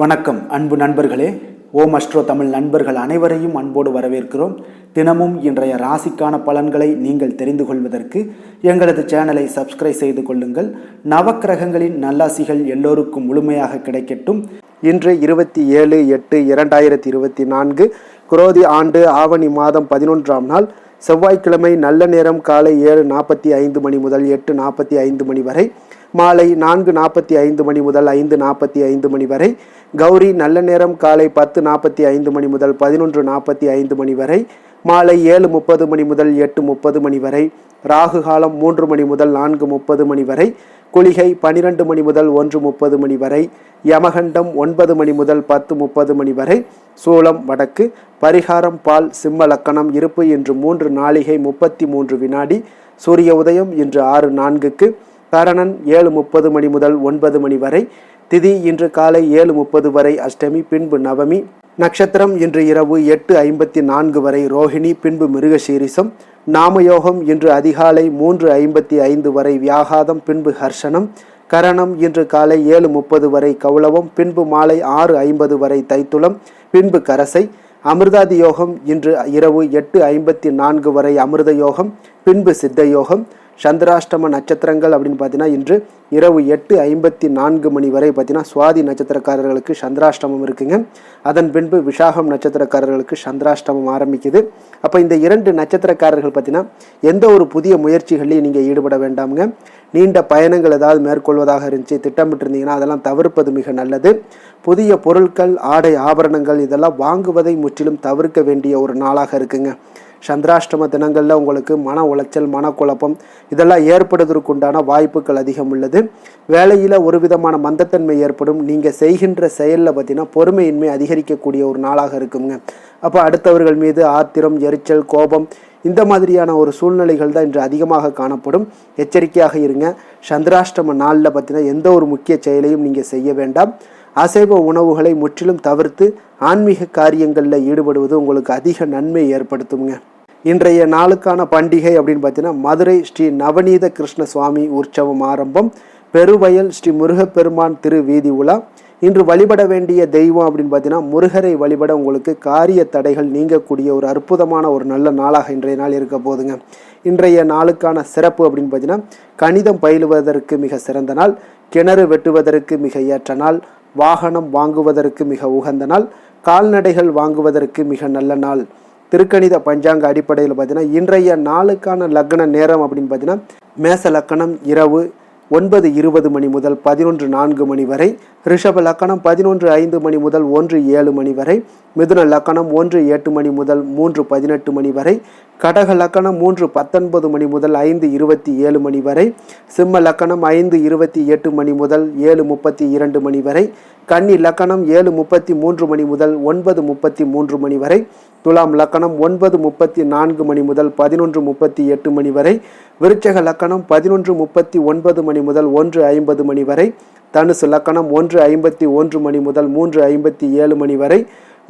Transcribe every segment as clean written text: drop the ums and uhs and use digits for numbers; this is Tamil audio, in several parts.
வணக்கம் அன்பு நண்பர்களே. ஓம் அஸ்ட்ரோ தமிழ் நண்பர்கள் அனைவரையும் அன்போடு வரவேற்கிறோம். தினமும் இன்றைய ராசிக்கான பலன்களை நீங்கள் தெரிந்து கொள்வதற்கு எங்களது சேனலை சப்ஸ்கிரைப் செய்து கொள்ளுங்கள். நவக்கிரகங்களின் நல்லாசிகள் எல்லோருக்கும் முழுமையாக கிடைக்கட்டும். இன்று 27/8/2024 குரோதி ஆண்டு ஆவணி மாதம் 11ஆம் நாள் செவ்வாய்க்கிழமை. நல்ல நேரம் காலை 7:45 மணி முதல் 8:45 மணி வரை, மாலை 4:45 மணி முதல் 5:45 மணி வரை. கௌரி நல்ல நேரம் காலை 10:45 மணி முதல் 11:45 மணி வரை, மாலை 7:30 மணி முதல் 8:30 மணி வரை. ராகு காலம் 3 மணி முதல் 4:30 மணி வரை. குளிகை 12 மணி முதல் 1:30 மணி வரை. யமகண்டம் 9 மணி முதல் 10:30 மணி வரை. சூலம் வடக்கு. பரிகாரம் பால். சிம்ம லக்கணம். இருப்பு இன்று 3 நாழிகை 33 வினாடி. சூரிய உதயம் இன்று 6:04க்கு. கரணன் 7:30 மணி முதல் 9 மணி வரை. திதி இன்று காலை 7:30 வரை அஷ்டமி, பின்பு நவமி. நட்சத்திரம் இன்று இரவு 8:54 வரை ரோஹிணி, பின்பு மிருகசீரிசம். நாமயோகம் இன்று அதிகாலை 3:55 வரை வியாகாதம், பின்பு ஹர்ஷனம். கரணம் இன்று காலை 7:30 வரை கௌளவம், பின்பு மாலை 6:50 வரை தைத்துளம், பின்பு கரசை. அமிர்தாதி யோகம் இன்று இரவு 8:54 வரை அமிர்த யோகம், பின்பு சித்த யோகம். சந்திராஷ்டம நட்சத்திரங்கள் அப்படின்னு பார்த்தீங்கன்னா இன்று இரவு 8:54 மணி வரை பார்த்தீங்கன்னா சுவாதி நட்சத்திரக்காரர்களுக்கு சந்திராஷ்டமம் இருக்குங்க. அதன் பின்பு விசாகம் நட்சத்திரக்காரர்களுக்கு சந்திராஷ்டமம் ஆரம்பிக்குது. அப்போ இந்த 2 நட்சத்திரக்காரர்கள் பார்த்தீங்கன்னா எந்த ஒரு புதிய முயற்சிகளையும் நீங்கள் ஈடுபட வேண்டாமுங்க. நீண்ட பயணங்கள் ஏதாவது மேற்கொள்வதாக இருந்துச்சு திட்டமிட்டிருந்தீங்கன்னா அதெல்லாம் தவிர்ப்பது மிக நல்லது. புதிய பொருட்கள், ஆடை, ஆபரணங்கள் இதெல்லாம் வாங்குவதை முற்றிலும் தவிர்க்க வேண்டிய ஒரு நாளாக இருக்குங்க. சந்திராஷ்டம தினங்களில் உங்களுக்கு மன உளைச்சல், மனக்குழப்பம் இதெல்லாம் ஏற்படுவதற்குண்டான வாய்ப்புகள் அதிகம் உள்ளது. வேலையில் ஒரு விதமான மந்தத்தன்மை ஏற்படும். நீங்கள் செய்கின்ற செயலில் பார்த்தீங்கன்னா பொறுமையின்மை அதிகரிக்கக்கூடிய ஒரு நாளாக இருக்குங்க. அப்போ அடுத்தவர்கள் மீது ஆத்திரம், எரிச்சல், கோபம் இந்த மாதிரியான ஒரு சூழ்நிலைகள் தான் இன்று அதிகமாக காணப்படும். எச்சரிக்கையாக இருங்க. சந்திராஷ்டம நாளில் பார்த்தீங்கன்னா எந்த ஒரு முக்கிய செயலையும் நீங்கள் செய்ய வேண்டாம். அசைவ உணவுகளை முற்றிலும் தவிர்த்து ஆன்மீக காரியங்களில் ஈடுபடுவது உங்களுக்கு அதிக நன்மை ஏற்படுத்துங்க. இன்றைய நாளுக்கான பண்டிகை அப்படின்னு பார்த்தீங்கன்னா மதுரை ஸ்ரீ நவநீத கிருஷ்ண சுவாமி உற்சவம் ஆரம்பம். பெருவயல் ஸ்ரீ முருகப்பெருமான் திரு வீதி உலா. இன்று வழிபட வேண்டிய தெய்வம் அப்படின்னு பார்த்தீங்கன்னா முருகரை வழிபட உங்களுக்கு காரிய தடைகள் நீங்கக்கூடிய ஒரு அற்புதமான ஒரு நல்ல நாளாக இன்றைய நாள் இருக்க போதுங்க. இன்றைய நாளுக்கான சிறப்பு அப்படின்னு பார்த்தீங்கன்னா கணிதம் பயிலுவதற்கு மிக சிறந்த நாள், கிணறு வெட்டுவதற்கு மிக ஏற்ற நாள், வாகனம் வாங்குவதற்கு மிக உகந்த நாள், கால்நடைகள் வாங்குவதற்கு மிக நல்ல நாள். திருக்கணித பஞ்சாங்க அடிப்படையில் பார்த்தீங்கன்னா இன்றைய நாளுக்கான லக்ன நேரம் அப்படின்னு பார்த்தீங்கன்னா மேச லக்கணம் இரவு 9:20 மணி முதல் 11:04 மணி வரை. ரிஷப லக்கணம் 11:05 மணி முதல் 1:07 மணி வரை. மிதுன லக்கணம் 1:08 மணி முதல் 3:18 மணி வரை. கடக லக்கணம் 3:19 மணி முதல் 5:27 மணி வரை. சிம்ம லக்கணம் 5:28 மணி முதல் 7:32 மணி வரை. கன்னி லக்கணம் 7:33 மணி முதல் 9:33 மணி வரை. துலாம் லக்கணம் 9:34 மணி முதல் 11:38 மணி வரை. விருச்சக லக்கணம் 11:39 மணி முதல் 1:50 மணி வரை. தனுசு லக்கணம் 1:51 மணி முதல் 3:57 மணி வரை.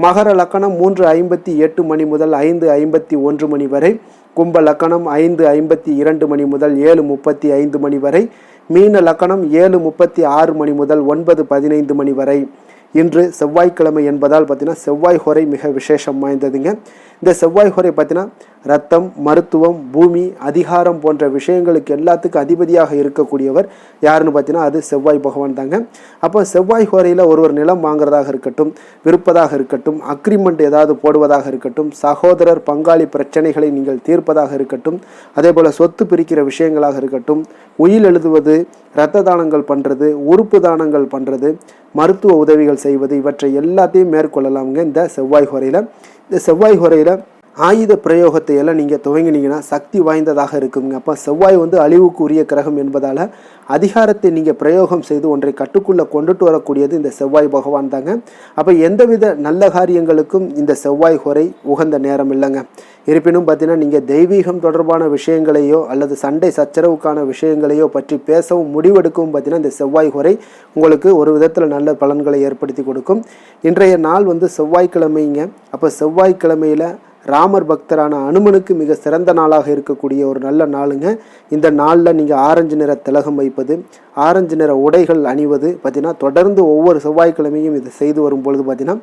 மகர லக்கணம் 3:58 மணி முதல் 5:51 மணி வரை. கும்ப லக்கணம் 5:52 மணி முதல் 7:35 மணி வரை. மீன லக்கணம் 7:36 மணி முதல் 9:15 மணி வரை. இன்று செவ்வாய்க்கிழமை என்பதால் பார்த்தீங்கன்னா செவ்வாய் ஹோரை மிக விசேஷம் வாய்ந்ததுங்க. இந்த செவ்வாய் ஹோரை பார்த்தீங்கன்னா ரத்தம், மருத்துவம், பூமி, அதிகாரம் போன்ற விஷயங்களுக்கு எல்லாத்துக்கும் அதிபதியாக இருக்கக்கூடியவர் யாருன்னு பார்த்தீங்கன்னா அது செவ்வாய் பகவான் தாங்க. அப்போ செவ்வாய் ஹோரையில் ஒருவர் நிலம் வாங்குறதாக இருக்கட்டும், விற்பதாக இருக்கட்டும், அக்ரிமெண்ட் ஏதாவது போடுவதாக இருக்கட்டும், சகோதரர் பங்காளி பிரச்சனைகளை நீங்கள் தீர்ப்பதாக இருக்கட்டும், அதே போல் சொத்து பிரிக்கிற விஷயங்களாக இருக்கட்டும், உயில் எழுதுவது, இரத்த தானங்கள் பண்ணுறது, உறுப்பு தானங்கள் பண்ணுறது, மருத்துவ உதவிகள் செய்வது இவற்றை எல்லாத்தையும் மேற்கொள்ளலாமுங்க இந்த செவ்வாய் ஹோரையில். இந்த செவ்வாய் ஹோரையில் ஆயுத பிரயோகத்தை எல்லாம் நீங்கள் துவங்கினீங்கன்னா சக்தி வாய்ந்ததாக இருக்குங்க. அப்போ செவ்வாய் அழிவுக்கு உரிய கிரகம் என்பதால் அதிகாரத்தை நீங்கள் பிரயோகம் செய்து ஒன்றை கட்டுக்குள்ளே கொண்டுட்டு வரக்கூடியது இந்த செவ்வாய் பகவான் தாங்க. அப்போ எந்தவித நல்ல காரியங்களுக்கும் இந்த செவ்வாய் ஹோரை உகந்த நேரம் இல்லைங்க. இருப்பினும் பார்த்தீங்கன்னா நீங்கள் தெய்வீகம் தொடர்பான விஷயங்களையோ அல்லது சண்டை சச்சரவுக்கான விஷயங்களையோ பற்றி பேசவும் முடிவெடுக்கவும் பார்த்தீங்கன்னா இந்த செவ்வாய் ஹோரை உங்களுக்கு ஒரு விதத்தில் நல்ல பலன்களை ஏற்படுத்தி கொடுக்கும். இன்றைய நாள் செவ்வாய்க்கிழமைங்க. அப்போ செவ்வாய்க்கிழமையில் ராமர் பக்தரான அனுமனுக்கு மிக சிறந்த நாளாக இருக்கக்கூடிய ஒரு நல்ல நாளுங்க. இந்த நாளில் நீங்கள் ஆரஞ்சு நிற திலகம் வைப்பது, ஆரஞ்சு நிற உடைகள் அணிவது பார்த்தீங்கன்னா தொடர்ந்து ஒவ்வொரு செவ்வாய்க்கிழமையும் இதை செய்து வரும் பொழுது பார்த்தீங்கன்னா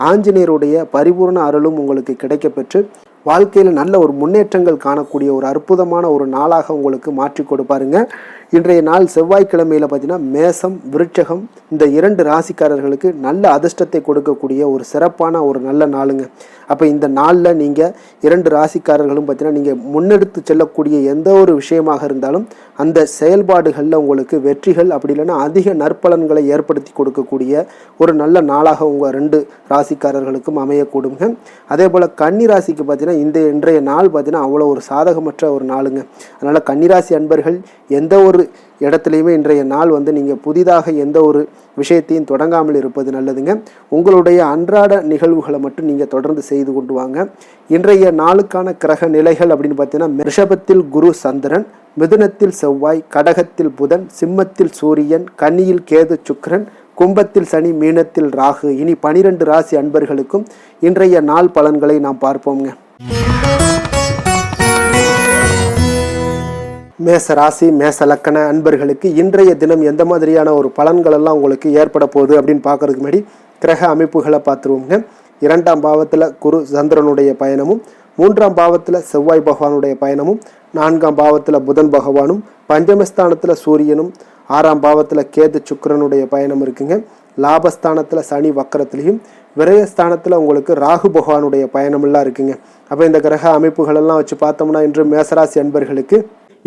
ஆஞ்சநேயருடைய பரிபூர்ண அருளும் உங்களுக்கு கிடைக்கப்பெற்று வாழ்க்கையில் நல்ல ஒரு முன்னேற்றங்கள் காணக்கூடிய ஒரு அற்புதமான ஒரு நாளாக உங்களுக்கு மாற்றி கொடுப்பாருங்க. இன்றைய நாள் செவ்வாய்க்கிழமையில் பார்த்தீங்கன்னா மேசம், விருட்சகம் இந்த 2 ராசிக்காரர்களுக்கு நல்ல அதிர்ஷ்டத்தை கொடுக்கக்கூடிய ஒரு சிறப்பான ஒரு நல்ல நாளுங்க. அப்போ இந்த நாளில் நீங்கள் 2 ராசிக்காரர்களும் பார்த்தீங்கன்னா நீங்கள் முன்னெடுத்து செல்லக்கூடிய எந்த ஒரு விஷயமாக இருந்தாலும் அந்த செயல்பாடுகளில் உங்களுக்கு வெற்றிகள் அப்படி இல்லைன்னா அதிக நற்பலன்களை ஏற்படுத்தி கொடுக்கக்கூடிய ஒரு நல்ல நாளாக உங்கள் 2 ராசிக்காரர்களுக்கும் அமையக்கூடுங்க. அதே போல் கன்னிராசிக்கு பார்த்தீங்கன்னா இன்றைய நாள் பார்த்தீங்கன்னா அவ்வளோ ஒரு சாதகமற்ற ஒரு நாளுங்க. அதனால் கன்னிராசி அன்பர்கள் எந்த ஒரு இடத்துலையுமே இன்றைய நாள் நீங்கள் புதிதாக எந்த ஒரு விஷயத்தையும் தொடங்காமல் இருப்பது நல்லதுங்க. உங்களுடைய அன்றாட நிகழ்வுகளை மட்டும் நீங்கள் தொடர்ந்து செய்து கொண்டு வாங்க. இன்றைய நாளுக்கான கிரக நிலைகள் அப்படின்னு பார்த்தீங்கன்னா ரிஷபத்தில் குரு சந்திரன், மிதுனத்தில் செவ்வாய், கடகத்தில் புதன், சிம்மத்தில் சூரியன், கன்னியில் கேது சுக்கிரன், கும்பத்தில் சனி, மீனத்தில் ராகு. இனி 12 ராசி அன்பர்களுக்கும் இன்றைய நாள் பலன்களை நாம் பார்ப்போங்க. மேச ராசி மேச லக்கண அன்பர்களுக்கு இன்றைய தினம் எந்த மாதிரியான ஒரு பலன்கள் எல்லாம் உங்களுக்கு ஏற்பட போகுது அப்படின்னு பார்க்கறதுக்கு முன்னாடி கிரக அமைப்புகளை பார்த்துருவோங்க. 2ஆம் பாவத்தில் குரு சந்திரனுடைய பயணமும், 3ஆம் பாவத்தில் செவ்வாய் பகவானுடைய பயணமும், 4ஆம் பாவத்தில் புதன் பகவானும், பஞ்சமஸ்தானத்தில் சூரியனும், 6ஆம் பாவத்தில் கேது சுக்கிரனுடைய பயணம் இருக்குங்க. லாபஸ்தானத்தில் சனி வக்கரத்துலேயும், விரயஸ்தானத்தில் உங்களுக்கு ராகு பகவானுடைய பயணமெல்லாம் இருக்குங்க. அப்போ இந்த கிரக அமைப்புகளெல்லாம் வச்சு பார்த்தோம்னா இன்று மேசராசி அன்பர்களுக்கு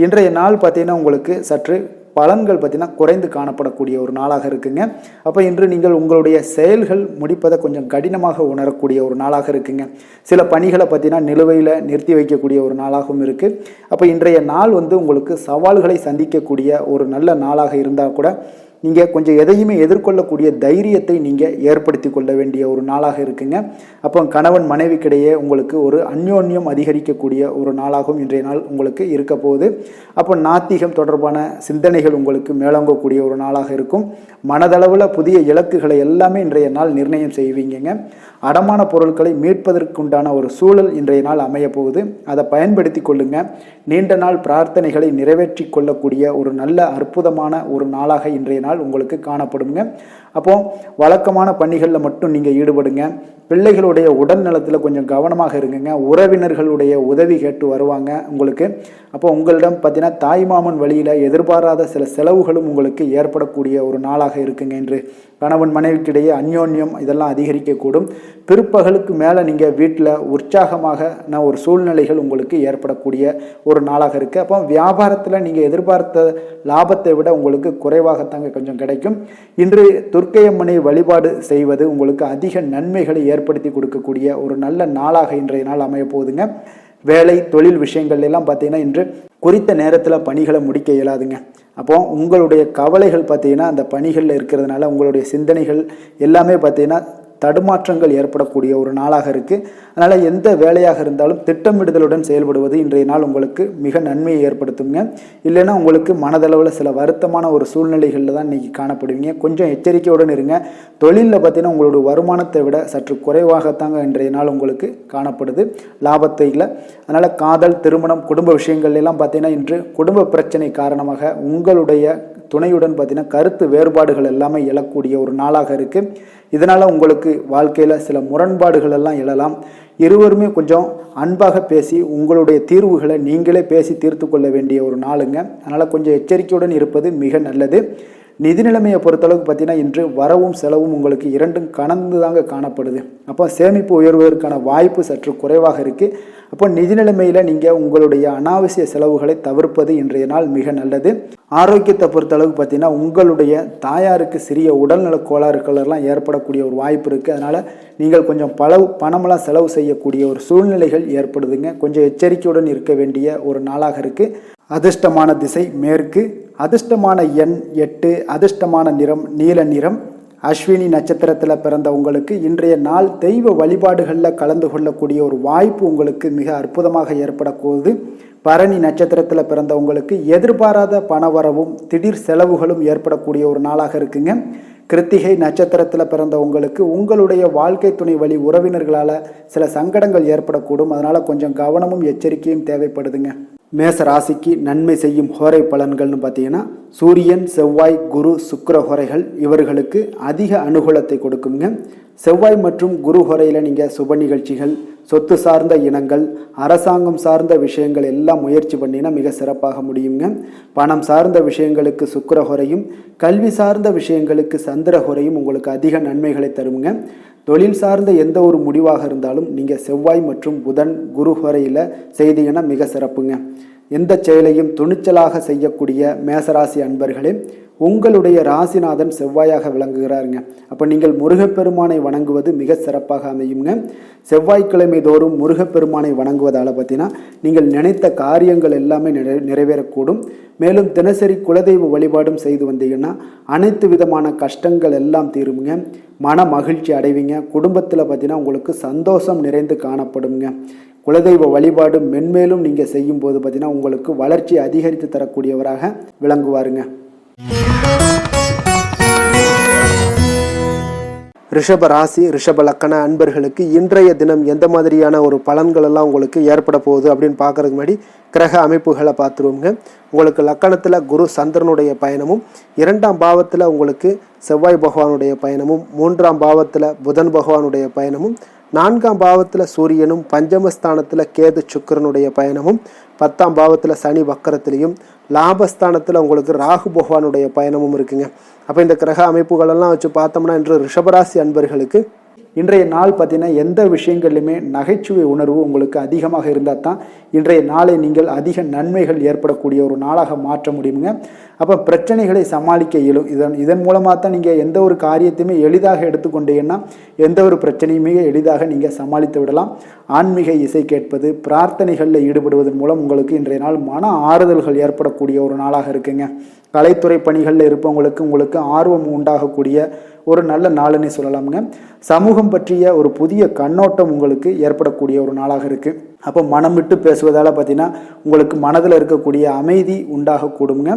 இன்றைய நாள் பார்த்தீங்கன்னா உங்களுக்கு சற்று பலன்கள் பார்த்தீங்கன்னா குறைந்து காணப்படக்கூடிய ஒரு நாளாக இருக்குங்க. அப்போ இன்று நீங்கள் உங்களுடைய செயல்கள் முடிப்பதை கொஞ்சம் கடினமாக உணரக்கூடிய ஒரு நாளாக இருக்குங்க. சில பணிகளை பார்த்தீங்கன்னா நிலுவையில் நிறுத்தி வைக்கக்கூடிய ஒரு நாளாகவும் இருக்குது. அப்போ இன்றைய நாள் உங்களுக்கு சவால்களை சந்திக்கக்கூடிய ஒரு நல்ல நாளாக இருந்தால் கூட நீங்கள் கொஞ்சம் எதையுமே எதிர்கொள்ளக்கூடிய தைரியத்தை நீங்கள் ஏற்படுத்தி கொள்ள வேண்டிய ஒரு நாளாக இருக்குங்க. அப்போ கணவன் மனைவிக்கிடையே உங்களுக்கு ஒரு அந்யோன்யம் அதிகரிக்கக்கூடிய ஒரு நாளாகவும் இன்றைய நாள் உங்களுக்கு இருக்க போகுது. அப்போ நாத்திகம் தொடர்பான சிந்தனைகள் உங்களுக்கு மேலோங்கக்கூடிய ஒரு நாளாக இருக்கும். மனதளவில் புதிய இலக்குகளை எல்லாமே இன்றைய நாள் நிர்ணயம் செய்வீங்க. அடமான பொருட்களை மீட்பதற்குண்டான ஒரு சூழல் இன்றைய நாள் அமைய போகுது. அதை பயன்படுத்தி கொள்ளுங்க. நீண்ட நாள் பிரார்த்தனைகளை நிறைவேற்றி கொள்ளக்கூடிய ஒரு நல்ல அற்புதமான ஒரு நாளாக இன்றைய நாள் உங்களுக்கு காணப்படுங்க. அப்போ வழக்கமான பணிகளில் மட்டும் நீங்கள் ஈடுபடுங்க. பிள்ளைகளுடைய உடல் நலத்தில் கொஞ்சம் கவனமாக இருங்குங்க. உறவினர்களுடைய உதவி கேட்டு வருவாங்க உங்களுக்கு. அப்போ உங்களிடம் பார்த்தீங்கன்னா தாய்மாமன் வழியில் எதிர்பாராத சில செலவுகளும் உங்களுக்கு ஏற்படக்கூடிய ஒரு நாளாக இருக்குங்க. என்று கணவன் மனைவிக்கிடையே அந்யோன்யம் இதெல்லாம் அதிகரிக்கக்கூடும். பிற்பகலுக்கு மேலே நீங்கள் வீட்டில் உற்சாகமாக ஒரு சூழ்நிலைகள் உங்களுக்கு ஏற்படக்கூடிய ஒரு நாளாக இருக்குது. அப்போ வியாபாரத்தில் நீங்கள் எதிர்பார்த்த லாபத்தை விட உங்களுக்கு குறைவாகத்தாங்க கொஞ்சம் கிடைக்கும். இன்று துர்க்கையம்மனை வழிபாடு செய்வது உங்களுக்கு அதிக நன்மைகளை ஏற்படுத்தி கொடுக்கக்கூடிய ஒரு நல்ல நாளாக இன்றைய நாள் அமைய போகுதுங்க. வேலை தொழில் விஷயங்கள் எல்லாம் பார்த்தீங்கன்னா இன்று குறித்த நேரத்தில் பணிகளை முடிக்க இயலாதுங்க. அப்போ உங்களுடைய கவலைகள் பார்த்தீங்கன்னா அந்த பணிகளில் இருக்கிறதுனால உங்களுடைய சிந்தனைகள் எல்லாமே பார்த்தீங்கன்னா தடுமாற்றங்கள் ஏற்படக்கூடிய ஒரு நாளாக இருக்குது. அதனால் எந்த வேலையாக இருந்தாலும் திட்டமிடுதலுடன் செயல்படுவது இன்றைய நாள் உங்களுக்கு மிக நன்மையை ஏற்படுத்துங்க. இல்லைன்னா உங்களுக்கு மனதளவில் சில வருத்தமான ஒரு சூழ்நிலைகளில் தான் இன்றைக்கி காணப்படுவீங்க. கொஞ்சம் எச்சரிக்கையுடன் இருங்க. தொழிலில் பார்த்தீங்கன்னா உங்களுடைய வருமானத்தை விட சற்று குறைவாகத்தாங்க இன்றைய நாள் உங்களுக்கு காணப்படுது லாபத்தை இல்லை. அதனால் காதல், திருமணம், குடும்ப விஷயங்கள் எல்லாம் பார்த்தீங்கன்னா இன்று குடும்ப பிரச்சனை காரணமாக உங்களுடைய துணையுடன் பார்த்தீங்கன்னா கருத்து வேறுபாடுகள் எல்லாமே எழக்கூடிய ஒரு நாளாக இருக்குது. இதனால் உங்களுக்கு வாழ்க்கையில் சில முரண்பாடுகள் எல்லாம் எழலாம். இருவருமே கொஞ்சம் அன்பாக பேசி உங்களுடைய தீர்வுகளை நீங்களே பேசி தீர்த்து கொள்ள வேண்டிய ஒரு நாளுங்க. அதனால் கொஞ்சம் எச்சரிக்கையுடன் இருப்பது மிக நல்லது. நிதி நிலைமையை பொறுத்தளவுக்கு பார்த்தீங்கன்னா இன்று வரவும் செலவும் உங்களுக்கு இரண்டும் கலந்து தாங்க காணப்படுது. அப்போ சேமிப்பு உயர்வதற்கான வாய்ப்பு சற்று குறைவாக இருக்குது. அப்போ நிதி நிலைமையில் நீங்கள் உங்களுடைய அனாவசிய செலவுகளை தவிர்ப்பது இன்றைய நாள் மிக நல்லது. ஆரோக்கியத்தை பொறுத்தளவுக்கு பார்த்தீங்கன்னா உங்களுடைய தாயாருக்கு சிறிய உடல்நல கோளாறுகளெல்லாம் ஏற்படக்கூடிய ஒரு வாய்ப்பு இருக்குது. அதனால் நீங்கள் கொஞ்சம் பணமெல்லாம் செலவு செய்யக்கூடிய ஒரு சூழ்நிலைகள் ஏற்படுதுங்க. கொஞ்சம் எச்சரிக்கையுடன் இருக்க வேண்டிய ஒரு நாளாக இருக்குது. அதிர்ஷ்டமான திசை மேற்கு, அதிர்ஷ்டமான எண் 8, அதிர்ஷ்டமான நிறம் நீல நிறம். அஸ்வினி நட்சத்திரத்தில் பிறந்த உங்களுக்கு இன்றைய நாள் தெய்வ வழிபாடுகளில் கலந்து கொள்ளக்கூடிய ஒரு வாய்ப்பு உங்களுக்கு மிக அற்புதமாக ஏற்படக்கூடுது. பரணி நட்சத்திரத்தில் பிறந்த உங்களுக்கு எதிர்பாராத பணவரவும் திடீர் செலவுகளும் ஏற்படக்கூடிய ஒரு நாளாக இருக்குங்க. கிருத்திகை நட்சத்திரத்தில் பிறந்த உங்களுக்கு உங்களுடைய வாழ்க்கை துணை வழி உறவினர்களால் சில சங்கடங்கள் ஏற்படக்கூடும். அதனால் கொஞ்சம் கவனமும் எச்சரிக்கையும் தேவைப்படுதுங்க. மேச ராசிக்கு நன்மை செய்யும் ஹோரை பலன்கள்னு பார்த்தீங்கன்னா சூரியன், செவ்வாய், குரு, சுக்கிர ஹோரைகள் இவர்களுக்கு அதிக அனுகூலத்தை கொடுக்குங்க. செவ்வாய் மற்றும் குரு ஹோரையில் நீங்கள் சுப நிகழ்ச்சிகள், சொத்து சார்ந்த இனங்கள், அரசாங்கம் சார்ந்த விஷயங்கள் எல்லாம் முயற்சி பண்ணினா மிக சிறப்பாக முடியுங்க. பணம் சார்ந்த விஷயங்களுக்கு சுக்கிர ஹோரையும், கல்வி சார்ந்த விஷயங்களுக்கு சந்திர ஹோரையும் உங்களுக்கு அதிக நன்மைகளை தருங்க. தொழில் சார்ந்த எந்த ஒரு முடிவாக இருந்தாலும் நீங்கள் செவ்வாய் மற்றும் புதன், குரு ஹோரையில் செய்தீங்கன்னா மிக சிறப்புங்க. எந்த செயலையும் துணிச்சலாக செய்யக்கூடிய மேசராசி அன்பர்களே, உங்களுடைய ராசிநாதன் செவ்வாயாக விளங்குகிறாருங்க. அப்போ நீங்கள் முருகப்பெருமானை வணங்குவது மிக சிறப்பாக அமையுங்க. செவ்வாய்க்கிழமை தோறும் முருகப்பெருமானை வணங்குவதால் பார்த்தீங்கன்னா நீங்கள் நினைத்த காரியங்கள் எல்லாமே நிறைவேறக்கூடும். மேலும் தினசரி குலதெய்வ வழிபாடும் செய்து வந்தீங்கன்னா அனைத்து விதமான கஷ்டங்கள் எல்லாம் தீருங்க. மன மகிழ்ச்சி அடைவீங்க. குடும்பத்தில் பார்த்தீங்கன்னா உங்களுக்கு சந்தோஷம் நிறைந்து காணப்படுங்க. குலதெய்வ வழிபாடு மென்மேலும் நீங்கள் செய்யும் போது பார்த்தீங்கன்னா உங்களுக்கு வளர்ச்சி அதிகரித்து தரக்கூடியவராக விளங்குவாருங்க. ரிஷப ராசி, ரிஷப லக்கண அன்பர்களுக்கு இன்றைய தினம் எந்த மாதிரியான ஒரு பலன்கள் எல்லாம் உங்களுக்கு ஏற்பட போகுது அப்படின்னு பார்க்கறதுக்கு முன்னாடி கிரக அமைப்புகளை பார்த்துருவோங்க. உங்களுக்கு லக்கணத்தில் குரு சந்திரனுடைய பயணமும், 2ஆம் பாவத்தில் உங்களுக்கு செவ்வாய் பகவானுடைய பயணமும், 3ஆம் பாவத்தில் புதன் பகவானுடைய பயணமும், 4ஆம் பாவத்தில் சூரியனும், பஞ்சமஸ்தானத்தில் கேது சுக்கிரனுடைய பயணமும், 10ஆம் பாவத்தில் சனி வக்கரத்திலையும், லாபஸ்தானத்தில் உங்களுக்கு ராகு பகவானுடைய பயணமும் இருக்குங்க. அப்போ இந்த கிரக அமைப்புகளெல்லாம் வச்சு பார்த்தோம்னா இன்று ரிஷபராசி அன்பர்களுக்கு இன்றைய நாள் பார்த்தீங்கன்னா எந்த விஷயங்கள்லையுமே நகைச்சுவை உணர்வு உங்களுக்கு அதிகமாக இருந்தால் தான் இன்றைய நாளை நீங்கள் அதிக நன்மைகள் ஏற்படக்கூடிய ஒரு நாளாக மாற்ற முடியுங்க. அப்போ பிரச்சனைகளை சமாளிக்க இயலும். இதன் மூலமாக தான் நீங்கள் எந்த ஒரு காரியத்தையுமே எளிதாக எடுத்துக்கொண்டீங்கன்னா எந்த ஒரு பிரச்சனையுமே எளிதாக நீங்கள் சமாளித்து விடலாம். ஆன்மீக இசை கேட்பது, பிரார்த்தனைகளில் ஈடுபடுவதன் மூலம் உங்களுக்கு இன்றைய நாள் மன ஆறுதல்கள் ஏற்படக்கூடிய ஒரு நாளாக இருக்குங்க. கலைத்துறை பணிகளில் இருப்பவங்களுக்கு உங்களுக்கு ஆர்வம் உண்டாகக்கூடிய ஒரு நல்ல நாளுன்னு சொல்லலாமுங்க. சமூகம் பற்றிய ஒரு புதிய கண்ணோட்டம் உங்களுக்கு ஏற்படக்கூடிய ஒரு நாளாக இருக்குது. அப்போ மனம் விட்டு பேசுவதால் பார்த்தீங்கன்னா உங்களுக்கு மனதில் இருக்கக்கூடிய அமைதி உண்டாகக்கூடுங்க.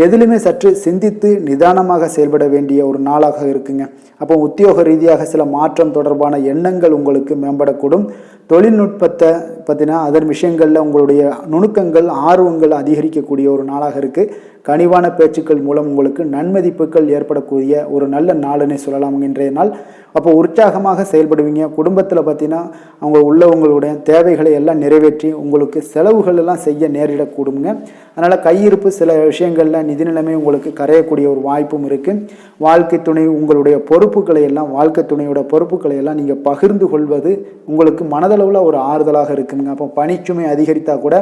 எதிலுமே சற்று சிந்தித்து நிதானமாக செயல்பட வேண்டிய ஒரு நாளாக இருக்குங்க. அப்போ உத்தியோக ரீதியாக சில மாற்றம் தொடர்பான எண்ணங்கள் உங்களுக்கு மேம்படக்கூடும். தொழில்நுட்பத்தை பார்த்தீங்கன்னா அதன் விஷயங்களில் உங்களுடைய நுணுக்கங்கள், ஆர்வங்கள் அதிகரிக்கக்கூடிய ஒரு நாளாக இருக்குது. கனிவான பேச்சுக்கள் மூலம் உங்களுக்கு நன்மதிப்புகள் ஏற்படக்கூடிய ஒரு நல்ல நாளுன்னே சொல்லலாம் இன்றைய நாள். அப்போ உற்சாகமாக செயல்படுவீங்க. குடும்பத்தில் பார்த்தீங்கன்னா அவங்க உள்ளவங்களுடைய தேவைகளை எல்லாம் நிறைவேற்றி உங்களுக்கு செலவுகள் எல்லாம் செய்ய நேரிடக்கூடுங்க. அதனால் கையிருப்பு சில விஷயங்களில் நிதி நிலைமை உங்களுக்கு கரையக்கூடிய ஒரு வாய்ப்பும் இருக்குது. வாழ்க்கை துணை உங்களுடைய பொறுப்புகளை எல்லாம் வாழ்க்கை துணையோட பொறுப்புகளை எல்லாம் நீங்கள் பகிர்ந்து கொள்வது உங்களுக்கு மனதளவில் ஒரு ஆறுதலாக இருக்குங்க. அப்போ பணிச்சுமை அதிகரித்தா கூட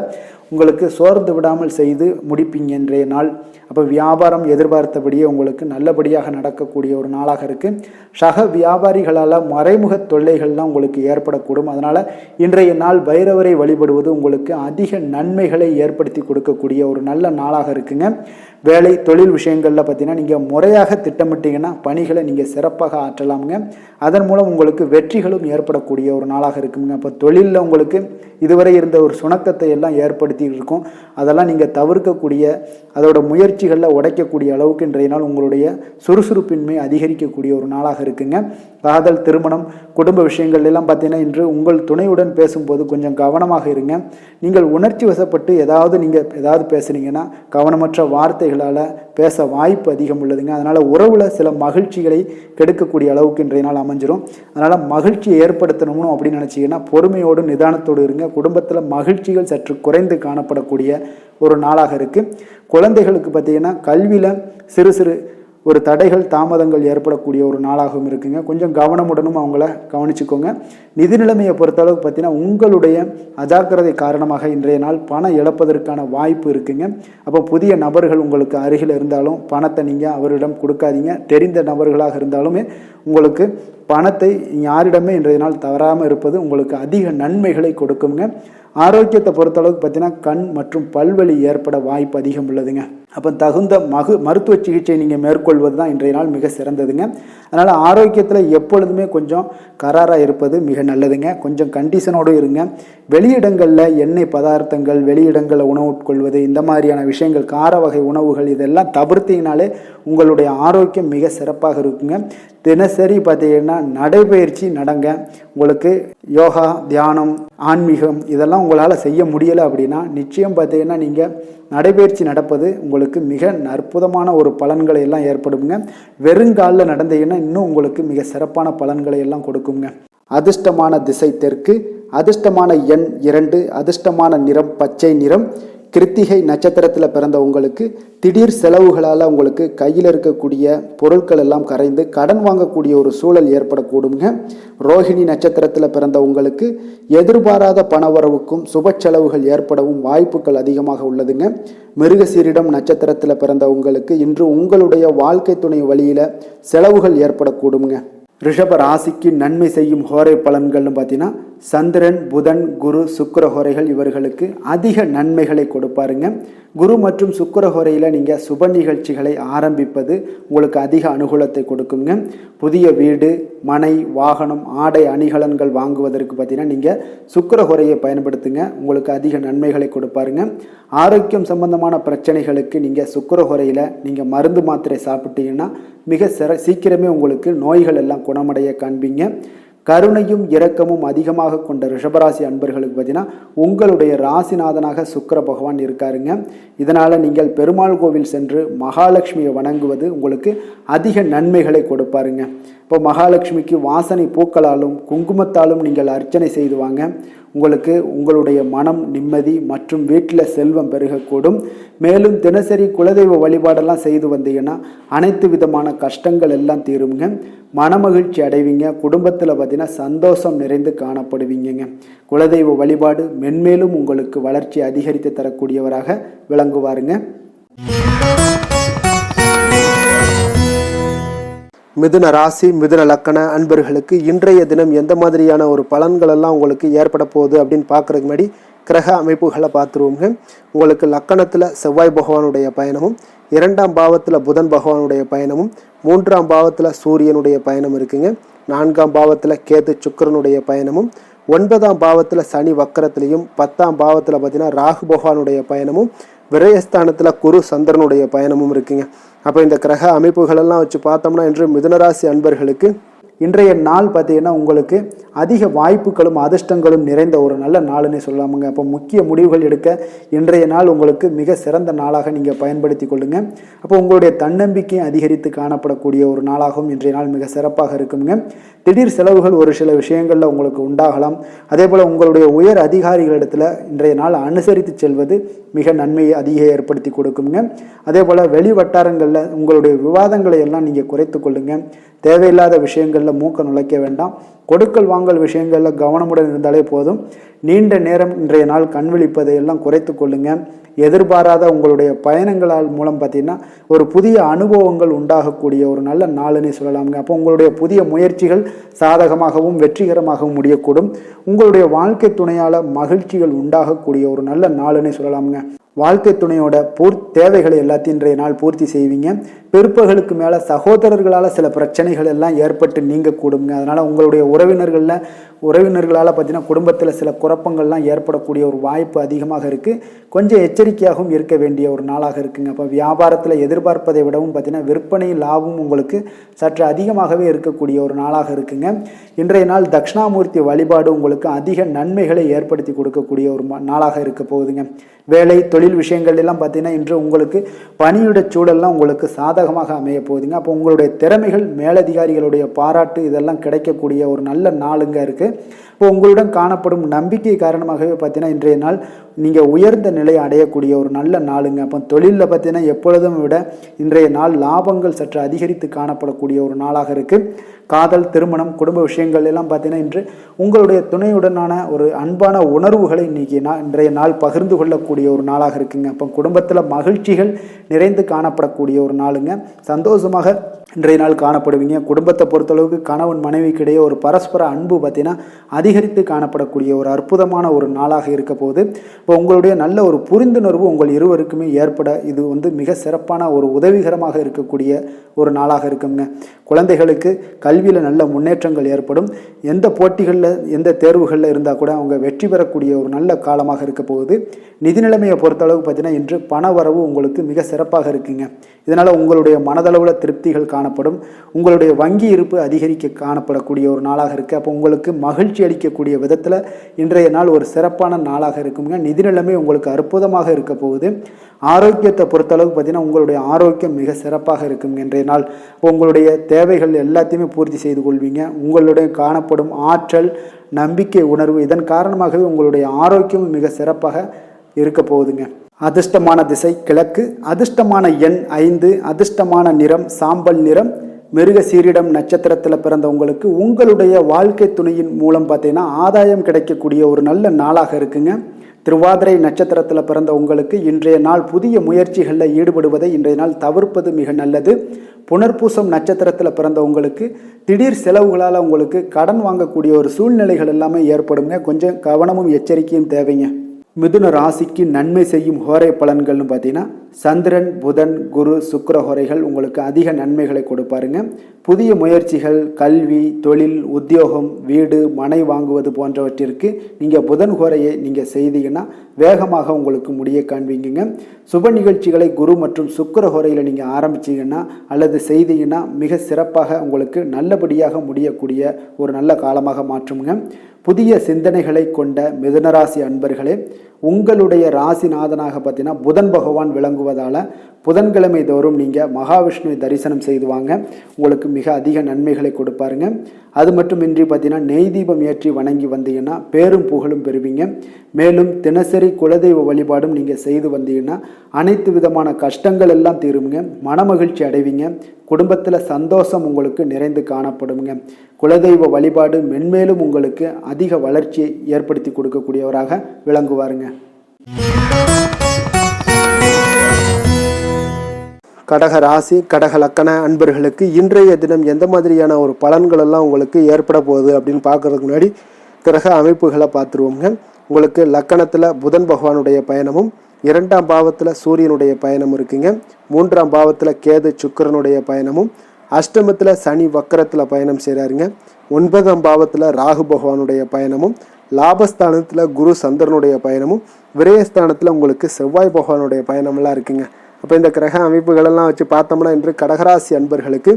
உங்களுக்கு சோர்ந்து விடாமல் செய்து முடிப்பீங்க இன்றைய நாள். அப்போ வியாபாரம் எதிர்பார்த்தபடியே உங்களுக்கு நல்லபடியாக நடக்கக்கூடிய ஒரு நாளாக இருக்குது. சக வியாபாரிகளால் மறைமுக தொல்லைகள்லாம் உங்களுக்கு ஏற்படக்கூடும். அதனால் இன்றைய நாள் பைரவரை வழிபடுவது உங்களுக்கு அதிக நன்மைகளை ஏற்படுத்தி கொடுக்கக்கூடிய ஒரு நல்ல நாளாக இருக்குங்க. வேலை தொழில் விஷயங்களில் பார்த்தீங்கன்னா நீங்கள் முறையாக திட்டமிட்டீங்கன்னா பணிகளை நீங்கள் சிறப்பாக ஆற்றலாமுங்க. அதன் மூலம் உங்களுக்கு வெற்றிகளும் ஏற்படக்கூடிய ஒரு நாளாக இருக்குங்க. அப்போ தொழிலில் உங்களுக்கு இதுவரை இருந்த ஒரு சுணக்கத்தை எல்லாம் ஏற்படுத்தி இருக்கும். அதெல்லாம் நீங்கள் தவிர்க்கக்கூடிய அதோட முயற்சிகளில் உடைக்கக்கூடிய அளவுக்கு இன்றைய நாள் உங்களுடைய சுறுசுறுப்பின்மை அதிகரிக்கக்கூடிய ஒரு நாளாக இருக்குங்க. காதல், திருமணம், குடும்ப விஷயங்கள் எல்லாம் பார்த்தீங்கன்னா இன்று உங்கள் துணையுடன் பேசும்போது கொஞ்சம் கவனமாக இருங்க. நீங்கள் உணர்ச்சி வசப்பட்டு ஏதாவது பேசுனீங்கன்னா கவனமற்ற வார்த்தைகளால் பேச வாய்ப்பு அதிகம் உள்ளதுங்க. அதனால் உறவில் சில மகிழ்ச்சிகளை கெடுக்கக்கூடிய அளவுக்கு இன்றைய நாள் அமைஞ்சிரும். அதனால் மகிழ்ச்சியை ஏற்படுத்தணும்னு அப்படின்னு நினச்சிங்கன்னா பொறுமையோடு நிதானத்தோடு இருங்க. குடும்பத்தில் மகிழ்ச்சிகள் சற்று குறைந்து காணப்படக்கூடிய ஒரு நாளாக இருக்குது. குழந்தைகளுக்கு பார்த்தீங்கன்னா கல்வியில் சிறு சிறு ஒரு தடைகள், தாமதங்கள் ஏற்படக்கூடிய ஒரு நாளாகவும் இருக்குங்க. கொஞ்சம் கவனமுடனும் அவங்கள கவனிச்சுக்கோங்க. நிதி நிலைமையை பொறுத்தளவுக்கு பார்த்தீங்கன்னா உங்களுடைய அஜாக்கிரதை காரணமாக இன்றைய நாள் பணம் இழப்பதற்கான வாய்ப்பு இருக்குங்க. அப்போ புதிய நபர்கள் உங்களுக்கு அருகில் இருந்தாலும் பணத்தை நீங்கள் அவரிடம் கொடுக்காதீங்க. தெரிந்த நபர்களாக இருந்தாலுமே உங்களுக்கு பணத்தை யாரிடமே இன்றைய நாள் தவறாமல் இருப்பது உங்களுக்கு அதிக நன்மைகளை கொடுக்குங்க. ஆரோக்கியத்தை பொறுத்தளவுக்கு பார்த்தீங்கன்னா கண் மற்றும் பல்வலி ஏற்பட வாய்ப்பு அதிகம் உள்ளதுங்க. அப்போ தகுந்த மருத்துவ சிகிச்சை நீங்கள் மேற்கொள்வது தான் இன்றைய நாள் மிக சிறந்ததுங்க. அதனால் ஆரோக்கியத்தில் எப்பொழுதுமே கொஞ்சம் கராராக இருப்பது மிக நல்லதுங்க. கொஞ்சம் கண்டிஷனோடு இருங்க. வெளியிடங்களில் எண்ணெய் பதார்த்தங்கள், வெளியிடங்களில் உணவு உட்கொள்வது, இந்த மாதிரியான விஷயங்கள், கார வகை உணவுகள் இதெல்லாம் தவிர்த்தீங்கனாலே உங்களுடைய ஆரோக்கியம் மிக சிறப்பாக இருக்குங்க. தினசரி பார்த்தீங்கன்னா நடைபயிற்சி நடங்க. உங்களுக்கு யோகா, தியானம், ஆன்மீகம் இதெல்லாம் உங்களால் செய்ய முடியலை அப்படின்னா நிச்சயம் பார்த்தீங்கன்னா நீங்கள் நடைபயிற்சி நடப்பது உங்களுக்கு மிக அற்புதமான ஒரு பலன்களை எல்லாம் ஏற்படுங்க. வெறுங்காலில் நடந்தீங்கன்னா இன்னும் உங்களுக்கு மிக சிறப்பான பலன்களை எல்லாம் கொடுக்குங்க. அதிர்ஷ்டமான திசை தெற்கு, அதிர்ஷ்டமான எண் 2, அதிர்ஷ்டமான நிறம் பச்சை நிறம். கிருத்திகை நட்சத்திரத்தில் பிறந்த உங்களுக்கு திடீர் செலவுகளால் உங்களுக்கு கையில் இருக்கக்கூடிய பொருட்கள் எல்லாம் கரைந்து கடன் வாங்கக்கூடிய ஒரு சூழல் ஏற்படக்கூடுங்க. ரோஹிணி நட்சத்திரத்தில் பிறந்த உங்களுக்கு எதிர்பாராத பணவரவுக்கும் சுப செலவுகள் ஏற்படவும் வாய்ப்புகள் அதிகமாக உள்ளதுங்க. மிருகசீரிடம் நட்சத்திரத்தில் பிறந்த உங்களுக்கு இன்று உங்களுடைய வாழ்க்கை துணை வழியில் செலவுகள் ஏற்படக்கூடுங்க. ரிஷப ராசிக்கு நன்மை செய்யும் ஹோரை பலன்கள்னு பார்த்தீங்கன்னா சந்திரன், புதன், குரு, சுக்கிர ஹோரைகள் இவர்களுக்கு அதிக நன்மைகளை கொடுப்பாருங்க. குரு மற்றும் சுக்கிர ஹோரையில் நீங்கள் சுப நிகழ்ச்சிகளை ஆரம்பிப்பது உங்களுக்கு அதிக அனுகூலத்தை கொடுக்குங்க. புதிய வீடு, மனை, வாகனம், ஆடை அணிகலன்கள் வாங்குவதற்கு பார்த்தீங்கன்னா நீங்கள் சுக்கிர ஹோரையை பயன்படுத்துங்க. உங்களுக்கு அதிக நன்மைகளை கொடுப்பாருங்க. ஆரோக்கியம் சம்பந்தமான பிரச்சனைகளுக்கு நீங்கள் சுக்கிர ஹோரையில் நீங்கள் மருந்து மாத்திரை சாப்பிட்டீங்கன்னா மிக சீக்கிரமே உங்களுக்கு நோய்கள் எல்லாம் குணமடைய காண்பீங்க. கருணையும் இரக்கமும் அதிகமாக கொண்ட ரிஷபராசி அன்பர்களுக்கு பார்த்தீங்கன்னா உங்களுடைய ராசிநாதனாக சுக்கிர பகவான் இருக்காருங்க. இதனால் நீங்கள் பெருமாள் கோவில் சென்று மகாலட்சுமியை வணங்குவது உங்களுக்கு அதிக நன்மைகளை கொடுப்பாருங்க. இப்போ மகாலட்சுமிக்கு வாசனை பூக்களாலும் குங்குமத்தாலும் நீங்கள் அர்ச்சனை செய்து வாங்க. உங்களுக்கு உங்களுடைய மனம் நிம்மதி மற்றும் வீட்டில் செல்வம் பெருகக்கூடும். மேலும் தினசரி குலதெய்வ வழிபாடெல்லாம் செய்து வந்தீங்கன்னா அனைத்து விதமான கஷ்டங்கள் எல்லாம் தீருங்க. மனமகிழ்ச்சி அடைவீங்க. குடும்பத்தில் பார்த்தீங்கன்னா சந்தோஷம் நிறைந்து காணப்படுவீங்க. குலதெய்வ வழிபாடு மென்மேலும் உங்களுக்கு வளர்ச்சி அதிகரித்து தரக்கூடியவராக விளங்குவாருங்க. மிதுன ராசி, மிதுன லக்கண அன்பர்களுக்கு இன்றைய தினம் எந்த மாதிரியான ஒரு பலன்கள் எல்லாம் உங்களுக்கு ஏற்பட போகுது அப்படின்னு பார்க்குறதுக்கு முன்னாடி கிரக அமைப்புகளை பார்த்துருவோங்க. உங்களுக்கு லக்கணத்தில் செவ்வாய் பகவானுடைய பயணமும், 2ஆம் பாவத்தில் புதன் பகவானுடைய பயணமும், 3ஆம் பாவத்தில் சூரியனுடைய பயணம் இருக்குங்க. 4ஆம் பாவத்தில் கேது சுக்கிரனுடைய பயணமும், 9ஆம் பாவத்தில் சனி வக்கரத்திலையும், 10ஆம் பாவத்தில் பார்த்தீங்கன்னா ராகு பகவானுடைய பயணமும், விரயஸ்தானத்தில் குரு சந்திரனுடைய பயணமும் இருக்குங்க. அப்போ இந்த கிரக அமைப்புகளெல்லாம் வச்சு பார்த்தோம்னா இன்று மிதுனராசி அன்பர்களுக்கு இன்றைய நாள் பார்த்தீங்கன்னா உங்களுக்கு அதிக வாய்ப்புகளும் அதிர்ஷ்டங்களும் நிறைந்த ஒரு நல்ல நாளுன்னே சொல்லலாமுங்க. அப்போ முக்கிய முடிவுகள் எடுக்க இன்றைய நாள் உங்களுக்கு மிக சிறந்த நாளாக நீங்கள் பயன்படுத்தி கொள்ளுங்க. அப்போ உங்களுடைய தன்னம்பிக்கை அதிகரித்து காணப்படக்கூடிய ஒரு நாளாகவும் இன்றைய நாள் மிக சிறப்பாக இருக்குங்க. திடீர் செலவுகள் ஒரு சில விஷயங்களில் உங்களுக்கு உண்டாகலாம். அதே போல் உங்களுடைய உயர் அதிகாரிகளிடத்தில் இன்றைய நாள் அனுசரித்து செல்வது மிக நன்மையை அதிக ஏற்படுத்தி கொடுக்குங்க. அதே போல் வெளி வட்டாரங்களில் உங்களுடைய விவாதங்களை எல்லாம் நீங்கள் குறைத்து கொள்ளுங்க. தேவையில்லாத விஷயங்களில் மூக்க நுழைக்க வேண்டாம். கொடுக்கல் வாங்கல் விஷயங்களில் கவனமுடன் இருந்தாலே போதும். நீண்ட நேரம் இன்றைய நாள் கண் விழிப்பதை எல்லாம் குறைத்து கொள்ளுங்க. எதிர்பாராத உங்களுடைய பயணங்களால் மூலம் பார்த்தீங்கன்னா ஒரு புதிய அனுபவங்கள் உண்டாகக்கூடிய ஒரு நல்ல நாளுன்னே சொல்லலாமுங்க. அப்போ உங்களுடைய புதிய முயற்சிகள் சாதகமாகவும் வெற்றிகரமாகவும் முடியக்கூடும். உங்களுடைய வாழ்க்கை துணையால் மகிழ்ச்சிகள் உண்டாகக்கூடிய ஒரு நல்ல நாளுன்னே சொல்லலாமுங்க. வாழ்க்கை துணையோட தேவைகளை எல்லாத்தையும் இன்றைய நாள் பூர்த்தி செய்வீங்க. பிற்பகலுக்கு மேலே சகோதரர்களால் சில பிரச்சனைகள் எல்லாம் ஏற்பட்டு நீங்கக்கூடுங்க. அதனால் உங்களுடைய உறவினர்களால் பார்த்தீங்கன்னா குடும்பத்தில் சில குழப்பங்கள்லாம் ஏற்படக்கூடிய ஒரு வாய்ப்பு அதிகமாக இருக்குது. கொஞ்சம் எச்சரிக்கையாகவும் இருக்க வேண்டிய ஒரு நாளாக இருக்குங்க. அப்போ வியாபாரத்தில் எதிர்பார்ப்பதை விடவும் பார்த்தீங்கன்னா விற்பனை லாபம் உங்களுக்கு சற்று அதிகமாகவே இருக்கக்கூடிய ஒரு நாளாக இருக்குங்க. இன்றைய நாள் தட்சிணாமூர்த்தி வழிபாடு உங்களுக்கு அதிக நன்மைகளை ஏற்படுத்தி கொடுக்கக்கூடிய ஒரு நாளாக இருக்க போகுதுங்க. வேலை தொழில் விஷயங்கள் எல்லாம் பார்த்தீங்கன்னா இன்று உங்களுக்கு பணியிட சூழல்லாம் உங்களுக்கு சாதகமாக அமைய போகுதுங்க. அப்போ உங்களுடைய திறமைகள் மேலதிகாரிகளுடைய பாராட்டு இதெல்லாம் கிடைக்கக்கூடிய ஒரு நல்ல நாளுங்க இருக்குது. இப்போ உங்களுடன் காணப்படும் நம்பிக்கை காரணமாகவே பார்த்தீங்கன்னா இன்றைய நாள் நீங்கள் உயர்ந்த நிலையை அடையக்கூடிய ஒரு நல்ல நாளுங்க. அப்போ தொழிலில் பார்த்தீங்கன்னா எப்பொழுதும் விட இன்றைய நாள் லாபங்கள் சற்று அதிகரித்து காணப்படக்கூடிய ஒரு நாளாக இருக்குது. காதல், திருமணம், குடும்ப விஷயங்கள் எல்லாம் பார்த்தீங்கன்னா இன்று உங்களுடைய துணையுடனான ஒரு அன்பான உணர்வுகளை இன்றைய நாள் பகிர்ந்து கொள்ளக்கூடிய ஒரு நாளாக இருக்குங்க. அப்போ குடும்பத்தில் மகிழ்ச்சிகள் நிறைந்து காணப்படக்கூடிய ஒரு நாளுங்க. சந்தோஷமாக இன்றைய நாள் காணப்படுவீங்க. குடும்பத்தை பொறுத்தளவுக்கு கணவன் மனைவிக்கிடையே ஒரு பரஸ்பர அன்பு பார்த்தீங்கன்னா அதிகரித்து காணப்படக்கூடிய ஒரு அற்புதமான ஒரு நாளாக இருக்க போகுது. இப்போ உங்களுடைய நல்ல ஒரு புரிந்துணர்வு உங்கள் இருவருக்குமே ஏற்பட இது மிக சிறப்பான ஒரு உதவிகரமாக இருக்கக்கூடிய ஒரு நாளாக இருக்குங்க. குழந்தைகளுக்கு கல்வியில் நல்ல முன்னேற்றங்கள் ஏற்படும். எந்த போட்டிகளில் எந்த தேர்வுகளில் இருந்தால் கூட அவங்க வெற்றி பெறக்கூடிய ஒரு நல்ல காலமாக இருக்க போகுது. நிதி நிலைமையை பொறுத்தளவுக்கு பார்த்தீங்கன்னா இன்று பண வரவு உங்களுக்கு மிக சிறப்பாக இருக்குங்க. இதனால் உங்களுடைய மனதளவில் திருப்திகள் காணப்படும். உங்களுடைய வங்கி இருப்பு அதிகரிக்க காணப்படக்கூடிய ஒரு நாளாக இருக்குது. அப்போ உங்களுக்கு மகிழ்ச்சி அளிக்கக்கூடிய விதத்தில் இன்றைய நாள் ஒரு சிறப்பான நாளாக இருக்குங்க. நிதி நிலைமை உங்களுக்கு அற்புதமாக இருக்க போகுது. ஆரோக்கியத்தை பொறுத்தளவுக்கு பார்த்தீங்கன்னா உங்களுடைய ஆரோக்கியம் மிக சிறப்பாக இருக்குங்க. இன்றைய நாள் உங்களுடைய தேவைகள் எல்லாத்தையுமே பூர்த்தி செய்து கொள்வீங்க. உங்களுடைய காணப்படும் ஆற்றல், நம்பிக்கை உணர்வு இதன் காரணமாகவே உங்களுடைய ஆரோக்கியம் மிக சிறப்பாக இருக்க போகுதுங்க. அதிர்ஷ்டமான திசை கிழக்கு, அதிர்ஷ்டமான எண் 5, அதிர்ஷ்டமான நிறம் சாம்பல் நிறம். மிருக சீரிடம் நட்சத்திரத்தில் பிறந்தவங்களுக்கு உங்களுடைய வாழ்க்கை துணையின் மூலம் பார்த்தீங்கன்னா ஆதாயம் கிடைக்கக்கூடிய ஒரு நல்ல நாளாக இருக்குங்க. திருவாதிரை நட்சத்திரத்தில் பிறந்த உங்களுக்கு இன்றைய நாள் புதிய முயற்சிகளில் ஈடுபடுவதை இன்றைய நாள் தவிர்ப்பது மிக நல்லது. புனர்பூசம் நட்சத்திரத்தில் பிறந்த உங்களுக்கு திடீர் செலவுகளால் உங்களுக்கு கடன் வாங்கக்கூடிய ஒரு சூழ்நிலைகள் எல்லாமே ஏற்படுங்க. கொஞ்சம் கவனமும் எச்சரிக்கையும் தேவைங்க. மிதுன ராசிக்கு நன்மை செய்யும் ஹோரை பலன்கள்னு பார்த்தீங்கன்னா சந்திரன், புதன், குரு, சுக்கிர ஹோரைகள் உங்களுக்கு அதிக நன்மைகளை கொடுப்பாருங்க. புதிய முயற்சிகள், கல்வி, தொழில், உத்தியோகம், வீடு, மனை வாங்குவது போன்றவற்றிற்கு நீங்கள் புதன் ஹோரையை நீங்கள் செய்தீங்கன்னா வேகமாக உங்களுக்கு முடிய காண்பீங்க. சுப நிகழ்ச்சிகளை குரு மற்றும் சுக்கிர ஹோரையில் நீங்கள் ஆரம்பிச்சிங்கன்னா அல்லது செய்தீங்கன்னா மிக சிறப்பாக உங்களுக்கு நல்லபடியாக முடியக்கூடிய ஒரு நல்ல காலமாக மாற்றுங்க. புதிய சிந்தனைகளை கொண்ட மிதுனராசி அன்பர்களே, உங்களுடைய ராசிநாதனாக பார்த்தீங்கன்னா புதன் பகவான் விளங்குவதால் புதன்கிழமை தோறும் நீங்கள் மகாவிஷ்ணுவை தரிசனம் செய்து வாங்க. உங்களுக்கு மிக அதிக நன்மைகளை கொடுப்பாருங்க. அது மட்டுமின்றி பார்த்தீங்கன்னா நெய் தீபம் ஏற்றி வணங்கி வந்தீங்கன்னா பேரும் புகழும் பெறுவீங்க. மேலும் தினசரி குலதெய்வ வழிபாடும் நீங்கள் செய்து வந்தீங்கன்னா அனைத்து விதமான கஷ்டங்கள் எல்லாம் தீருங்க. மனமகிழ்ச்சி அடைவீங்க. குடும்பத்தில் சந்தோஷம் உங்களுக்கு நிறைந்து காணப்படுங்க. குலதெய்வ வழிபாடு மென்மேலும் உங்களுக்கு அதிக வளர்ச்சியை ஏற்படுத்தி கொடுக்கக்கூடியவராக விளங்குவாருங்க. கடக ராசி, கடக லக்கண அன்பர்களுக்கு இன்றைய தினம் எந்த மாதிரியான ஒரு பலன்கள் எல்லாம் உங்களுக்கு ஏற்பட போகுது அப்படின்னு பார்க்கறதுக்கு முன்னாடி கிரக அமைப்புகளை பார்த்துருவோங்க. உங்களுக்கு லக்கணத்தில் புதன் பகவானுடைய பயணமும், 2ஆம் பாவத்தில் சூரியனுடைய பயணம் இருக்குங்க. 3ஆம் பாவத்தில் கேது சுக்கிரனுடைய பயணமும், அஷ்டமத்தில் சனி வக்கரத்தில் பயணம் செய்கிறாருங்க. 9ஆம் பாவத்தில் ராகு பகவானுடைய பயணமும், லாபஸ்தானத்தில் குரு சந்திரனுடைய பயணமும், விரயஸ்தானத்தில் உங்களுக்கு செவ்வாய் பகவானுடைய பயணமெல்லாம் இருக்குங்க. அப்போ இந்த கிரக அமைப்புகளெல்லாம் வச்சு பார்த்தோம்னா இன்று கடகராசி அன்பர்களுக்கு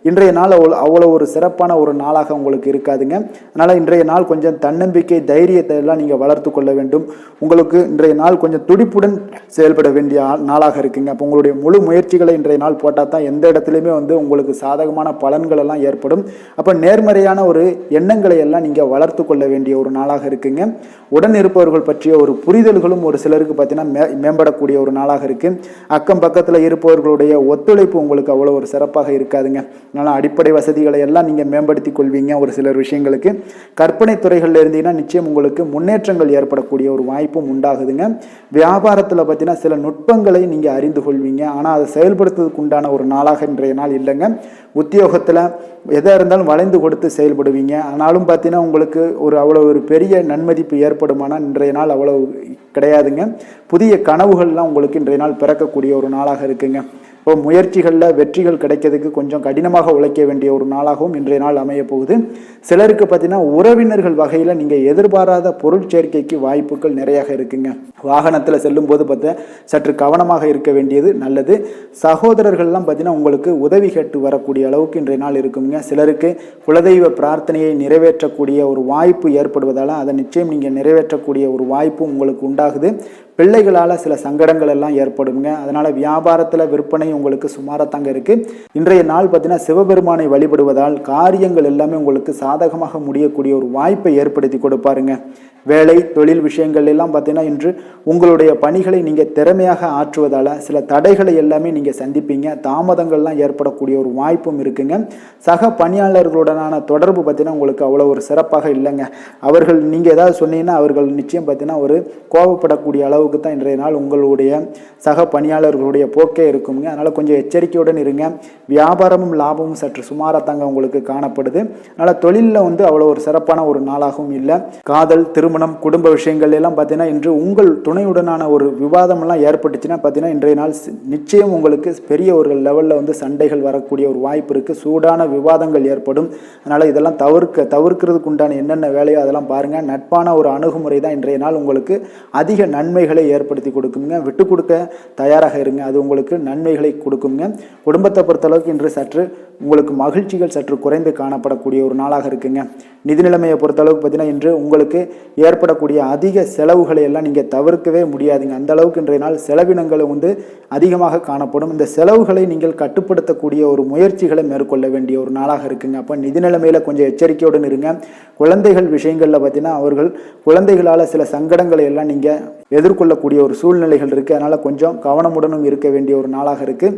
இன்றைய நாள் அவ்வளோ ஒரு சிறப்பான ஒரு நாளாக உங்களுக்கு இருக்காதுங்க. அதனால் இன்றைய நாள் கொஞ்சம் தன்னம்பிக்கை, தைரியத்தை எல்லாம் நீங்கள் வளர்த்து கொள்ள வேண்டும். உங்களுக்கு இன்றைய நாள் கொஞ்சம் துடிப்புடன் செயல்பட வேண்டிய நாளாக இருக்குங்க. அப்போ உங்களுடைய முழு முயற்சிகளை இன்றைய நாள் போட்டால் தான் எந்த இடத்துலையுமே உங்களுக்கு சாதகமான பலன்கள் எல்லாம் ஏற்படும். அப்போ நேர்மறையான ஒரு எண்ணங்களை எல்லாம் நீங்கள் வளர்த்து கொள்ள வேண்டிய ஒரு நாளாக இருக்குங்க. உடன் இருப்பவர்கள் பற்றிய ஒரு புரிதல்களும் ஒரு சிலருக்கு பார்த்தீங்கன்னா மேம்படக்கூடிய ஒரு நாளாக இருக்குது. அக்கம் பக்கத்தில் இருப்பவர்களுடைய ஒத்துழைப்பு உங்களுக்கு அவ்வளோ ஒரு சிறப்பாக இருக்காதுங்க. அதனால் அடிப்படை வசதிகளை எல்லாம் நீங்கள் மேம்படுத்தி கொள்வீங்க. ஒரு சிலர் விஷயங்களுக்கு கற்பனை துறைகளில் இருந்தீங்கன்னா நிச்சயம் உங்களுக்கு முன்னேற்றங்கள் ஏற்படக்கூடிய ஒரு வாய்ப்பும் உண்டாகுதுங்க. வியாபாரத்தில் பார்த்தீங்கன்னா சில நுட்பங்களை நீங்கள் அறிந்து கொள்வீங்க. ஆனால் அதை செயல்படுத்துவதற்கு உண்டான ஒரு நாளாக இன்றைய நாள் இல்லைங்க. உத்தியோகத்தில் எதாக இருந்தாலும் வளைந்து கொடுத்து செயல்படுவீங்க. ஆனாலும் பார்த்தீங்கன்னா உங்களுக்கு அவ்வளோ ஒரு பெரிய நன்மதிப்பு ஏற்படுமானால் இன்றைய நாள் அவ்வளோ கிடையாதுங்க. புதிய கனவுகள்லாம் உங்களுக்கு இன்றைய நாள் பிறக்கக்கூடிய ஒரு நாளாக இருக்குங்க. இப்போ முயற்சிகளில் வெற்றிகள் கிடைக்கிறதுக்கு கொஞ்சம் கடினமாக உழைக்க வேண்டிய ஒரு நாளாகவும் இன்றைய நாள் அமைய போகுது. சிலருக்கு பார்த்தீங்கன்னா உறவினர்கள் வகையில் நீங்கள் எதிர்பாராத பொருள் சேர்க்கைக்கு வாய்ப்புகள் நிறையாக இருக்குங்க. வாகனத்தில் செல்லும் போது பார்த்தா சற்று கவனமாக இருக்க வேண்டியது நல்லது. சகோதரர்கள்லாம் பார்த்தீங்கன்னா உங்களுக்கு உதவி கேட்டு வரக்கூடிய அளவுக்கு இன்றைய நாள் இருக்குங்க. சிலருக்கு குலதெய்வ பிரார்த்தனையை நிறைவேற்றக்கூடிய ஒரு வாய்ப்பு ஏற்படுவதால் அதை நிச்சயம் நீங்கள் நிறைவேற்றக்கூடிய ஒரு வாய்ப்பு உங்களுக்கு உண்டாகுது. பிள்ளைகளால் சில சங்கடங்கள் எல்லாம் ஏற்படுங்க. அதனால் வியாபாரத்தில் விற்பனை உங்களுக்கு சுமாரத்தாங்க இருக்குது. இன்றைய நாள் பார்த்தீங்கன்னா சிவபெருமானை வழிபடுவதால் காரியங்கள் எல்லாமே உங்களுக்கு சாதகமாக முடியக்கூடிய ஒரு வாய்ப்பை ஏற்படுத்தி கொடுப்பாருங்க. வேலை தொழில் விஷயங்கள் எல்லாம் பார்த்தீங்கன்னா இன்று உங்களுடைய பணிகளை நீங்கள் திறமையாக ஆற்றுவதால் சில தடைகளை எல்லாமே நீங்கள் சந்திப்பீங்க. தாமதங்கள்லாம் ஏற்படக்கூடிய ஒரு வாய்ப்பும் இருக்குங்க. சக பணியாளர்களுடனான தொடர்பு பார்த்தீங்கன்னா உங்களுக்கு அவ்வளோ ஒரு சிறப்பாக இல்லைங்க. அவர்கள் நீங்கள் ஏதாவது சொன்னீங்கன்னா அவர்கள் நிச்சயம் பார்த்தீங்கன்னா ஒரு கோபப்படக்கூடிய அளவுக்கு அளவுக்கு தான் இன்றைய நாள் உங்களுடைய சக பணியாளர்களுடைய போக்கே இருக்குங்க. அதனால் கொஞ்சம் எச்சரிக்கையுடன் இருங்க. வியாபாரமும் லாபமும் சற்று சுமாராக தாங்க உங்களுக்கு காணப்படுது. அதனால் தொழிலில் அவ்வளோ ஒரு சிறப்பான ஒரு நாளாகவும் இல்லை. காதல், திருமணம், குடும்ப விஷயங்கள் எல்லாம் பார்த்தீங்கன்னா இன்று உங்கள் துணையுடனான ஒரு விவாதமெல்லாம் ஏற்பட்டுச்சுன்னா பார்த்தீங்கன்னா இன்றைய நாள் நிச்சயம் உங்களுக்கு பெரிய ஒரு லெவலில் சண்டைகள் வரக்கூடிய ஒரு வாய்ப்பு இருக்குது. சூடான விவாதங்கள் ஏற்படும். அதனால் இதெல்லாம் தவிர்க்கிறதுக்கு உண்டான என்னென்ன வேலையோ அதெல்லாம் பாருங்கள். நட்பான ஒரு அணுகுமுறை தான் இன்றைய நாள் உங்களுக்கு அதிக நன்மைகளை ஏற்படுத்தி கொடுக்குங்க. விட்டு கொடுக்க தயாராக இருங்க, அது உங்களுக்கு நன்மைகளை கொடுக்குங்க. குடும்பத்தை பொறுத்தளவுக்கு இன்று சற்று உங்களுக்கு மகிழ்ச்சிகள் சற்று குறைந்து காணப்படக்கூடிய ஒரு நாளாக இருக்குங்க. நிதி நிலைமையை பொறுத்தளவுக்கு பார்த்தீங்கன்னா இன்று உங்களுக்கு ஏற்படக்கூடிய அதிக செலவுகளை எல்லாம் நீங்கள் தவிர்க்கவே முடியாதுங்க. அந்த அளவுக்கு இன்றைய நாள் செலவினங்கள் அதிகமாக காணப்படும். இந்த செலவுகளை நீங்கள் கட்டுப்படுத்தக்கூடிய ஒரு முயற்சிகளை மேற்கொள்ள வேண்டிய ஒரு நாளாக இருக்குங்க. அப்போ நிதி நிலைமையில் கொஞ்சம் எச்சரிக்கையுடன் இருங்க. குழந்தைகள் விஷயங்களில் பார்த்தீங்கன்னா அவர்கள் குழந்தைகளால் சில சங்கடங்களை எல்லாம் நீங்கள் எதிர்கொள்ளக்கூடிய ஒரு சூழ்நிலைகள் இருக்குது. அதனால் கொஞ்சம் கவனமுடனும் இருக்க வேண்டிய ஒரு நாளாக இருக்குது.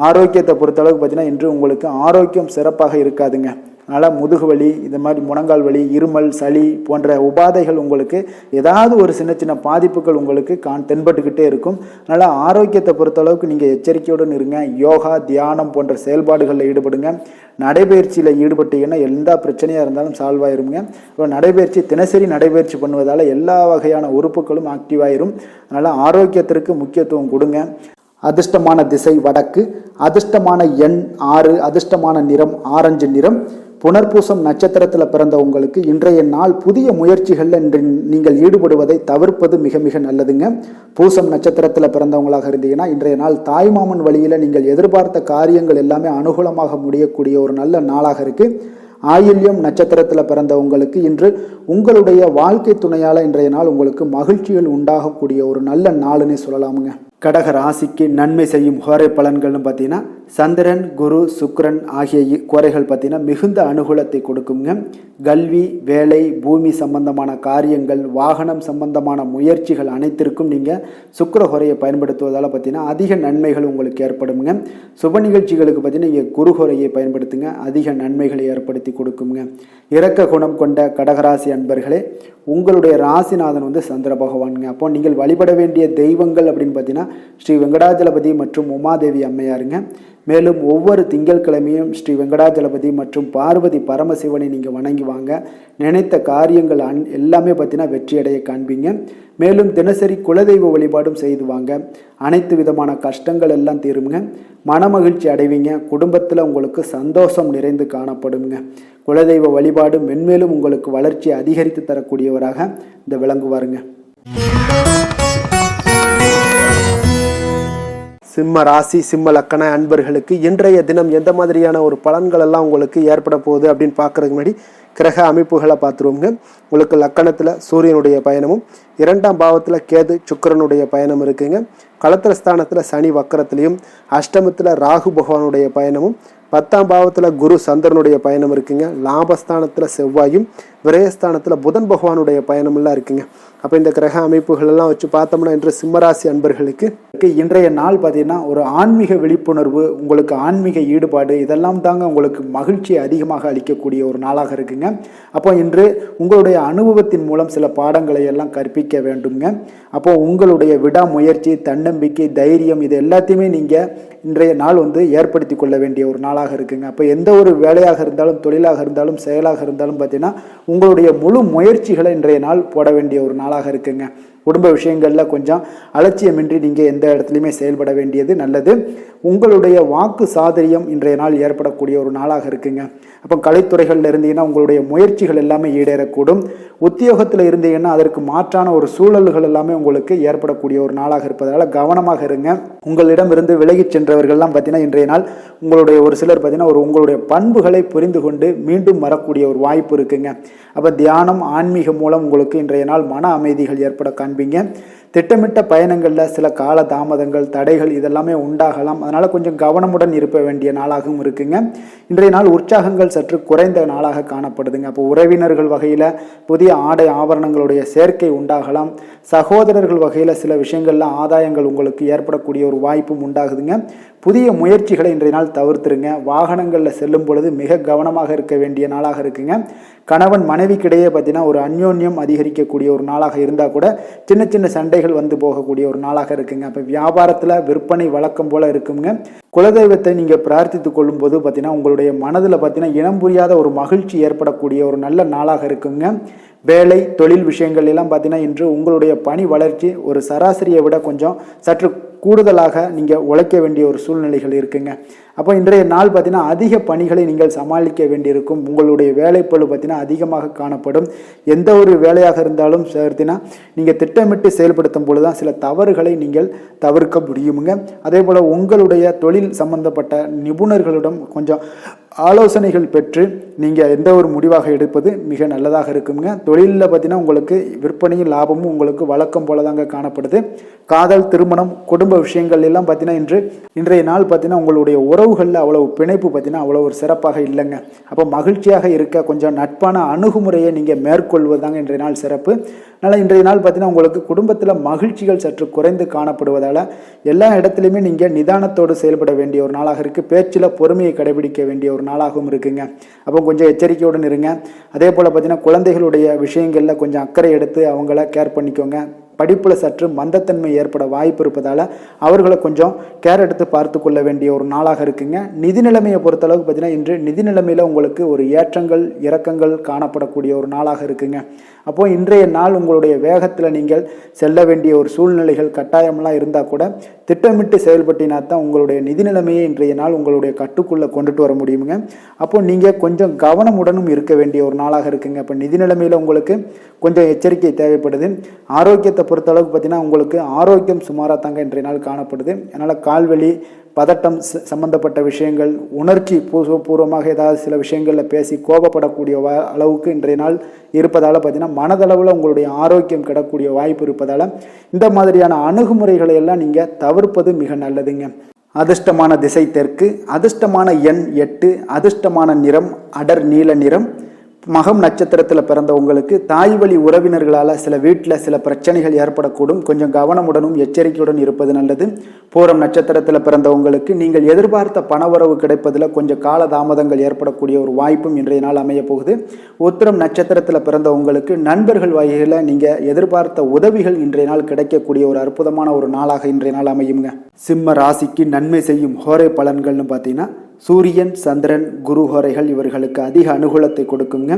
ஆரோக்கியத்தை பொறுத்தளவுக்கு பார்த்தீங்கன்னா இன்று உங்களுக்கு ஆரோக்கியம் சிறப்பாக இருக்காதுங்க. அதனால் முதுகு வலி, இந்த மாதிரி முழங்கால் வலி, இருமல், சளி போன்ற உபாதைகள் உங்களுக்கு ஏதாவது ஒரு சின்ன சின்ன பாதிப்புகள் உங்களுக்கு தென்பட்டுக்கிட்டே இருக்கும். அதனால் ஆரோக்கியத்தை பொறுத்தளவுக்கு நீங்கள் எச்சரிக்கையுடன் இருங்க. யோகா, தியானம் போன்ற செயல்பாடுகளில் ஈடுபடுங்க. நடைபயிற்சியில் ஈடுபட்டீங்கன்னா எந்த பிரச்சனையாக இருந்தாலும் சால்வ் ஆயிருங்க. இப்போ நடைபயிற்சி தினசரி நடைபயிற்சி பண்ணுவதால் எல்லா வகையான உறுப்புகளும் ஆக்டிவாயிரும். அதனால் ஆரோக்கியத்திற்கு முக்கியத்துவம் கொடுங்க. அதிர்ஷ்டமான திசை வடக்கு, அதிர்ஷ்டமான எண் 6, அதிர்ஷ்டமான நிறம் ஆரஞ்சு நிறம். புனர்பூசம் நட்சத்திரத்தில் பிறந்த உங்களுக்கு இன்றைய நாள் புதிய முயற்சிகளில் நீங்கள் ஈடுபடுவதை தவிர்ப்பது மிக மிக நல்லதுங்க. பூசம் நட்சத்திரத்தில் பிறந்தவங்களாக இருந்தீங்கன்னா இன்றைய நாள் தாய்மாமன் வழியில் நீங்கள் எதிர்பார்த்த காரியங்கள் எல்லாமே அனுகூலமாக முடியக்கூடிய ஒரு நல்ல நாளாக இருக்குது. ஆயில்யம் நட்சத்திரத்தில் பிறந்த உங்களுக்கு இன்று உங்களுடைய வாழ்க்கை துணையால் இன்றைய நாள் உங்களுக்கு மகிழ்ச்சிகள் உண்டாகக்கூடிய ஒரு நல்ல நாளுன்னே சொல்லலாமுங்க. கடக ராசிக்கு நன்மை செய்யும் கோரை பலன்கள்னு பார்த்தீங்கன்னா சந்திரன், குரு, சுக்கிரன் ஆகிய கோரைகள் பார்த்தீங்கன்னா மிகுந்த அனுகூலத்தை கொடுக்குங்க. கல்வி, வேலை, பூமி சம்பந்தமான காரியங்கள், வாகனம் சம்பந்தமான முயற்சிகள் அனைத்திற்கும் நீங்கள் சுக்கிர கோரையை பயன்படுத்துவதால் பார்த்தீங்கன்னா அதிக நன்மைகள் உங்களுக்கு ஏற்படுங்க. சுப நிகழ்ச்சிகளுக்கு பார்த்தீங்கன்னா நீங்கள் குரு கோரையை பயன்படுத்துங்க, அதிக நன்மைகளை ஏற்படுத்தி கொடுக்குங்க. இரக்க குணம் கொண்ட கடகராசி அன்பர்களே, உங்களுடைய ராசிநாதன் சந்திர பகவானுங்க. அப்போ நீங்கள் வழிபட வேண்டிய தெய்வங்கள் அப்படின்னு பார்த்தீங்கன்னா ஸ்ரீ வெங்கடாஜலபதி மற்றும் உமாதேவி அம்மையாருங்க. மேலும் ஒவ்வொரு திங்கட்கிழமையும் ஸ்ரீ வெங்கடாஜலபதி மற்றும் பார்வதி பரமசிவனை நீங்கள் வணங்கி வாங்க. நினைத்த காரியங்கள் எல்லாமே பார்த்தீங்கன்னா வெற்றியடைய காண்பீங்க. மேலும் தினசரி குலதெய்வ வழிபாடும் செய்து வாங்க. அனைத்து விதமான கஷ்டங்கள் எல்லாம் தீருங்க. மனமகிழ்ச்சி அடைவீங்க. குடும்பத்தில் உங்களுக்கு சந்தோஷம் நிறைந்து காணப்படுங்க. குலதெய்வ வழிபாடு மென்மேலும் உங்களுக்கு வளர்ச்சி அதிகரித்து தரக்கூடியவராக இந்த விளங்குவாருங்க. சிம்ம ராசி, சிம்ம லக்கண அன்பர்களுக்கு இன்றைய தினம் எந்த மாதிரியான ஒரு பலன்கள் எல்லாம் உங்களுக்கு ஏற்பட போகுது அப்படின்னு பார்க்கறதுக்கு முன்னாடி கிரக அமைப்புகளை பார்த்துருவோங்க. உங்களுக்கு லக்கணத்தில் சூரியனுடைய பயணமும், 2ஆம் பாவத்தில் கேது சுக்கிரனுடைய பயணம் இருக்குங்க. களத்திரஸ்தானத்தில் சனி வக்கரத்திலையும், அஷ்டமத்தில் ராகு பகவானுடைய பயணமும், 10ஆம் பாவத்தில் குரு சந்திரனுடைய பயணம் இருக்குங்க. லாபஸ்தானத்தில் செவ்வாயும், விரயஸ்தானத்தில் புதன் பகவானுடைய பயணமெல்லாம் இருக்குங்க. அப்போ இந்த கிரக அமைப்புகள் எல்லாம் வச்சு பார்த்தோம்னா இன்று சிம்மராசி அன்பர்களுக்கு இன்றைய நாள் பார்த்தீங்கன்னா ஒரு ஆன்மீக விழிப்புணர்வு, உங்களுக்கு ஆன்மீக ஈடுபாடு இதெல்லாம் தாங்க உங்களுக்கு மகிழ்ச்சியை அதிகமாக அளிக்கக்கூடிய ஒரு நாளாக இருக்குங்க. அப்போ இன்று உங்களுடைய அனுபவத்தின் மூலம் சில பாடங்களை எல்லாம் கற்பிக்க வேண்டுங்க. அப்போ உங்களுடைய விடாமுயற்சி, தன்னம்பிக்கை, தைரியம் இது எல்லாத்தையுமே நீங்கள் இன்றைய நாள் ஏற்படுத்தி கொள்ள வேண்டிய ஒரு நாளாக இருக்குங்க. அப்போ எந்த ஒரு வேலையாக இருந்தாலும், தொழிலாக இருந்தாலும், செயலாக இருந்தாலும் பார்த்தீங்கன்னா உங்களுடைய முழு முயற்சிகளை இன்றைய நாள் போட வேண்டிய ஒரு நாளாக இருக்குங்க. குடும்ப விஷயங்களில் கொஞ்சம் அலட்சியமின்றி நீங்கள் எந்த இடத்துலையுமே செயல்பட வேண்டியது நல்லது. உங்களுடைய வாக்கு சாதுரியம் இன்றைய நாள் ஏற்படக்கூடிய ஒரு நாளாக இருக்குங்க. அப்போ கலைத்துறைகளில் இருந்தீங்கன்னா உங்களுடைய முயற்சிகள் எல்லாமே ஈடேறக்கூடும். உத்தியோகத்தில் இருந்தீங்கன்னா அதற்கு மாற்றான ஒரு சூழல்கள் எல்லாமே உங்களுக்கு ஏற்படக்கூடிய ஒரு நாளாக இருப்பதால் கவனமாக இருங்க. உங்களிடம் இருந்து விலகி சென்றவர்கள்லாம் பார்த்தீங்கன்னா இன்றைய நாள் உங்களுடைய ஒரு சிலர் பார்த்தீங்கன்னா உங்களுடைய பண்புகளை புரிந்து கொண்டு மீண்டும் வரக்கூடிய ஒரு வாய்ப்பு இருக்குங்க. அப்போ தியானம், ஆன்மீகம் மூலம் உங்களுக்கு இன்றைய நாள் மன அமைதிகள் ஏற்பட காண்பீங்க. திட்டமிட்ட பயணங்களில் சில கால தாமதங்கள், தடைகள் இதெல்லாமே உண்டாகலாம். அதனால் கொஞ்சம் கவனமுடன் இருக்க வேண்டிய நாளாகவும் இருக்குங்க. இன்றைய நாள் உற்சாகங்கள் சற்று குறைந்த நாளாக காணப்படுதுங்க. அப்போ உறவினர்கள் வகையில் புதிய ஆடை ஆபரணங்களுடைய சேர்க்கை உண்டாகலாம். சகோதரர்கள் வகையில் சில விஷயங்களில் ஆதாயங்கள் உங்களுக்கு ஏற்படக்கூடிய ஒரு வாய்ப்பும் உண்டாகுதுங்க. புதிய முயற்சிகளை இன்றைய நாள் தவிர்த்துருங்க. வாகனங்களில் செல்லும் பொழுது மிக கவனமாக இருக்க வேண்டிய நாளாக இருக்குங்க. கணவன் மனைவிக்கிடையே பார்த்தீங்கன்னா ஒரு அந்யோன்யம் அதிகரிக்கக்கூடிய ஒரு நாளாக இருந்தால் கூட சின்ன சின்ன சண்டைகள் வந்து போகக்கூடிய ஒரு நாளாக இருக்குங்க. அப்போ வியாபாரத்தில் விற்பனை வழக்கம் போல் இருக்குங்க. குலதெய்வத்தை நீங்கள் பிரார்த்தித்து கொள்ளும் போது பார்த்தீங்கன்னா உங்களுடைய மனதில் பார்த்தீங்கன்னா இனம் புரியாத ஒரு மகிழ்ச்சி ஏற்படக்கூடிய ஒரு நல்ல நாளாக இருக்குங்க. வேலை தொழில் விஷயங்கள் எல்லாம் பார்த்தீங்கன்னா இன்று உங்களுடைய பணி வளர்ச்சி ஒரு சராசரியை விட கொஞ்சம் சற்று கூடுதலாக நீங்கள் உழைக்க வேண்டிய ஒரு சூழ்நிலைகள் இருக்குங்க. அப்போ இன்றைய நாள் பார்த்தீங்கன்னா அதிக பணிகளை நீங்கள் சமாளிக்க வேண்டியிருக்கும். உங்களுடைய வேலைப்பளு பார்த்தீங்கன்னா அதிகமாக காணப்படும். எந்த ஒரு வேலையாக இருந்தாலும் பார்த்தீங்கன்னா நீங்கள் திட்டமிட்டு செயல்படுத்தும் பொழுது தான் சில தவறுகளை நீங்கள் தவிர்க்க முடியுமுங்க. அதே போல் உங்களுடைய தொழில் சம்பந்தப்பட்ட நிபுணர்களிடம் கொஞ்சம் ஆலோசனைகள் பெற்று நீங்கள் எந்த ஒரு முடிவாக எடுப்பது மிக நல்லதாக இருக்குங்க. தொழிலில் பார்த்தீங்கன்னா உங்களுக்கு விற்பனையும் லாபமும் உங்களுக்கு வழக்கம் போல தாங்க காணப்படுது. காதல், திருமணம், குடும்ப விஷயங்கள் எல்லாம் பார்த்தீங்கன்னா இன்றைய நாள் பார்த்தீங்கன்னா உங்களுடைய உறவுகளில் அவ்வளவு பிணைப்பு பார்த்தீங்கன்னா அவ்வளோ ஒரு சிறப்பாக இல்லைங்க. அப்போ மகிழ்ச்சியாக இருக்க கொஞ்சம் நட்பான அணுகுமுறையை நீங்கள் மேற்கொள்வதாங்க இன்றைய நாள் சிறப்பு. அதனால் இன்றைய நாள் பார்த்தீங்கன்னா உங்களுக்கு குடும்பத்தில் மகிழ்ச்சிகள் சற்று குறைந்து காணப்படுவதால் எல்லா இடத்துலையுமே நீங்கள் நிதானத்தோடு செயல்பட வேண்டிய ஒரு நாளாக இருக்குது. பேச்சில் பொறுமையை கடைபிடிக்க வேண்டிய ஒரு நாளாகவும் இருக்குங்க. அப்போ கொஞ்சம் எச்சரிக்கையுடன் இருங்க. அதே போல் பார்த்தீங்கன்னா குழந்தைகளுடைய விஷயங்களில் கொஞ்சம் அக்கறை எடுத்து அவங்கள கேர் பண்ணிக்கோங்க. படிப்பில் சற்று மந்தத்தன்மை ஏற்பட வாய்ப்பு இருப்பதால் அவர்களை கொஞ்சம் கேர் எடுத்து பார்த்து கொள்ள வேண்டிய ஒரு நாளாக இருக்குங்க. நிதி நிலைமையை பொறுத்தளவுக்கு பார்த்தீங்கன்னா இன்று நிதி நிலைமையில் உங்களுக்கு ஒரு ஏற்றங்கள் இறக்கங்கள் காணப்படக்கூடிய ஒரு நாளாக இருக்குங்க. அப்போது இன்றைய நாள் உங்களுடைய வேகத்தில் நீங்கள் செல்ல வேண்டிய ஒரு சூழ்நிலைகள் கட்டாயமெல்லாம் இருந்தால் கூட திட்டமிட்டு செயல்பட்டினா தான் உங்களுடைய நிதி நிலைமையை இன்றைய நாள் உங்களுடைய கட்டுக்குள்ளே கொண்டுட்டு வர முடியுங்க. அப்போது நீங்கள் கொஞ்சம் கவனமுடனும் இருக்க வேண்டிய ஒரு நாளாக இருக்குங்க. அப்போ நிதி நிலைமையில் உங்களுக்கு கொஞ்சம் எச்சரிக்கை தேவைப்படுது. ஆரோக்கியத்தை பொறுத்தளவுக்கு பார்த்தீங்கன்னா உங்களுக்கு ஆரோக்கியம் சுமாராக தாங்க இன்றைய நாள் காணப்படுது. அதனால் கால்வலி, பதட்டம் சம்பந்தப்பட்ட விஷயங்கள், உணர்ச்சி பூர்வமாக ஏதாவது சில விஷயங்களில் பேசி கோபப்படக்கூடிய அளவுக்கு இன்றைய நாள் இருப்பதால் பார்த்தீங்கன்னா மனதளவில் உங்களுடைய ஆரோக்கியம் கிடக்கூடிய வாய்ப்பு இருப்பதால் இந்த மாதிரியான அணுகுமுறைகளை எல்லாம் நீங்கள் தவிர்ப்பது மிக நல்லதுங்க. அதிர்ஷ்டமான திசை தெற்கு, அதிர்ஷ்டமான எண் 8, அதிர்ஷ்டமான நிறம் அடர் நீல நிறம். மகம் நட்சத்திரத்தில் பிறந்த உங்களுக்கு தாய் வழி உறவினர்களால் சில வீட்டில் சில பிரச்சனைகள் ஏற்படக்கூடும். கொஞ்சம் கவனமுடனும் எச்சரிக்கையுடன் இருப்பது நல்லது. பூரம் நட்சத்திரத்தில் பிறந்த உங்களுக்கு நீங்கள் எதிர்பார்த்த பணவரவு கிடைப்பதில் கொஞ்சம் கால தாமதங்கள் ஏற்படக்கூடிய ஒரு வாய்ப்பும் இன்றைய நாள் அமைய போகுது. உத்திரம் நட்சத்திரத்தில் பிறந்த உங்களுக்கு நண்பர்கள் வகையில் நீங்கள் எதிர்பார்த்த உதவிகள் இன்றைய நாள் கிடைக்கக்கூடிய ஒரு அற்புதமான ஒரு நாளாக இன்றைய நாள் அமையுங்க. சிம்ம ராசிக்கு நன்மை செய்யும் ஹோரை பலன்கள்னு பார்த்தீங்கன்னா சூரியன், சந்திரன், குரு ஹோரைகள் இவர்களுக்கு அதிக அனுகூலத்தை கொடுக்குங்க.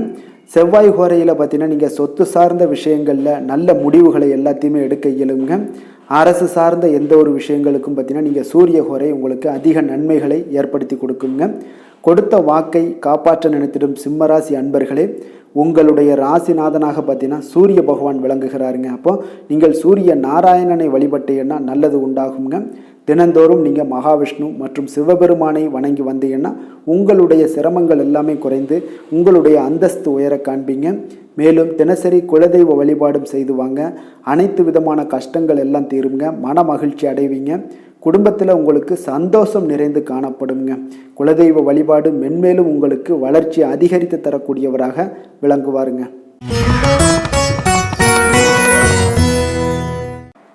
செவ்வாய் ஹோரையில் பார்த்தீங்கன்னா நீங்கள் சொத்து சார்ந்த விஷயங்களில் நல்ல முடிவுகளை எல்லாத்தையுமே எடுக்க இயலுங்க. அரசு சார்ந்த எந்த ஒரு விஷயங்களுக்கும் பார்த்தீங்கன்னா நீங்கள் சூரிய ஹோரை உங்களுக்கு அதிக நன்மைகளை ஏற்படுத்தி கொடுக்குங்க. கொடுத்த வாக்கை காப்பாற்ற நினைத்திடும் சிம்மராசி அன்பர்களே, உங்களுடைய ராசிநாதனாக பார்த்தீங்கன்னா சூரிய பகவான் விளங்குகிறாருங்க. அப்போ நீங்கள் சூரிய நாராயணனை வழிபட்டீங்கன்னா நல்லது உண்டாகுங்க. தினந்தோறும் நீங்கள் மகாவிஷ்ணு மற்றும் சிவபெருமானை வணங்கி வந்தீங்கன்னா உங்களுடைய சிரமங்கள் எல்லாமே குறைந்து உங்களுடைய அந்தஸ்து உயர காண்பீங்க. மேலும் தினசரி குலதெய்வ வழிபாடும் செய்து வாங்க. அனைத்து விதமான கஷ்டங்கள் எல்லாம் தீருங்க. மன மகிழ்ச்சி அடைவீங்க. குடும்பத்தில் உங்களுக்கு சந்தோஷம் நிறைந்து காணப்படுங்க. குலதெய்வ வழிபாடு மென்மேலும் உங்களுக்கு வளர்ச்சி அதிகரித்து தரக்கூடியவராக விளங்குவாருங்க.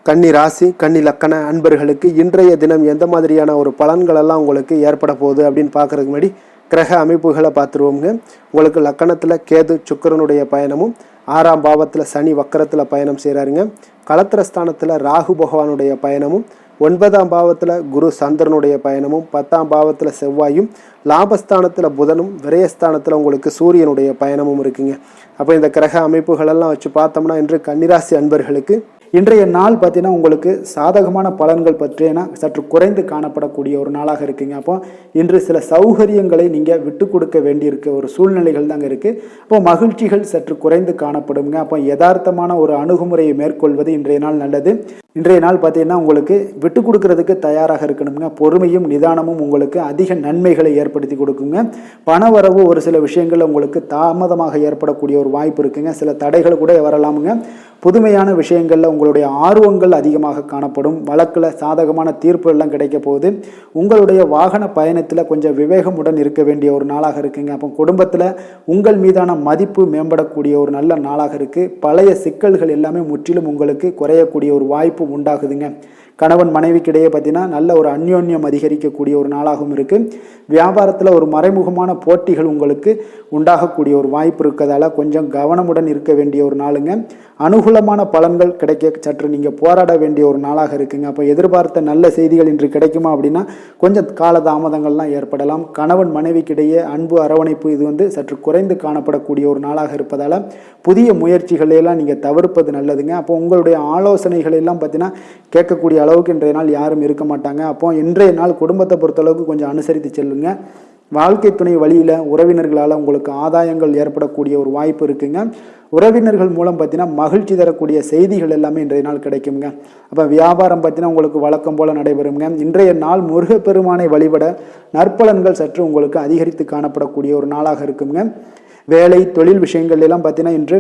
கன்னி ராசி, கன்னி லக்கண அன்பர்களுக்கு இன்றைய தினம் எந்த மாதிரியான ஒரு பலன்களெல்லாம் உங்களுக்கு ஏற்பட போகுது அப்படின்னு பார்க்குறதுக்கு முன்னாடி கிரக அமைப்புகளை பார்த்துருவோங்க. உங்களுக்கு லக்கணத்தில் கேது சுக்கிரனுடைய பயணமும், 6ஆம் பாவத்தில் சனி வக்கரத்தில் பயணம் செய்கிறாருங்க. களத்திரஸ்தானத்தில் ராகு பகவானுடைய பயணமும், 9ஆம் பாவத்தில் குரு சந்திரனுடைய பயணமும், 10ஆம் பாவத்தில் செவ்வாயும், லாபஸ்தானத்தில் புதனும், விரயஸ்தானத்தில் உங்களுக்கு சூரியனுடைய பயணமும் இருக்குங்க. அப்போ இந்த கிரக அமைப்புகளெல்லாம் வச்சு பார்த்தோம்னா இன்று கன்னிராசி அன்பர்களுக்கு இன்றைய நாள் பார்த்தீங்கன்னா உங்களுக்கு சாதகமான பலன்கள் பற்றினா சற்று குறைந்து காணப்படக்கூடிய ஒரு நாளாக இருக்குங்க. அப்போ இன்று சில சௌகரியங்களை நீங்கள் விட்டு கொடுக்க வேண்டியிருக்க ஒரு சூழ்நிலைகள் தாங்க இருக்குது. அப்போ மகிழ்ச்சிகள் சற்று குறைந்து காணப்படுங்க. அப்போ யதார்த்தமான ஒரு அணுகுமுறையை மேற்கொள்வது இன்றைய நாள் நல்லது. இன்றைய நாள் பார்த்தீங்கன்னா உங்களுக்கு விட்டு கொடுக்கறதுக்கு தயாராக இருக்கணுங்க. பொறுமையும் நிதானமும் உங்களுக்கு அதிக நன்மைகளை ஏற்படுத்தி கொடுக்குங்க. பணவரவு ஒரு சில விஷயங்கள் உங்களுக்கு தாமதமாக ஏற்படக்கூடிய ஒரு வாய்ப்பு இருக்குங்க. சில தடைகள் கூட வரலாமுங்க. புதுமையான விஷயங்களில் உங்களுடைய ஆர்வங்கள் அதிகமாக காணப்படும். வழக்கில் சாதகமான தீர்ப்பு எல்லாம் கிடைக்க போகுது. உங்களுடைய வாகன பயணத்தில் கொஞ்சம் விவேகமுடன் இருக்க வேண்டிய ஒரு நாளாக இருக்குங்க. அப்போ குடும்பத்தில் உங்கள் மீதான மதிப்பு மேம்படக்கூடிய ஒரு நல்ல நாளாக இருக்குது. பழைய சிக்கல்கள் எல்லாமே முற்றிலும் உங்களுக்கு குறையக்கூடிய ஒரு வாய்ப்பு உண்டாகுதுங்க. கணவன் மனைவிக்கிடையே பார்த்தீங்கன்னா நல்ல ஒரு அந்யோன்யம் அதிகரிக்கக்கூடிய ஒரு நாளாகவும் இருக்குது. வியாபாரத்தில் ஒரு மறைமுகமான போட்டிகள் உங்களுக்கு உண்டாகக்கூடிய ஒரு வாய்ப்பு இருக்கிறதால கொஞ்சம் கவனமுடன் இருக்க வேண்டிய ஒரு நாளுங்க. அனுகூலமான பலன்கள் கிடைக்க சற்று நீங்கள் போராட வேண்டிய ஒரு நாளாக இருக்குங்க. அப்போ எதிர்பார்த்த நல்ல செய்திகள் இன்று கிடைக்குமா அப்படின்னா கொஞ்சம் காலதாமதங்கள்லாம் ஏற்படலாம். கணவன் மனைவிக்கிடையே அன்பு அரவணைப்பு இது சற்று குறைந்து காணப்படக்கூடிய ஒரு நாளாக இருப்பதால் புதிய முயற்சிகளையெல்லாம் நீங்கள் தவிர்ப்பது நல்லதுங்க. அப்போ உங்களுடைய ஆலோசனைகள் எல்லாம் பார்த்தீங்கன்னா கேட்கக்கூடிய அளவுக்கு இன்றைய நாள் யாரும் இருக்க மாட்டாங்க. அப்போ இன்றைய நாள் குடும்பத்தை பொறுத்தளவுக்கு கொஞ்சம் அனுசரித்து செல்லுங்க. வாழ்க்கை துணை வழியில் உறவினர்களால் உங்களுக்கு ஆதாயங்கள் ஏற்படக்கூடிய ஒரு வாய்ப்பு இருக்குங்க. உறவினர்கள் மூலம் பார்த்தீங்கன்னா மகிழ்ச்சி தரக்கூடிய செய்திகள் எல்லாமே இன்றைய நாள் கிடைக்குங்க. அப்போ வியாபாரம் பார்த்தீங்கன்னா உங்களுக்கு வழக்கம் போல் நடைபெறுங்க. இன்றைய நாள் முருகப்பெருமானை வழிபட நற்பலன்கள் சற்று உங்களுக்கு அதிகரித்து காணப்படக்கூடிய ஒரு நாளாக இருக்குங்க. வேலை தொழில் விஷயங்கள் எல்லாம் பார்த்தீங்கன்னா இன்று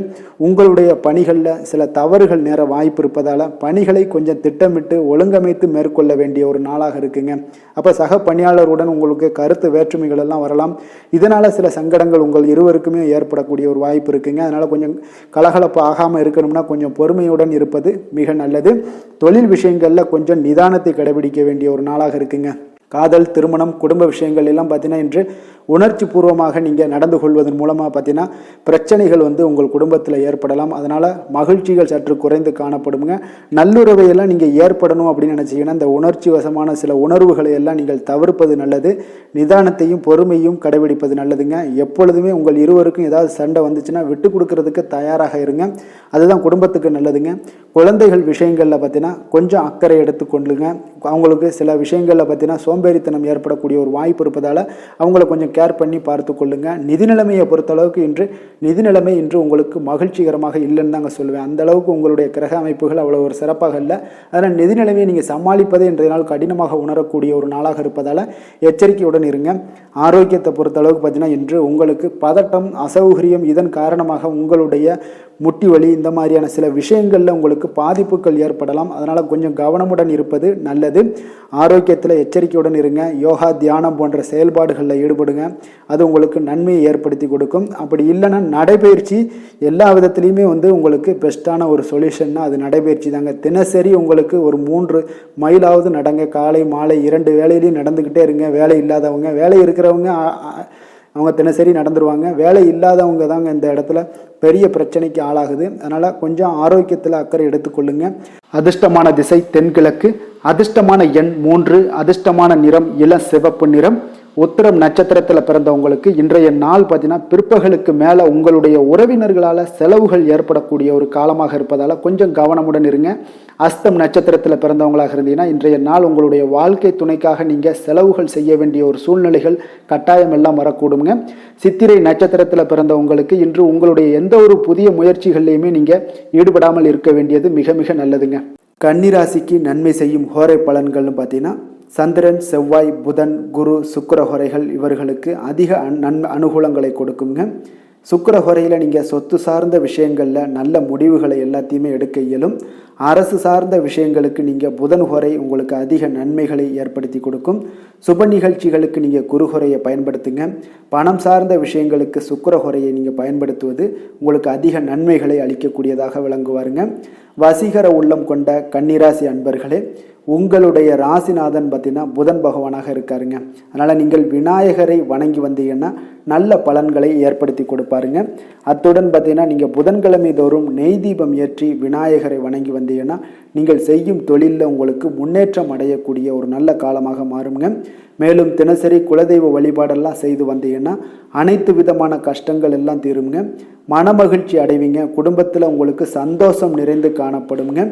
உங்களுடைய பணிகளில் சில தவறுகள் நேர வாய்ப்பு இருப்பதால் பணிகளை கொஞ்சம் திட்டமிட்டு ஒழுங்கமைத்து மேற்கொள்ள வேண்டிய ஒரு நாளாக இருக்குங்க. அப்போ சக பணியாளருடன் உங்களுக்கு கருத்து வேற்றுமைகள் எல்லாம் வரலாம். இதனால் சில சங்கடங்கள் உங்கள் இருவருக்குமே ஏற்படக்கூடிய ஒரு வாய்ப்பு இருக்குங்க. அதனால் கொஞ்சம் கலகலப்பு ஆகாமல் இருக்கணும்னா கொஞ்சம் பொறுமையுடன் இருப்பது மிக நல்லது. தொழில் விஷயங்களில் கொஞ்சம் நிதானத்தை கடைபிடிக்க வேண்டிய ஒரு நாளாக இருக்குங்க. காதல், திருமணம், குடும்ப விஷயங்கள் எல்லாம் பார்த்தீங்கன்னா இன்று உணர்ச்சி பூர்வமாக நீங்கள் நடந்து கொள்வதன் மூலமாக பார்த்தீங்கன்னா பிரச்சனைகள் உங்கள் குடும்பத்தில் ஏற்படலாம். அதனால் மகிழ்ச்சிகள் சற்று குறைந்து காணப்படுங்க. நல்லுறவையெல்லாம் நீங்கள் ஏற்படணும் அப்படின்னு நினச்சிங்கன்னா இந்த உணர்ச்சி வசமான சில உணர்வுகளை எல்லாம் நீங்கள் தவிர்ப்பது நல்லது. நிதானத்தையும் பொறுமையும் கடைபிடிப்பது நல்லதுங்க. எப்பொழுதுமே உங்கள் இருவருக்கும் ஏதாவது சண்டை வந்துச்சுன்னா விட்டு கொடுக்கறதுக்கு தயாராக இருங்க. அதுதான் குடும்பத்துக்கு நல்லதுங்க. குழந்தைகள் விஷயங்களில் பார்த்தீங்கன்னா கொஞ்சம் அக்கறை எடுத்துக்கொள்ளுங்க. அவங்களுக்கு சில விஷயங்களில் பார்த்தீங்கன்னா சோம்பேறித்தனம் ஏற்படக்கூடிய ஒரு வாய்ப்பு இருப்பதால் அவங்கள கொஞ்சம் கேர் பண்ணி பார்த்து கொள்ளுங்க. நிதி நிலைமையை பொறுத்தளவுக்கு நிதி நிலைமை இன்று உங்களுக்கு மகிழ்ச்சிகரமாக இல்லைன்னு தாங்க சொல்லுவேன். அந்த அளவுக்கு உங்களுடைய கிரக அமைப்புகள் அவ்வளோ ஒரு சிறப்பாக இல்லை. அதனால் நிதி நிலைமையை நீங்கள் சமாளிப்பதே இன்றைய நாள் கடினமாக உணரக்கூடிய ஒரு நாளாக இருப்பதால் எச்சரிக்கையுடன் இருங்க. ஆரோக்கியத்தை பொறுத்தளவுக்கு பார்த்தீங்கன்னா இன்று உங்களுக்கு பதட்டம், அசௌகரியம் இதன் காரணமாக உங்களுடைய முட்டி வலி இந்த மாதிரியான சில விஷயங்களில் உங்களுக்கு பாதிப்புகள் ஏற்படலாம். அதனால் கொஞ்சம் கவனமுடன் இருப்பது நல்லது. ஆரோக்கியத்தில் எச்சரிக்கையுடன் இருங்க. யோகா, தியானம் போன்ற செயல்பாடுகளில் ஈடுபடுங்க. அது உங்களுக்கு நன்மையை ஏற்படுத்தி கொடுக்கும். அப்படி இல்லைன்னா நடைபயிற்சி எல்லா விதத்துலேயுமே உங்களுக்கு பெஸ்ட்டான ஒரு சொல்யூஷன்னா அது நடைபயிற்சி தாங்க. தினசரி உங்களுக்கு ஒரு 3 மைலாவது நடங்க. காலை மாலை 2 வேலையிலையும் நடந்துக்கிட்டே இருங்க. வேலை இல்லாதவங்க, வேலை இருக்கிறவங்க அவங்க தினசரி நடந்துருவாங்க. வேலை இல்லாதவங்க தாங்க இந்த இடத்துல பெரிய பிரச்சனைக்கு ஆளாகுது. அதனால் கொஞ்சம் ஆரோக்கியத்தில் அக்கறை எடுத்துக்கொள்ளுங்க. அதிர்ஷ்டமான திசை தென்கிழக்கு, அதிர்ஷ்டமான எண் 3, அதிர்ஷ்டமான நிறம் இளம் சிவப்பு நிறம். உத்திரம் நட்சத்திரத்தில் பிறந்தவங்களுக்கு இன்றைய நாள் பார்த்தீங்கன்னா பிற்பகலுக்கு மேலே உங்களுடைய உறவினர்களால் செலவுகள் ஏற்படக்கூடிய ஒரு காலமாக இருப்பதால் கொஞ்சம் கவனமுடன் இருங்க. அஸ்தம் நட்சத்திரத்தில் பிறந்தவங்களாக இருந்தீங்கன்னா இன்றைய நாள் உங்களுடைய வாழ்க்கை துணைக்காக நீங்கள் செலவுகள் செய்ய வேண்டிய ஒரு சூழ்நிலைகள் கட்டாயம் எல்லாம் வரக்கூடுங்க. சித்திரை நட்சத்திரத்தில் பிறந்தவங்களுக்கு இன்று உங்களுடைய எந்த ஒரு புதிய முயற்சிகள்லையுமே நீங்கள் ஈடுபடாமல் இருக்க வேண்டியது மிக மிக நல்லதுங்க. கன்னிராசிக்கு நன்மை செய்யும் ஹோரை பலன்கள்னு பார்த்தீங்கன்னா சந்திரன், செவ்வாய், புதன், குரு, சுக்கிர ஹோரைகள் இவர்களுக்கு அதிக அனுகூலங்களை கொடுக்குங்க. சுக்கிர ஹோரையில் நீங்கள் சொத்து சார்ந்த விஷயங்களில் நல்ல முடிவுகளை எல்லாத்தையுமே எடுக்க இயலும். அரசு சார்ந்த விஷயங்களுக்கு நீங்கள் புதன் ஹோரை உங்களுக்கு அதிக நன்மைகளை ஏற்படுத்தி கொடுக்கும். சுப நிகழ்ச்சிகளுக்கு நீங்கள் குரு ஹோரையை பயன்படுத்துங்க. பணம் சார்ந்த விஷயங்களுக்கு சுக்கிர ஹோரையை நீங்கள் பயன்படுத்துவது உங்களுக்கு அதிக நன்மைகளை அளிக்கக்கூடியதாக விளங்குவாருங்க. வசீகர உள்ளம் கொண்ட கன்னிராசி அன்பர்களே, உங்களுடைய ராசிநாதன் பார்த்தீங்கன்னா புதன் பகவானாக இருக்காருங்க. அதனால் நீங்கள் விநாயகரை வணங்கி வந்தீங்கன்னா நல்ல பலன்களை ஏற்படுத்தி கொடுப்பாருங்க. அத்துடன் பார்த்தீங்கன்னா நீங்கள் புதன்கிழமை தோறும் நெய் தீபம் ஏற்றி விநாயகரை வணங்கி வந்தீங்கன்னா நீங்கள் செய்யும் தொழிலில் உங்களுக்கு முன்னேற்றம் அடையக்கூடிய ஒரு நல்ல காலமாக மாறுங்க. மேலும் தினசரி குலதெய்வ வழிபாடெல்லாம் செய்து வந்தீங்கன்னா அனைத்து விதமான கஷ்டங்கள் எல்லாம் தீருங்க. மனமகிழ்ச்சி அடைவீங்க. குடும்பத்தில் உங்களுக்கு சந்தோஷம் நிறைந்து காணப்படுங்க.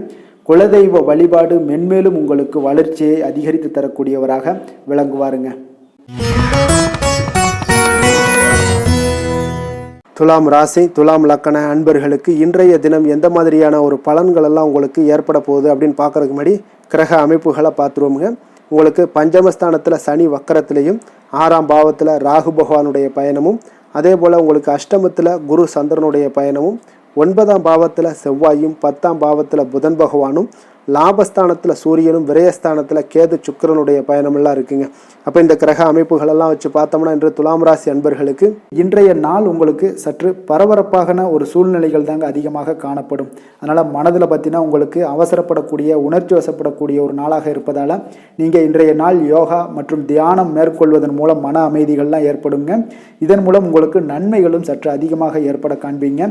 குலதெய்வ வழிபாடு மென்மேலும் உங்களுக்கு வளர்ச்சியை அதிகரித்து தரக்கூடியவராக விளங்குவாருங்க. துலாம் ராசி, துலாம் லக்கண அன்பர்களுக்கு இன்றைய தினம் எந்த மாதிரியான ஒரு பலன்கள் எல்லாம் உங்களுக்கு ஏற்பட போகுது அப்படின்னு பார்க்கறதுக்கு முன்னாடி கிரக அமைப்புகளை பார்த்துருவோமுங்க. உங்களுக்கு பஞ்சமஸ்தானத்தில் சனி வக்கரத்திலையும், 6ஆம் பாவத்தில் ராகு பகவானுடைய பயணமும், அதே போல் உங்களுக்கு அஷ்டமத்தில் குரு சந்திரனுடைய பயணமும், 9ஆம் பாவத்தில் செவ்வாயும், 10ஆம் பாவத்தில் புதன் பகவானும், லாபஸ்தானத்தில் சூரியனும் விரயஸ்தானத்தில் கேது சுக்கிரனுடைய பயணமெல்லாம் இருக்குங்க. அப்போ இந்த கிரக அமைப்புகளெல்லாம் வச்சு பார்த்தோம்னா இன்று துலாம் ராசி அன்பர்களுக்கு இன்றைய நாள் உங்களுக்கு சற்று பரபரப்பான ஒரு சூழ்நிலைகள் தாங்க அதிகமாக காணப்படும். அதனால் மனதில் பார்த்தீங்கன்னா உங்களுக்கு அவசரப்படக்கூடிய உணர்ச்சி வசப்படக்கூடிய ஒரு நாளாக இருப்பதால் நீங்கள் இன்றைய நாள் யோகா மற்றும் தியானம் மேற்கொள்வதன் மூலம் மன அமைதிகள்லாம் ஏற்படுங்க. இதன் மூலம் உங்களுக்கு நன்மைகளும் சற்று அதிகமாக ஏற்பட காண்பீங்க.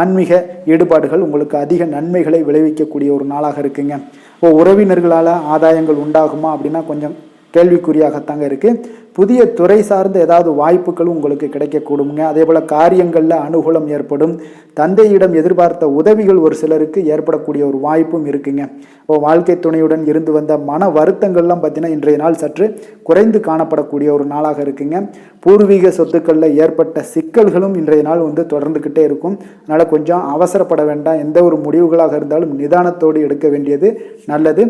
ஆன்மீக ஈடுபாடுகள் உங்களுக்கு அதிக நன்மைகளை விளைவிக்கக்கூடிய ஒரு நாளாக இருக்குங்க. இப்போ உறவினர்களால் ஆதாயங்கள் உண்டாகுமா அப்படின்னா கொஞ்சம் கேள்விக்குறியாகத்தாங்க இருக்குது. புதிய துறை சார்ந்த ஏதாவது வாய்ப்புகளும் உங்களுக்கு கிடைக்கக்கூடுங்க. அதே போல் காரியங்களில் அனுகூலம் ஏற்படும். தந்தையிடம் எதிர்பார்த்த உதவிகள் ஒரு சிலருக்கு ஏற்படக்கூடிய ஒரு வாய்ப்பும் இருக்குங்க. இப்போ வாழ்க்கை துணையுடன் இருந்து வந்த மன வருத்தங்கள்லாம் பார்த்தீங்கன்னா இன்றைய நாள் சற்று குறைந்து காணப்படக்கூடிய ஒரு நாளாக இருக்குங்க. பூர்வீக சொத்துக்களில் ஏற்பட்ட சிக்கல்களும் இன்றைய நாள் தொடர்ந்துக்கிட்டே இருக்கும். அதனால் கொஞ்சம் அவசரப்பட வேண்டாம். எந்த ஒரு முடிவுகளாக இருந்தாலும் நிதானத்தோடு எடுக்க வேண்டியது நல்லது.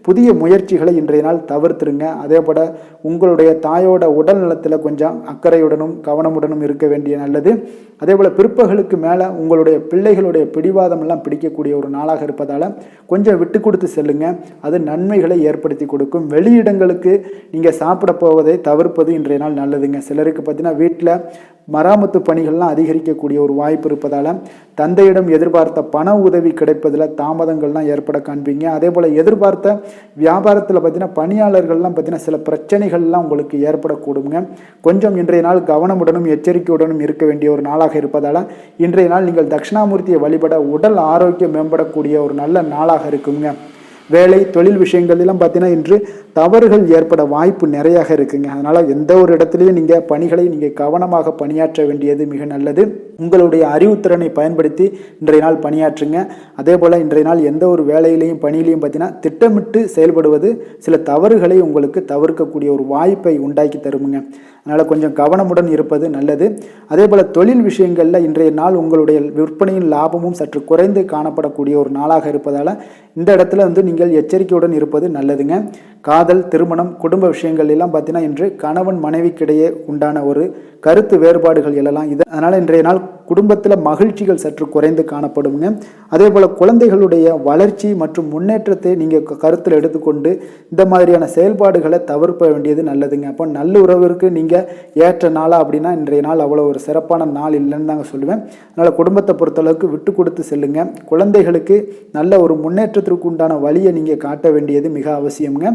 புதிய முயற்சிகளை இன்றைய நாள் தவிர்த்துருங்க. அதே போல் உங்களுடைய தாயோட உடல் நலத்தில் கொஞ்சம் அக்கறையுடனும் கவனமுடனும் இருக்க வேண்டிய நல்லது. அதே போல் பிற்பகலுக்கு மேலே உங்களுடைய பிள்ளைகளுடைய பிடிவாதம் எல்லாம் பிடிக்கக்கூடிய ஒரு நாளாக இருப்பதால் கொஞ்சம் விட்டு கொடுத்து செல்லுங்க. அது நன்மைகளை ஏற்படுத்தி கொடுக்கும். வெளியிடங்களுக்கு நீங்கள் சாப்பிட போவதை தவிர்ப்பது இன்றைய நாள் நல்லதுங்க. சிலருக்கு பார்த்தீங்கன்னா வீட்டில் மராமத்து பணிகள்லாம் அதிகரிக்கக்கூடிய ஒரு வாய்ப்பு இருப்பதால் தந்தையிடம் எதிர்பார்த்த பண உதவி கிடைப்பதில் தாமதங்கள்லாம் ஏற்பட காண்பீங்க. அதே போல் எதிர்பார்த்த வியாபாரத்தில் பார்த்தீங்கன்னா பணியாளர்கள்லாம் பார்த்தீங்கன்னா சில பிரச்சனைகள்லாம் உங்களுக்கு ஏற்படக்கூடுங்க. கொஞ்சம் இன்றைய நாள் கவனமுடனும் எச்சரிக்கையுடனும் இருக்க வேண்டிய ஒரு நாளாக இருப்பதால் இன்றைய நாள் நீங்கள் தட்சிணாமூர்த்தியை வழிபட உடல் ஆரோக்கியம் மேம்படக்கூடிய ஒரு நல்ல நாளாக இருக்குங்க. வேலை தொழில் விஷயங்கள்லாம் பார்த்தீங்கன்னா இன்று தவறுகள் ஏற்பட வாய்ப்பு நிறையாக இருக்குங்க. அதனால் எந்த ஒரு இடத்துலையும் நீங்கள் பணிகளை நீங்கள் கவனமாக பணியாற்ற வேண்டியது மிக நல்லது. உங்களுடைய அறிவுத்திறனை பயன்படுத்தி இன்றைய நாள் பணியாற்றுங்க. அதே போல் இன்றைய நாள் எந்த ஒரு வேலையிலையும் பணியிலையும் பார்த்தீங்கன்னா திட்டமிட்டு செயல்படுவது சில தவறுகளை உங்களுக்கு தவிர்க்கக்கூடிய ஒரு வாய்ப்பை உண்டாக்கி தருமுங்க. அதனால் கொஞ்சம் கவனமுடன் இருப்பது நல்லது. அதே போல் தொழில் விஷயங்களில் இன்றைய நாள் உங்களுடைய விற்பனையின் லாபமும் சற்று குறைந்து காணப்படக்கூடிய ஒரு நாளாக இருப்பதால் இந்த இடத்துல நீங்கள் எச்சரிக்கையுடன் இருப்பது நல்லதுங்க. காதல், திருமணம், குடும்ப விஷயங்கள் எல்லாம் பார்த்தீங்கன்னா இன்று கணவன் மனைவிக்கிடையே உண்டான ஒரு கருத்து வேறுபாடுகள் எழலாம். அதனால் இன்றைய நாள் குடும்பத்தில் மகிழ்ச்சிகள் சற்று குறைந்து காணப்படுங்க. அதே போல் குழந்தைகளுடைய வளர்ச்சி மற்றும் முன்னேற்றத்தை நீங்கள் கருத்தில் எடுத்துக்கொண்டு இந்த மாதிரியான செயல்பாடுகளை தவிர்க்க வேண்டியது நல்லதுங்க. அப்போ நல்லுறவிற்கு நீங்கள் ஏற்ற நாளா அப்படின்னா இன்றைய நாள் அவ்வளோ ஒரு சிறப்பான நாள் இல்லைன்னு தாங்க சொல்லுவேன். அதனால் குடும்பத்தை பொறுத்தளவுக்கு விட்டு கொடுத்து செல்லுங்க. குழந்தைகளுக்கு நல்ல ஒரு முன்னேற்றத்திற்கு உண்டான வழியை நீங்கள் காட்ட வேண்டியது மிக அவசியம்ங்க.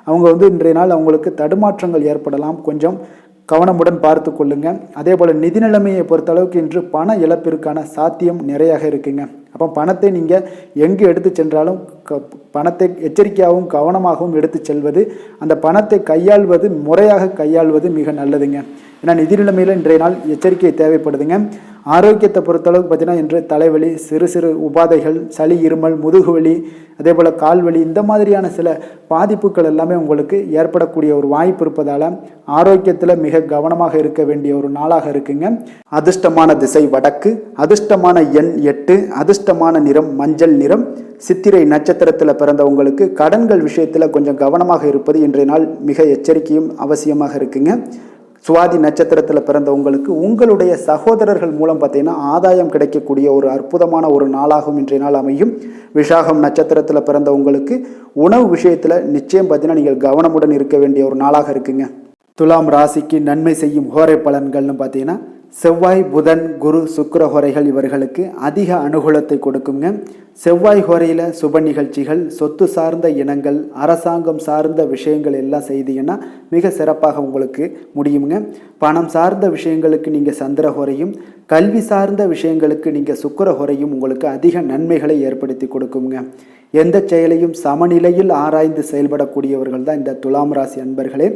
அவங்க இன்றைய நாள் அவங்களுக்கு தடுமாற்றங்கள் ஏற்படலாம். கொஞ்சம் கவனமுடன் பார்த்து கொள்ளுங்க. அதே போல் நிதி நிலைமையை பொறுத்தளவுக்கு இன்று பண இழப்பிற்கான சாத்தியம் நிறையாக இருக்குங்க. அப்போ பணத்தை நீங்கள் எங்கு எடுத்து சென்றாலும் பணத்தை எச்சரிக்கையாகவும் கவனமாகவும் எடுத்து செல்வது, அந்த பணத்தை கையாள்வது முறையாக கையாள்வது மிக நல்லதுங்க. ஏன்னா நிதி நிலைமையில் இன்றைய நாள் எச்சரிக்கை தேவைப்படுதுங்க. ஆரோக்கியத்தை பொறுத்தளவுக்கு பார்த்தீங்கன்னா இன்று தலைவலி, சிறு சிறு உபாதைகள், சளி, இருமல், முதுகுவலி, அதே போல் கால்வலி இந்த மாதிரியான சில பாதிப்புகள் எல்லாமே உங்களுக்கு ஏற்படக்கூடிய ஒரு வாய்ப்பு இருப்பதால் ஆரோக்கியத்தில் மிக கவனமாக இருக்க வேண்டிய ஒரு நாளாக இருக்குங்க. அதிர்ஷ்டமான திசை வடக்கு, அதிர்ஷ்டமான எண் 8, அதிர்ஷ்டமான நிறம் மஞ்சள் நிறம். சித்திரை நட்சத்திரத்தில் பிறந்தவங்களுக்கு கடன்கள் விஷயத்தில் கொஞ்சம் கவனமாக இருப்பது இன்றைய நாள் மிக எச்சரிக்கையும் அவசியமாக இருக்குங்க. சுவாதி நட்சத்திரத்தில் பிறந்தவங்களுக்கு உங்களுடைய சகோதரர்கள் மூலம் பார்த்தீங்கன்னா ஆதாயம் கிடைக்கக்கூடிய ஒரு அற்புதமான ஒரு நாளாகவும் இன்றைய நாள் அமையும். விஷாகம் நட்சத்திரத்தில் பிறந்தவங்களுக்கு உணவு விஷயத்தில் நிச்சயம் பார்த்தீங்கன்னா நீங்கள் கவனமுடன் இருக்க வேண்டிய ஒரு நாளாக இருக்குங்க. துலாம் ராசிக்கு நன்மை செய்யும் ஹோரை பலன்கள்னு பார்த்தீங்கன்னா செவ்வாய், புதன், குரு, சுக்கிர ஹோரைகள் இவர்களுக்கு அதிக அனுகூலத்தை கொடுக்குங்க. செவ்வாய் ஹோரையில் சுப நிகழ்ச்சிகள், சொத்து சார்ந்த இனங்கள், அரசாங்கம் சார்ந்த விஷயங்கள் எல்லாம் செய்தீங்கன்னா மிக சிறப்பாக உங்களுக்கு முடியுங்க. பணம் சார்ந்த விஷயங்களுக்கு நீங்கள் சந்திர ஹோரையும், கல்வி சார்ந்த விஷயங்களுக்கு நீங்கள் சுக்கிர ஹோரையும் உங்களுக்கு அதிக நன்மைகளை ஏற்படுத்தி கொடுக்குங்க. எந்த செயலையும் சமநிலையில் ஆராய்ந்து செயல்படக்கூடியவர்கள் தான் இந்த துலாம் ராசி அன்பர்களே.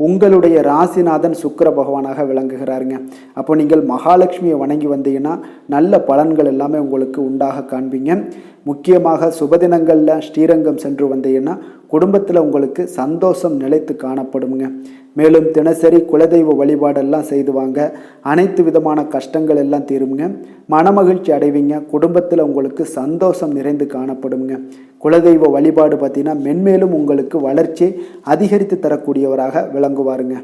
உங்களுடைய ராசிநாதன் சுக்கிர பகவானாக விளங்குகிறாருங்க. அப்போ நீங்கள் மகாலட்சுமியை வணங்கி வந்தீங்கன்னா நல்ல பலன்கள் எல்லாமே உங்களுக்கு உண்டாக காண்பீங்க. முக்கியமாக சுபதினங்களில் ஸ்ரீரங்கம் சென்று வந்தீங்கன்னா குடும்பத்தில் உங்களுக்கு சந்தோஷம் நிலைத்து காணப்படுங்க. மேலும் தினசரி குலதெய்வ வழிபாடெல்லாம் செய்து வாங்க. அனைத்து விதமான கஷ்டங்கள் எல்லாம் தீருங்க. மனமகிழ்ச்சி அடைவீங்க. குடும்பத்தில் உங்களுக்கு சந்தோஷம் நிறைந்து காணப்படுங்க. குலதெய்வ வழிபாடு பார்த்தீங்கன்னா மென்மேலும் உங்களுக்கு வளர்ச்சி அதிகரித்து தரக்கூடியவராக விளங்குவாருங்க.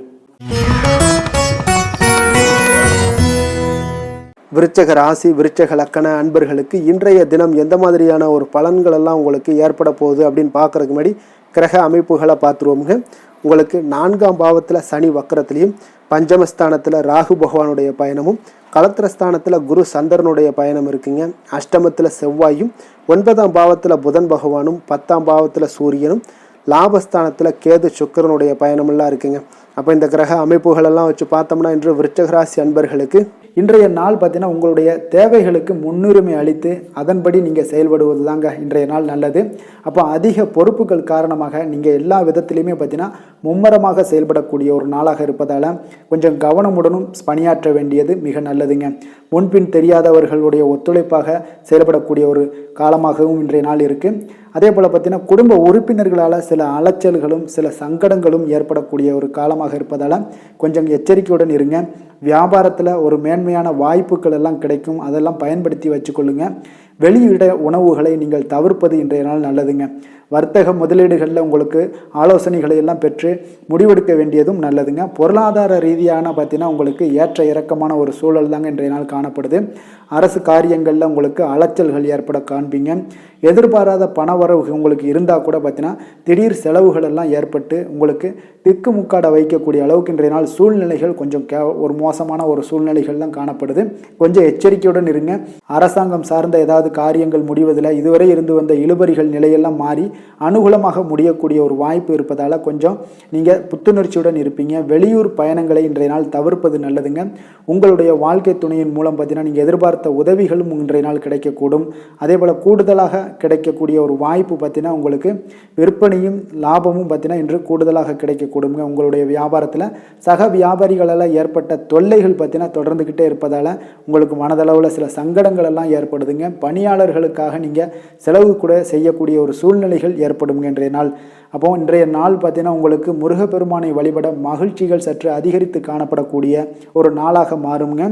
விருச்சக ராசி விருச்சக லக்கண அன்பர்களுக்கு இன்றைய தினம் எந்த மாதிரியான ஒரு பலன்கள் எல்லாம் உங்களுக்கு ஏற்பட போகுது அப்படின்னு பார்க்கறதுக்கு முன்னாடி கிரக அமைப்புகளை பார்த்துருவோமுங்க. உங்களுக்கு 4ஆம் பாவத்தில் சனி வக்கரத்திலையும், பஞ்சமஸ்தானத்தில் ராகு பகவானுடைய பயணமும், களத்திரஸ்தானத்தில் குரு சந்திரனுடைய பயணம் இருக்குங்க. அஷ்டமத்தில் செவ்வாயும், 9ஆம் பாவத்தில் புதன் பகவானும், 10ஆம் பாவத்தில் சூரியனும், லாபஸ்தானத்தில் கேது சுக்கிரனுடைய பயணமெல்லாம் இருக்குங்க. அப்போ இந்த கிரக அமைப்புகளெல்லாம் வச்சு பார்த்தோம்னா இன்று விருச்சக ராசி அன்பர்களுக்கு இன்றைய நாள் பார்த்தீங்கன்னா உங்களுடைய தேவைகளுக்கு முன்னுரிமை அளித்து அதன்படி நீங்கள் செயல்படுவது தாங்க இன்றைய நாள் நல்லது. அப்போ அதிக பொறுப்புகள் காரணமாக நீங்கள் எல்லா விதத்திலையுமே பார்த்தீங்கன்னா மும்மரமாக செயல்படக்கூடிய ஒரு நாளாக இருப்பதால் கொஞ்சம் கவனமுடனும் பணியாற்ற வேண்டியது மிக நல்லதுங்க. முன்பின் தெரியாதவர்களுடைய ஒத்துழைப்பாக செயல்படக்கூடிய ஒரு காலமாகவும் இன்றைய நாள் இருக்குது. அதே போல் பார்த்தீங்கன்னா குடும்ப உறுப்பினர்களால் சில அலைச்சல்களும் சில சங்கடங்களும் ஏற்படக்கூடிய ஒரு காலமாக இருப்பதால் கொஞ்சம் எச்சரிக்கையுடன் இருங்க. வியாபாரத்தில் ஒரு மேன்மையான வாய்ப்புகள் எல்லாம் கிடைக்கும், அதெல்லாம் பயன்படுத்தி வச்சுக்கொள்ளுங்க. வெளியிட உணவுகளை நீங்கள் தவிர்ப்பது இன்றைய நாள் நல்லதுங்க. வர்த்தக முதலீடுகளில் உங்களுக்கு ஆலோசனைகளை எல்லாம் பெற்று முடிவெடுக்க வேண்டியதும் நல்லதுங்க. பொருளாதார ரீதியான பார்த்தீங்கன்னா உங்களுக்கு ஏற்ற இறக்கமான ஒரு சூழல் தாங்க இன்றைய நாள் காணப்படுது. அரசு காரியங்களில் உங்களுக்கு அலைச்சல்கள் ஏற்பட காண்பீங்க. எதிர்பாராத பணவரவு உங்களுக்கு இருந்தால் கூட பார்த்தீங்கன்னா திடீர் செலவுகள் எல்லாம் ஏற்பட்டு உங்களுக்கு திக்குமுக்காட வைக்கக்கூடிய அளவுக்கு இன்றைய நாள் சூழ்நிலைகள் கொஞ்சம் ஒரு மோசமான ஒரு சூழ்நிலைகள் தான் காணப்படுது. கொஞ்சம் எச்சரிக்கையுடன் இருங்க. அரசாங்கம் சார்ந்த ஏதாவது காரியங்கள் முடிவதில் இதுவரை இருந்து வந்த இழுபறிகள் நிலையெல்லாம் மாறி அனுகூலமாக முடியக்கூடிய ஒரு வாய்ப்பு இருப்பதால் கொஞ்சம் நீங்கள் புத்துணர்ச்சியுடன் இருப்பீங்க. வெளியூர் பயணங்களை இன்றைய நாள் தவிர்ப்பது நல்லதுங்க. உங்களுடைய வாழ்க்கை துணையின் மூலம் பார்த்தீங்கன்னா நீங்கள் எதிர்பார்த்த உதவிகளும் இன்றைய நாள் கிடைக்கக்கூடும். அதே போல் கூடுதலாக கிடைக்கக்கூடிய ஒரு வாய்ப்பு பார்த்தீங்கன்னா உங்களுக்கு விற்பனையும் லாபமும் பார்த்தீங்கன்னா இன்று கூடுதலாக கிடைக்கக்கூடுங்க. உங்களுடைய வியாபாரத்தில் சக வியாபாரிகளெல்லாம் ஏற்பட்ட தொல்லைகள் பார்த்தீங்கன்னா தொடர்ந்துக்கிட்டே இருப்பதால் உங்களுக்கு மனதளவில் சில சங்கடங்கள் எல்லாம் ஏற்படுதுங்க. பணியாளர்களுக்காக நீங்கள் செலவு கூட செய்யக்கூடிய ஒரு சூழ்நிலைகள் ஏற்படும் இன்றைய நாள். அப்போ இன்றைய நாள் பார்த்தீங்கன்னா உங்களுக்கு முருகப்பெருமானை வழிபட மகிழ்ச்சிகள் சற்று அதிகரித்து காணப்படக்கூடிய ஒரு நாளாக மாறுங்க.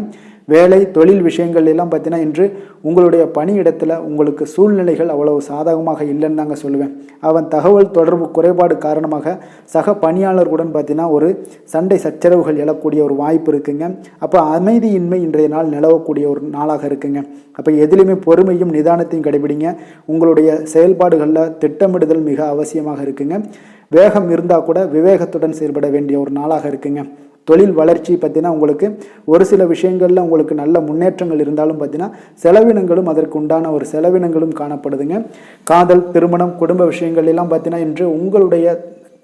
வேலை தொழில் விஷயங்கள் எல்லாம் பார்த்தீங்கன்னா இன்று உங்களுடைய பணியிடத்தில் உங்களுக்கு சூழ்நிலைகள் அவ்வளவு சாதகமாக இல்லைன்னு தாங்க சொல்லுவேன். அவன் தகவல் தொடர்பு குறைபாடு காரணமாக சக பணியாளர்களுடன் பார்த்தீங்கன்னா ஒரு சண்டை சச்சரவுகள் எழக்கூடிய ஒரு வாய்ப்பு இருக்குங்க. அப்போ அமைதியின்மை இன்றைய நாள் நிலவக்கூடிய ஒரு நாளாக இருக்குங்க. அப்போ எதிலுமே பொறுமையும் நிதானத்தையும் கடைபிடிங்க. உங்களுடைய செயல்பாடுகளில் திட்டமிடுதல் மிக அவசியமாக இருக்குங்க. வேகம் இருந்தால் கூட விவேகத்துடன் செயல்பட வேண்டிய ஒரு நாளாக இருக்குங்க. தொழில் வளர்ச்சி பார்த்தீங்கன்னா உங்களுக்கு ஒரு சில விஷயங்களில் உங்களுக்கு நல்ல முன்னேற்றங்கள் இருந்தாலும் பார்த்தீங்கன்னா செலவினங்களும் அதற்கு உண்டான ஒரு செலவினங்களும் காணப்படுதுங்க. காதல் திருமணம் குடும்ப விஷயங்கள் எல்லாம் பார்த்தீங்கன்னா இன்று உங்களுடைய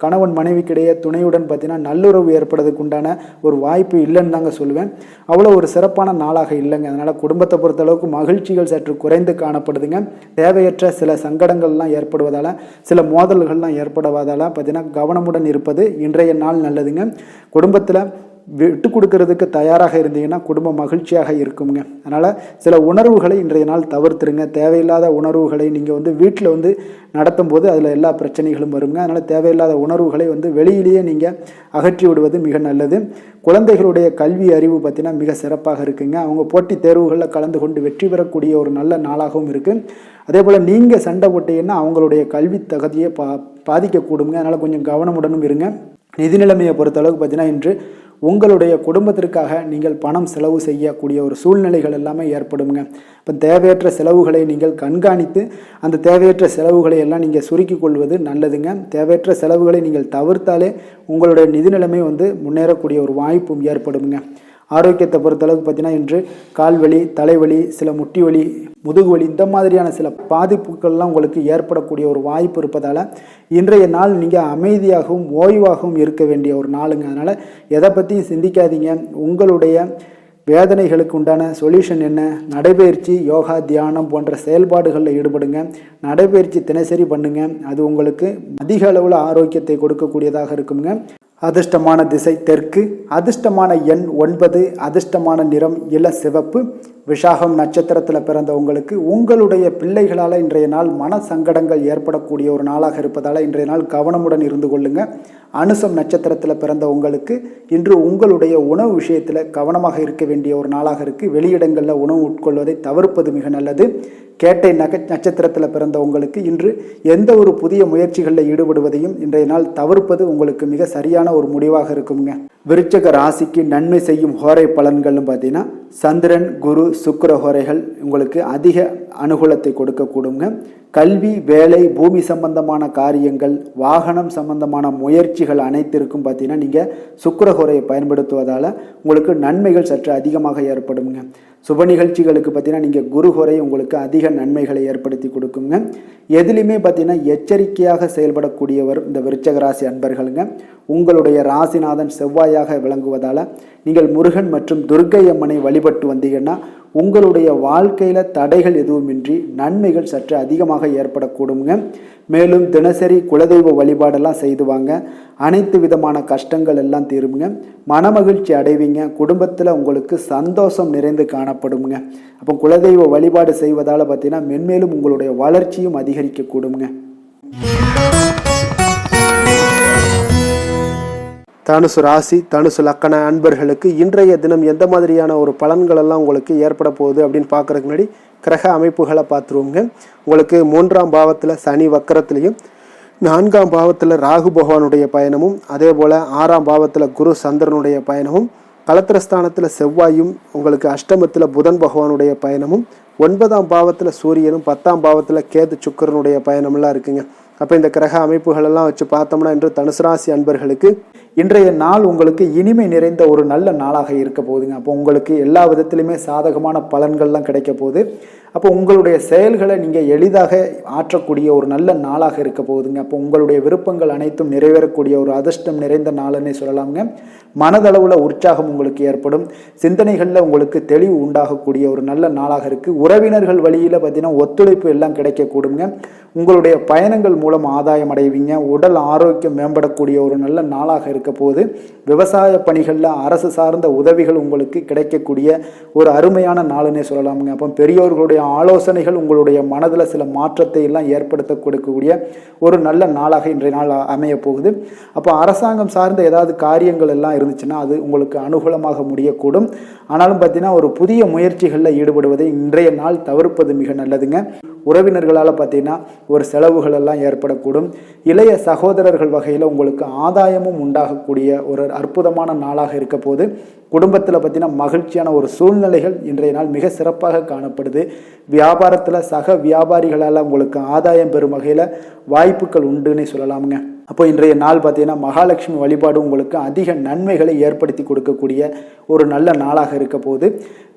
கணவன் மனைவிக்கிடையே துணையுடன் பார்த்தீங்கன்னா நல்லுறவு ஏற்படுறதுக்கு உண்டான ஒரு வாய்ப்பு இல்லைன்னு தாங்க சொல்லுவேன். அவ்வளோ ஒரு சிறப்பான நாளாக இல்லைங்க. அதனால் குடும்பத்தை பொறுத்தளவுக்கு மகிழ்ச்சிகள் சற்று குறைந்து காணப்படுதுங்க. தேவையற்ற சில சங்கடங்கள்லாம் ஏற்படுவதால் சில மோதல்கள்லாம் ஏற்படுவதால் பார்த்தீங்கன்னா கவனமுடன் இருப்பது இன்றைய நாள் நல்லதுங்க. குடும்பத்தில் விட்டு கொடுக்கறதுக்கு தயாராக இருந்தீங்கன்னா குடும்பம் மகிழ்ச்சியாக இருக்குங்க. அதனால் சில உணர்வுகளை இன்றைய நாள் தவிர்த்துருங்க. தேவையில்லாத உணர்வுகளை நீங்கள் வீட்டில் நடத்தும் போது அதில் எல்லா பிரச்சனைகளும் வருங்க. அதனால் தேவையில்லாத உணர்வுகளை வெளியிலேயே நீங்கள் அகற்றி விடுவது மிக நல்லது. குழந்தைகளுடைய கல்வி அறிவு பார்த்தீங்கன்னா மிக சிறப்பாக இருக்குங்க. அவங்க போட்டித் தேர்வுகளில் கலந்து கொண்டு வெற்றி பெறக்கூடிய ஒரு நல்ல நாளாகவும் இருக்குது. அதே போல் நீங்கள் சண்டை போட்டீங்கன்னா அவங்களுடைய கல்வி தகுதியை பாதிக்கக்கூடுங்க. அதனால் கொஞ்சம் கவனமுடனும் இருங்க. நிதி நிலைமையை பொறுத்தளவுக்கு பார்த்தீங்கன்னா இன்று உங்களுடைய குடும்பத்திற்காக நீங்கள் பணம் செலவு செய்யக்கூடிய ஒரு சூழ்நிலைகள் எல்லாமே ஏற்படுங்க. இப்போ தேவையற்ற செலவுகளை நீங்கள் கண்காணித்து அந்த தேவையற்ற செலவுகளை எல்லாம் நீங்கள் சுருக்கிக் கொள்வது நல்லதுங்க. தேவையற்ற செலவுகளை நீங்கள் தவிர்த்தாலே உங்களுடைய நிதி நிலைமை முன்னேறக்கூடிய ஒரு வாய்ப்பும் ஏற்படுங்க. ஆரோக்கியத்தை பொறுத்தளவுக்கு பார்த்தீங்கன்னா இன்று கால்வலி தலைவலி சில முட்டி வலி முதுகுவலி இந்த மாதிரியான சில பாதிப்புகள்லாம் உங்களுக்கு ஏற்படக்கூடிய ஒரு வாய்ப்பு இருப்பதால் இன்றைய நாள் நீங்கள் அமைதியாகவும் ஓய்வாகவும் இருக்க வேண்டிய ஒரு நாளுங்க. அதனால் எதை பற்றியும் சிந்திக்காதீங்க. உங்களுடைய வேதனைகளுக்கு உண்டான சொல்யூஷன் என்ன? நடைபயிற்சி யோகா தியானம் போன்ற செயல்பாடுகளில் ஈடுபடுங்க. நடைபயிற்சி தினசரி பண்ணுங்க. அது உங்களுக்கு அதிக அளவில் ஆரோக்கியத்தை கொடுக்கக்கூடியதாக இருக்குங்க. அதிர்ஷ்டமான திசை தெற்கு, அதிர்ஷ்டமான எண் 9, அதிர்ஷ்டமான நிறம் இள சிவப்பு. விஷாகம் நட்சத்திரத்தில் பிறந்த உங்களுக்கு உங்களுடைய பிள்ளைகளால் இன்றைய நாள் மன சங்கடங்கள் ஏற்படக்கூடிய ஒரு நாளாக இருப்பதால் இன்றைய நாள் கவனமுடன் இருந்து கொள்ளுங்க. அனுசம் நட்சத்திரத்தில் பிறந்த உங்களுக்கு இன்று உங்களுடைய உணவு விஷயத்தில் கவனமாக இருக்க வேண்டிய ஒரு நாளாக இருக்குது. வெளியிடங்களில் உணவு உட்கொள்வதை தவிர்ப்பது மிக நல்லது. கேட்டை நட்சத்திரத்தில் பிறந்த உங்களுக்கு இன்று எந்த ஒரு புதிய முயற்சிகளில் ஈடுபடுவதையும் இன்றைய நாள் தவிர்ப்பது உங்களுக்கு மிக சரியான ஒரு முடிவாக இருக்குங்க. விருச்சக ராசிக்கு நன்மை செய்யும் ஹோரை பலன்கள்னு பார்த்தீங்கன்னா சந்திரன், குரு, சுக்கிர ஹோரைகள் உங்களுக்கு அதிக அனுகூலத்தை கொடுக்கக்கூடுங்க. கல்வி, வேலை, பூமி சம்பந்தமான காரியங்கள், வாகனம் சம்பந்தமான முயற்சிகள் அனைத்திற்கும் பார்த்தீங்கன்னா நீங்கள் சுக்கிரஹோரையை பயன்படுத்துவதால் உங்களுக்கு நன்மைகள் சற்று அதிகமாக ஏற்படுங்க. சுப நிகழ்ச்சிகளுக்கு பார்த்தீங்கன்னா நீங்கள் குருஹோரை உங்களுக்கு அதிக நன்மைகளை ஏற்படுத்தி கொடுக்குங்க. எதுலையுமே பார்த்தீங்கன்னா எச்சரிக்கையாக செயல்படக்கூடியவர் இந்த விருச்சக ராசி அன்பர்களுங்க. உங்களுடைய ராசிநாதன் செவ்வாயாக விளங்குவதால் நீங்கள் முருகன் மற்றும் துர்க்கை அம்மனை வழிபட்டு வந்தீங்கன்னா உங்களுடைய வாழ்க்கையில் தடைகள் எதுவுமின்றி நன்மைகள் சற்று அதிகமாக ஏற்படக்கூடுங்க. மேலும் தினசரி குலதெய்வ வழிபாடெல்லாம் செய்து வாங்க. அனைத்து விதமான கஷ்டங்கள் எல்லாம் தீருங்க. மனமகிழ்ச்சி அடைவீங்க. குடும்பத்தில் உங்களுக்கு சந்தோஷம் நிறைந்து காணப்படுங்க. அப்போ குலதெய்வ வழிபாடு செய்வதால் பார்த்தீங்கன்னா மென்மேலும் உங்களுடைய வளர்ச்சியும் அதிகரிக்கக்கூடுங்க. தனுசு ராசி, தனுசு லக்கண அன்பர்களுக்கு இன்றைய தினம் எந்த மாதிரியான ஒரு பலன்கள் எல்லாம் உங்களுக்கு ஏற்பட போகுது அப்படின்னு பார்க்கறதுக்கு முன்னாடி கிரக அமைப்புகளை பார்த்துருவோங்க. உங்களுக்கு 3ஆம் பாவத்தில் சனி வக்கரத்துலையும், 4ஆம் பாவத்தில் ராகு பகவானுடைய பயணமும், அதே போல் 6ஆம் பாவத்தில் குரு சந்திரனுடைய பயணமும், கலத்திரஸ்தானத்தில் செவ்வாயும், உங்களுக்கு அஷ்டமத்தில் புதன் பகவானுடைய பயணமும், 9ஆம் பாவத்தில் சூரியனும், 10ஆம் பாவத்தில் கேது சுக்கிரனுடைய பயணமெல்லாம் இருக்குங்க. அப்போ இந்த கிரக அமைப்புகளெல்லாம் வச்சு பார்த்தோம்னா இன்று தனுசு ராசி அன்பர்களுக்கு இன்றைய நாள் உங்களுக்கு இனிமை நிறைந்த ஒரு நல்ல நாளாக இருக்க போகுதுங்க. அப்போ உங்களுக்கு எல்லா விதத்திலுமே சாதகமான பலன்கள்லாம் கிடைக்க போகுது. அப்போ உங்களுடைய செயல்களை நீங்கள் எளிதாக ஆற்றக்கூடிய ஒரு நல்ல நாளாக இருக்க போகுதுங்க. அப்போ உங்களுடைய விருப்பங்கள் அனைத்தும் நிறைவேறக்கூடிய ஒரு அதிர்ஷ்டம் நிறைந்த நாளுன்னே சொல்லலாங்க. மனதளவில் உற்சாகம் உங்களுக்கு ஏற்படும். சிந்தனைகளில் உங்களுக்கு தெளிவு உண்டாகக்கூடிய ஒரு நல்ல நாளாக இருக்குது. உறவினர்கள் வழியில் பார்த்தீங்கன்னா ஒத்துழைப்பு எல்லாம் கிடைக்கக்கூடுங்க. உங்களுடைய பயணங்கள் மூலம் ஆதாயம் அடைவீங்க. உடல் ஆரோக்கியம் மேம்படக்கூடிய ஒரு நல்ல நாளாக இருக்க போது. விவசாய பணிகளில் அரசு சார்ந்த உதவிகள் உங்களுக்கு கிடைக்கக்கூடிய ஒரு அருமையான நாளுன்னே சொல்லலாமுங்க. அப்போ பெரியோர்களுடைய ஆலோசனைகள் உங்களுடைய மனதில் சில மாற்றத்தை எல்லாம் ஏற்படுத்த கொடுக்கக்கூடிய ஒரு நல்ல நாளாக இன்றைய நாள் அமைய போகுது. அப்போ அரசாங்கம் சார்ந்த ஏதாவது காரியங்கள் எல்லாம் இருந்துச்சுன்னா அது உங்களுக்கு அனுகூலமாக முடியக்கூடும். ஆனாலும் பார்த்தீங்கன்னா ஒரு புதிய முயற்சிகளில் ஈடுபடுவதை இன்றைய நாள் தவிர்ப்பது மிக நல்லதுங்க. உறவினர்களால் பார்த்தீங்கன்னா ஒரு செலவுகள் எல்லாம் ஏற்படக்கூடும். இளைய சகோதரர்கள் வகையில் உங்களுக்கு ஆதாயமும் உண்டாகக்கூடிய ஒரு அற்புதமான நாளாக இருக்க போது. குடும்பத்தில் பார்த்தீங்கன்னா மகிழ்ச்சியான ஒரு சூழ்நிலைகள் இன்றைய நாள் மிக சிறப்பாக காணப்படுது. வியாபாரத்தில் சக வியாபாரிகளால் உங்களுக்கு ஆதாயம் பெறும் வகையில் வாய்ப்புகள் உண்டுன்னு சொல்லலாமுங்க. அப்போ இன்றைய நாள் பார்த்தீங்கன்னா மகாலட்சுமி வழிபாடு உங்களுக்கு அதிக நன்மைகளை ஏற்படுத்தி கொடுக்கக்கூடிய ஒரு நல்ல நாளாக இருக்க போது.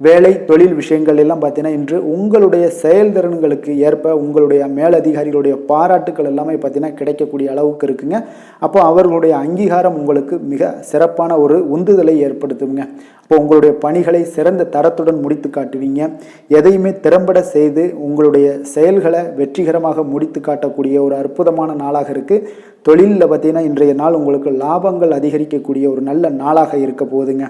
வேலை தொழில் விஷயங்கள் எல்லாம் பார்த்தீங்கன்னா இன்று உங்களுடைய செயல்திறன்களுக்கு ஏற்ப உங்களுடைய மேலதிகாரிகளுடைய பாராட்டுக்கள் எல்லாமே பார்த்தீங்கன்னா கிடைக்கக்கூடிய அளவுக்கு இருக்குங்க. அப்போ அவர்களுடைய அங்கீகாரம் உங்களுக்கு மிக சிறப்பான ஒரு உந்துதலை ஏற்படுத்துங்க. அப்போ உங்களுடைய பணிகளை சிறந்த தரத்துடன் முடித்து காட்டுவீங்க. எதையுமே திறம்பட செய்து உங்களுடைய செயல்களை வெற்றிகரமாக முடித்து காட்டக்கூடிய ஒரு அற்புதமான நாளாக இருக்குது. தொழிலில் பார்த்தீங்கன்னா இன்றைய நாள் உங்களுக்கு லாபங்கள் அதிகரிக்கக்கூடிய ஒரு நல்ல நாளாக இருக்க போகுதுங்க.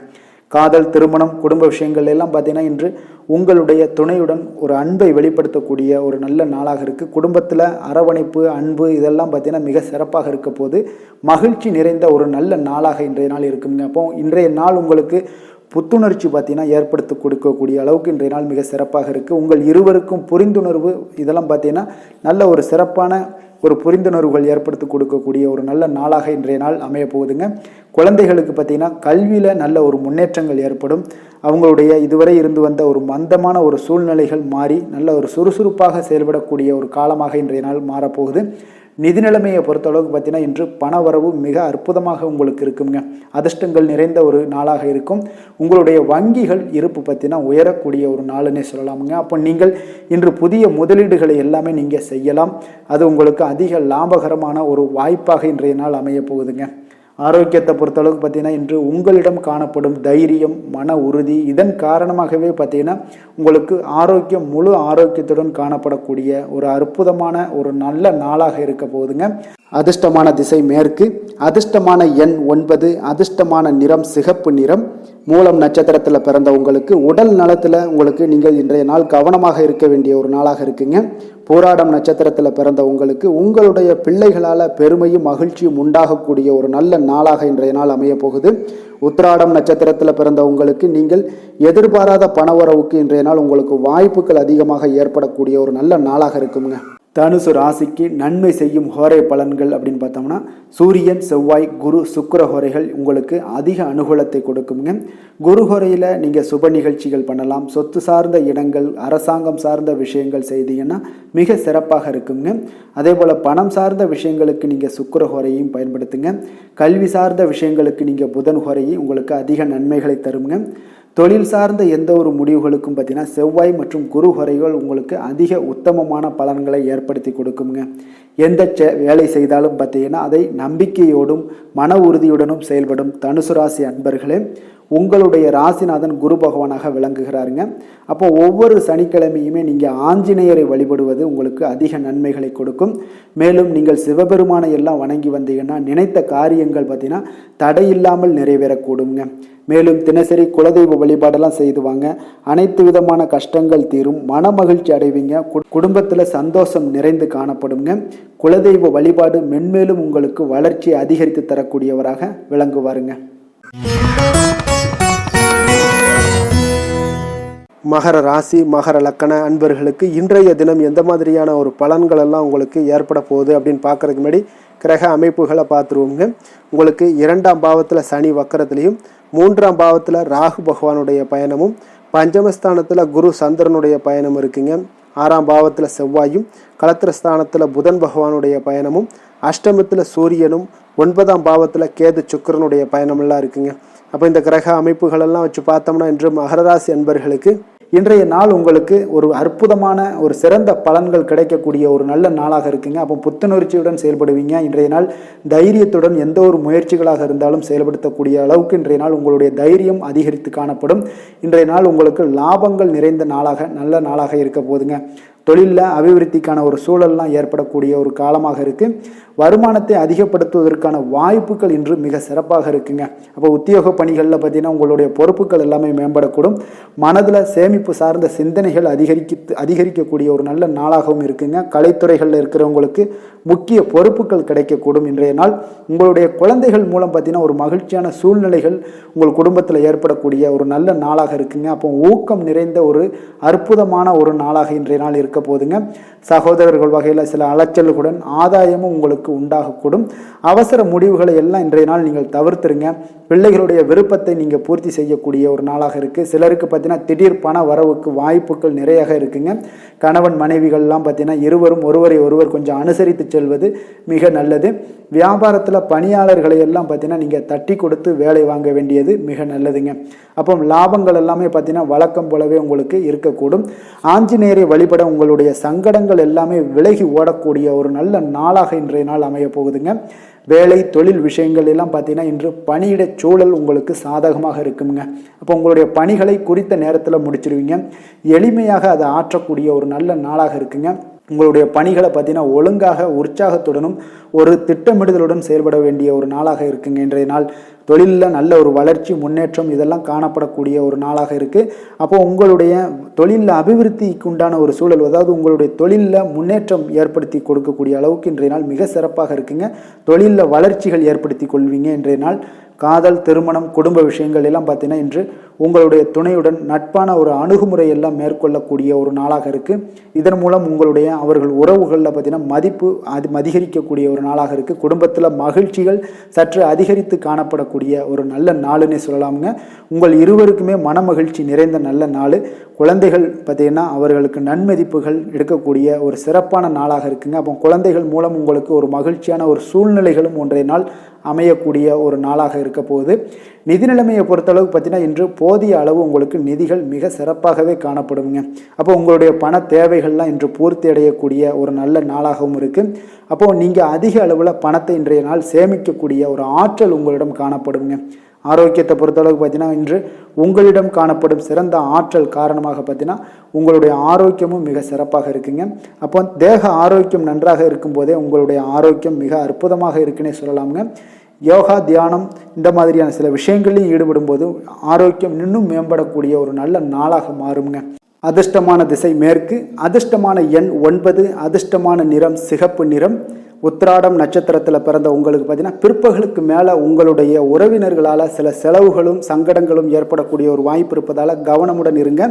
காதல், திருமணம், குடும்ப விஷயங்கள் எல்லாம் பார்த்தீங்கன்னா இன்று உங்களுடைய துணையுடன் ஒரு அன்பை வெளிப்படுத்தக்கூடிய ஒரு நல்ல நாளாக இருக்குது. குடும்பத்தில் அரவணைப்பு, அன்பு இதெல்லாம் பார்த்தீங்கன்னா மிக சிறப்பாக இருக்க போது. மகிழ்ச்சி நிறைந்த ஒரு நல்ல நாளாக இன்றைய நாள் இருக்குங்க. அப்போ இன்றைய நாள் உங்களுக்கு புத்துணர்ச்சி பார்த்தீங்கன்னா ஏற்படுத்தி கொடுக்கக்கூடிய அளவுக்கு இன்றைய நாள் மிக சிறப்பாக இருக்குது. உங்கள் இருவருக்கும் புரிந்துணர்வு இதெல்லாம் பார்த்தீங்கன்னா நல்ல ஒரு சிறப்பான ஒரு புரிந்துணர்வுகள் ஏற்படுத்தி கொடுக்கக்கூடிய ஒரு நல்ல நாளாக இன்றைய நாள் அமைய போகுதுங்க. குழந்தைகளுக்கு பார்த்தீங்கன்னா கல்வியில் நல்ல ஒரு முன்னேற்றங்கள் ஏற்படும். அவங்களுடைய இதுவரை இருந்து வந்த ஒரு மந்தமான ஒரு சூழ்நிலைகள் மாறி நல்ல ஒரு சுறுசுறுப்பாக செயல்படக்கூடிய ஒரு காலமாக இன்றைய நாள் மாறப்போகுது. நிதி நிலைமையை பொறுத்தளவுக்கு பார்த்தீங்கன்னா இன்று பண வரவு மிக அற்புதமாக உங்களுக்கு இருக்குங்க. அதிர்ஷ்டங்கள் நிறைந்த ஒரு நாளாக இருக்கும். உங்களுடைய வங்கிகள் இருப்பு பார்த்தீங்கன்னா உயரக்கூடிய ஒரு நாளுன்னே சொல்லலாமுங்க. அப்போ நீங்கள் இன்று புதிய முதலீடுகளை எல்லாமே நீங்கள் செய்யலாம். அது உங்களுக்கு அதிக லாபகரமான ஒரு வாய்ப்பாக இன்றைய நாள் அமைய போகுதுங்க. ஆரோக்கியத்தை பொறுத்தளவுக்கு பார்த்தீங்கன்னா இன்று உங்களிடம் காணப்படும் தைரியம், மன உறுதி இதன் காரணமாகவே பார்த்தீங்கன்னா உங்களுக்கு ஆரோக்கியம் முழு ஆரோக்கியத்துடன் காணப்படக்கூடிய ஒரு அற்புதமான ஒரு நல்ல நாளாக இருக்க போகுதுங்க. அதிர்ஷ்டமான திசை மேற்கு, அதிர்ஷ்டமான எண் 9, அதிர்ஷ்டமான நிறம் சிகப்பு நிறம். மூலம் நட்சத்திரத்தில் பிறந்த உங்களுக்கு உடல் நலத்தில் உங்களுக்கு நீங்கள் இன்றைய நாள் கவனமாக இருக்க வேண்டிய ஒரு நாளாக இருக்குங்க. போராடம் நட்சத்திரத்தில் பிறந்த உங்களுக்கு உங்களுடைய பிள்ளைகளால் பெருமையும் மகிழ்ச்சியும் உண்டாகக்கூடிய ஒரு நல்ல நாளாக இன்றைய நாள் அமைய போகுது. உத்திராடம் நட்சத்திரத்தில் பிறந்த உங்களுக்கு நீங்கள் எதிர்பாராத பணவரவுக்கு இன்றைய நாள் உங்களுக்கு வாய்ப்புகள் அதிகமாக ஏற்படக்கூடிய ஒரு நல்ல நாளாக இருக்குங்க. தனுசு ராசிக்கு நன்மை செய்யும் ஹோரை பலன்கள் அப்படின்னு பார்த்தோம்னா சூரியன், செவ்வாய், குரு, சுக்கிர ஹோரைகள் உங்களுக்கு அதிக அனுகூலத்தை கொடுக்குங்க. குரு ஹோரையில் நீங்கள் சுப நிகழ்ச்சிகள் பண்ணலாம். சொத்து சார்ந்த இடங்கள், அரசாங்கம் சார்ந்த விஷயங்கள் செய்தீங்கன்னா மிக சிறப்பாக இருக்குங்க. அதே போல் பணம் சார்ந்த விஷயங்களுக்கு நீங்கள் சுக்கிர ஹோரையும் பயன்படுத்துங்க. கல்வி சார்ந்த விஷயங்களுக்கு நீங்கள் புதன் ஹோரையும் உங்களுக்கு அதிக நன்மைகளை தருங்க. தொழில் சார்ந்த எந்த ஒரு முடிவுகளுக்கும் பார்த்தீங்கன்னா செவ்வாய் மற்றும் குரு ஹோரைகள் உங்களுக்கு அதிக உத்தமமான பலன்களை ஏற்படுத்தி கொடுக்குங்க. எந்த வேலை செய்தாலும் பார்த்தீங்கன்னா அதை நம்பிக்கையோடும் மன உறுதியுடனும் செயல்படும் தனுசு ராசி அன்பர்களே, உங்களுடைய ராசிநாதன் குரு பகவானாக விளங்குகிறாருங்க. அப்போ ஒவ்வொரு சனிக்கிழமையுமே நீங்கள் ஆஞ்சநேயரை வழிபடுவது உங்களுக்கு அதிக நன்மைகளை கொடுக்கும். மேலும் நீங்கள் சிவபெருமானை எல்லாம் வணங்கி வந்தீங்கன்னா நினைத்த காரியங்கள் பார்த்தீங்கன்னா தடையில்லாமல் நிறைவேறக்கூடுங்க. மேலும் தினசரி குலதெய்வ வழிபாடெல்லாம் செய்துவாங்க. அனைத்து விதமான கஷ்டங்கள் தீரும், மன மகிழ்ச்சி அடைவீங்க, குடும்பத்தில் சந்தோஷம் நிறைந்து காணப்படுங்க. குலதெய்வ வழிபாடு மென்மேலும் உங்களுக்கு வளர்ச்சியை அதிகரித்து தரக்கூடியவராக விளங்குவாருங்க. மகர ராசி, மகர லக்கண அன்பர்களுக்கு இன்றைய தினம் எந்த மாதிரியான ஒரு பலன்கள் எல்லாம் உங்களுக்கு ஏற்பட போகுது அப்படின்னு பார்க்கறதுக்கு முன்னாடி கிரக அமைப்புகளை பார்த்துருவோங்க. உங்களுக்கு 2ஆம் பாவத்தில் சனி வக்கரத்துலேயும், 3ஆம் பாவத்தில் ராகு பகவானுடைய பயணமும், பஞ்சமஸ்தானத்தில் குரு சந்திரனுடைய பயணம் இருக்குங்க. 6ஆம் பாவத்தில் செவ்வாயும், களத்திரஸ்தானத்தில் புதன் பகவானுடைய பயணமும், அஷ்டமத்தில் சூரியனும், 9ஆம் பாவத்தில் கேது சுக்கிரனுடைய பயணமெல்லாம் இருக்குங்க. அப்போ இந்த கிரக அமைப்புகளெல்லாம் வச்சு பார்த்தோம்னா இன்று மகரராசி அன்பர்களுக்கு இன்றைய நாள் உங்களுக்கு ஒரு அற்புதமான ஒரு சிறந்த பலன்கள் கிடைக்கக்கூடிய ஒரு நல்ல நாளாக இருக்குங்க. அப்போ புத்துணர்ச்சியுடன் செயல்படுவீங்க. இன்றைய நாள் தைரியத்துடன் எந்த ஒரு முயற்சிகளாக இருந்தாலும் செயல்படுத்தக்கூடிய அளவுக்கு இன்றைய நாள் உங்களுடைய தைரியம் அதிகரித்து காணப்படும். இன்றைய நாள் உங்களுக்கு லாபங்கள் நிறைந்த நாளாக, நல்ல நாளாக இருக்க போதுங்க. தொழிலில் அபிவிருத்திக்கான ஒரு சூழல்லாம் ஏற்படக்கூடிய ஒரு காலமாக இருக்குது. வருமானத்தை அதிகப்படுத்துவதற்கான வாய்ப்புகள் இன்று மிக சிறப்பாக இருக்குங்க. அப்போ உத்தியோக பணிகளில் பார்த்தீங்கன்னா உங்களுடைய பொறுப்புகள் எல்லாமே மேம்படக்கூடும். மனதில் சேமிப்பு சார்ந்த சிந்தனைகள் அதிகரிக்கக்கூடிய ஒரு நல்ல நாளாகவும் இருக்குங்க. கலைத்துறைகளில் இருக்கிறவங்களுக்கு முக்கிய பொறுப்புகள் கிடைக்கக்கூடும். இன்றைய நாள் உங்களுடைய குழந்தைகள் மூலம் பார்த்தீங்கன்னா ஒரு மகிழ்ச்சியான சூழ்நிலைகள் உங்கள் குடும்பத்தில் ஏற்படக்கூடிய ஒரு நல்ல நாளாக இருக்குங்க. அப்போ ஊக்கம் நிறைந்த ஒரு அற்புதமான ஒரு நாளாக இன்றைய நாள் இருக்க போதுங்க. சகோதரர்கள் வகையில் சில அலைச்சல்களுடன் ஆதாயமும் உங்களுக்கு உண்டாகக்கூடும். அவசர முடிவுகளை எல்லாம் இன்றைய நாள் நீங்கள் தவிர்த்துருங்க. பிள்ளைகளுடைய விருப்பத்தை நீங்கள் பூர்த்தி செய்யக்கூடிய ஒரு நாளாக இருக்குது. சிலருக்கு பார்த்தீங்கன்னா திடீர் பண வரவுக்கு வாய்ப்புகள் நிறையாக இருக்குங்க. கணவன் மனைவிகள்லாம் பார்த்தீங்கன்னா இருவரும் ஒருவரை ஒருவர் கொஞ்சம் அனுசரித்து செல்வது மிக நல்லது. வியாபாரத்தில் பணியாளர்களை எல்லாம் பார்த்தீங்கன்னா நீங்கள் தட்டி கொடுத்து வேலை வாங்க வேண்டியது மிக நல்லதுங்க. அப்போ லாபங்கள் எல்லாமே பார்த்தீங்கன்னா வழக்கம் போலவே உங்களுக்கு இருக்கக்கூடும். ஆஞ்சநேயரை வழிபட உங்களுடைய சங்கடங்கள் எல்லாமே விலகி ஓடக்கூடிய ஒரு நல்ல நாளாக இன்றைய நாள் அமைய போகுதுங்க. வேலை தொழில் விஷயங்கள் எல்லாம் பார்த்தீங்கன்னா இன்று பணியிட சூழல் உங்களுக்கு சாதகமாக இருக்குங்க. அப்போ உங்களுடைய பணிகளை குறித்த நேரத்தில் முடிச்சிருவீங்க. எளிமையாக அதை ஆற்றக்கூடிய ஒரு நல்ல நாளாக இருக்குங்க. உங்களுடைய பணிகளை பார்த்தீங்கன்னா ஒழுங்காக உற்சாகத்துடனும் ஒரு திட்டமிடுதலுடன் செயல்பட வேண்டிய ஒரு நாளாக இருக்குங்க. இன்றைய நாள் தொழிலில் நல்ல ஒரு வளர்ச்சி, முன்னேற்றம் இதெல்லாம் காணப்படக்கூடிய ஒரு நாளாக இருக்குது. அப்போ உங்களுடைய தொழிலில் அபிவிருத்திக்கு உண்டான ஒரு சூழல், அதாவது உங்களுடைய தொழிலில் முன்னேற்றம் ஏற்படுத்தி கொடுக்கக்கூடிய அளவுக்கு இன்றைய நாள் மிக சிறப்பாக இருக்குங்க. தொழிலில் வளர்ச்சிகள் ஏற்படுத்தி கொள்வீங்க. இன்றைய நாள் காதல், திருமணம், குடும்ப விஷயங்கள் எல்லாம் பார்த்தீங்கன்னா இன்று உங்களுடைய துணையுடன் நட்பான ஒரு அணுகுமுறை எல்லாம் மேற்கொள்ளக்கூடிய ஒரு நாளாக இருக்குது. இதன் மூலம் உங்களுடைய அவர்கள் உறவுகளில் பார்த்தீங்கன்னா மதிப்பு அதிகரிக்கக்கூடிய ஒரு நாளாக இருக்குது. குடும்பத்தில் மகிழ்ச்சிகள் சற்று அதிகரித்து காணப்படக்கூடிய ஒரு நல்ல நாளுன்னே சொல்லலாமுங்க. உங்கள் இருவருக்குமே மன மகிழ்ச்சி நிறைந்த நல்ல நாள். குழந்தைகள் பார்த்தீங்கன்னா அவர்களுக்கு நன்மதிப்புகள் எடுக்கக்கூடிய ஒரு சிறப்பான நாளாக இருக்குங்க. அப்போ குழந்தைகள் மூலம் உங்களுக்கு ஒரு மகிழ்ச்சியான ஒரு சூழ்நிலைகளும் ஒன்றைய நாள் அமையக்கூடிய ஒரு நாளாக இருக்க போகுது. நிதி நிலைமையை பொறுத்தளவுக்கு பார்த்தீங்கன்னா இன்று போதிய அளவு உங்களுக்கு நிதிகள் மிக சிறப்பாகவே காணப்படுங்க. அப்போ உங்களுடைய பண தேவைகள்லாம் இன்று பூர்த்தி அடையக்கூடிய ஒரு நல்ல நாளாகவும் இருக்குது. அப்போது நீங்கள் அதிக அளவில் பணத்தை இன்றைய நாள் சேமிக்கக்கூடிய ஒரு ஆற்றல் உங்களிடம் காணப்படுங்க. ஆரோக்கியத்தை பொறுத்தளவுக்கு பார்த்தீங்கன்னா இன்று உங்களிடம் காணப்படும் சிறந்த ஆற்றல் காரணமாக பார்த்தீங்கன்னா உங்களுடைய ஆரோக்கியமும் மிக சிறப்பாக இருக்குங்க. அப்போ தேக ஆரோக்கியம் நன்றாக இருக்கும்போதே உங்களுடைய ஆரோக்கியம் மிக அற்புதமாக இருக்குன்னே சொல்லலாமுங்க. யோகா, தியானம் இந்த மாதிரியான சில விஷயங்களையும் ஈடுபடும் போது ஆரோக்கியம் இன்னும் மேம்படக்கூடிய ஒரு நல்ல நாளாக மாறுங்க. அதிர்ஷ்டமான திசை மேற்கு, அதிர்ஷ்டமான எண் 9, அதிர்ஷ்டமான நிறம் சிகப்பு நிறம். உத்திராடம் நட்சத்திரத்தில் பிறந்த உங்களுக்கு பார்த்தீங்கன்னா பிற்பகலுக்கு மேலே உங்களுடைய உறவினர்களால் சில செலவுகளும் சங்கடங்களும் ஏற்படக்கூடிய ஒரு வாய்ப்பு இருப்பதால் கவனமுடன் இருங்க.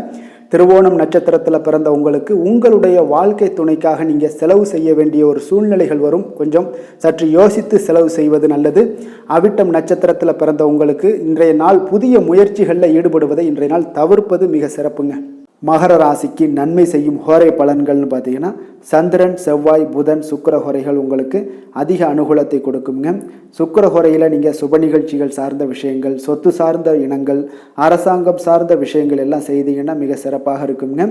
திருவோணம் நட்சத்திரத்தில் பிறந்த உங்களுக்கு உங்களுடைய வாழ்க்கை துணைக்காக நீங்கள் செலவு செய்ய வேண்டிய ஒரு சூழ்நிலைகள் வரும். கொஞ்சம் சற்று யோசித்து செலவு செய்வது நல்லது. அவிட்டம் நட்சத்திரத்தில் பிறந்த உங்களுக்கு இன்றைய நாள் புதிய முயற்சிகளில் ஈடுபடுவதை இன்றைய நாள் தவிர்ப்பது மிக சிறப்புங்க. மகர ராசிக்கு நன்மை செய்யும் ஹோரை பலன்கள்னு பார்த்தீங்கன்னா சந்திரன், செவ்வாய், புதன், சுக்கிர ஹோரைகள் உங்களுக்கு அதிக அனுகூலத்தை கொடுக்குங்க. சுக்கிர ஹோரையில் நீங்கள் சுப நிகழ்ச்சிகள் சார்ந்த விஷயங்கள், சொத்து சார்ந்த இனங்கள், அரசாங்கம் சார்ந்த விஷயங்கள் எல்லாம் செய்தீங்கன்னா மிக சிறப்பாக இருக்குங்க.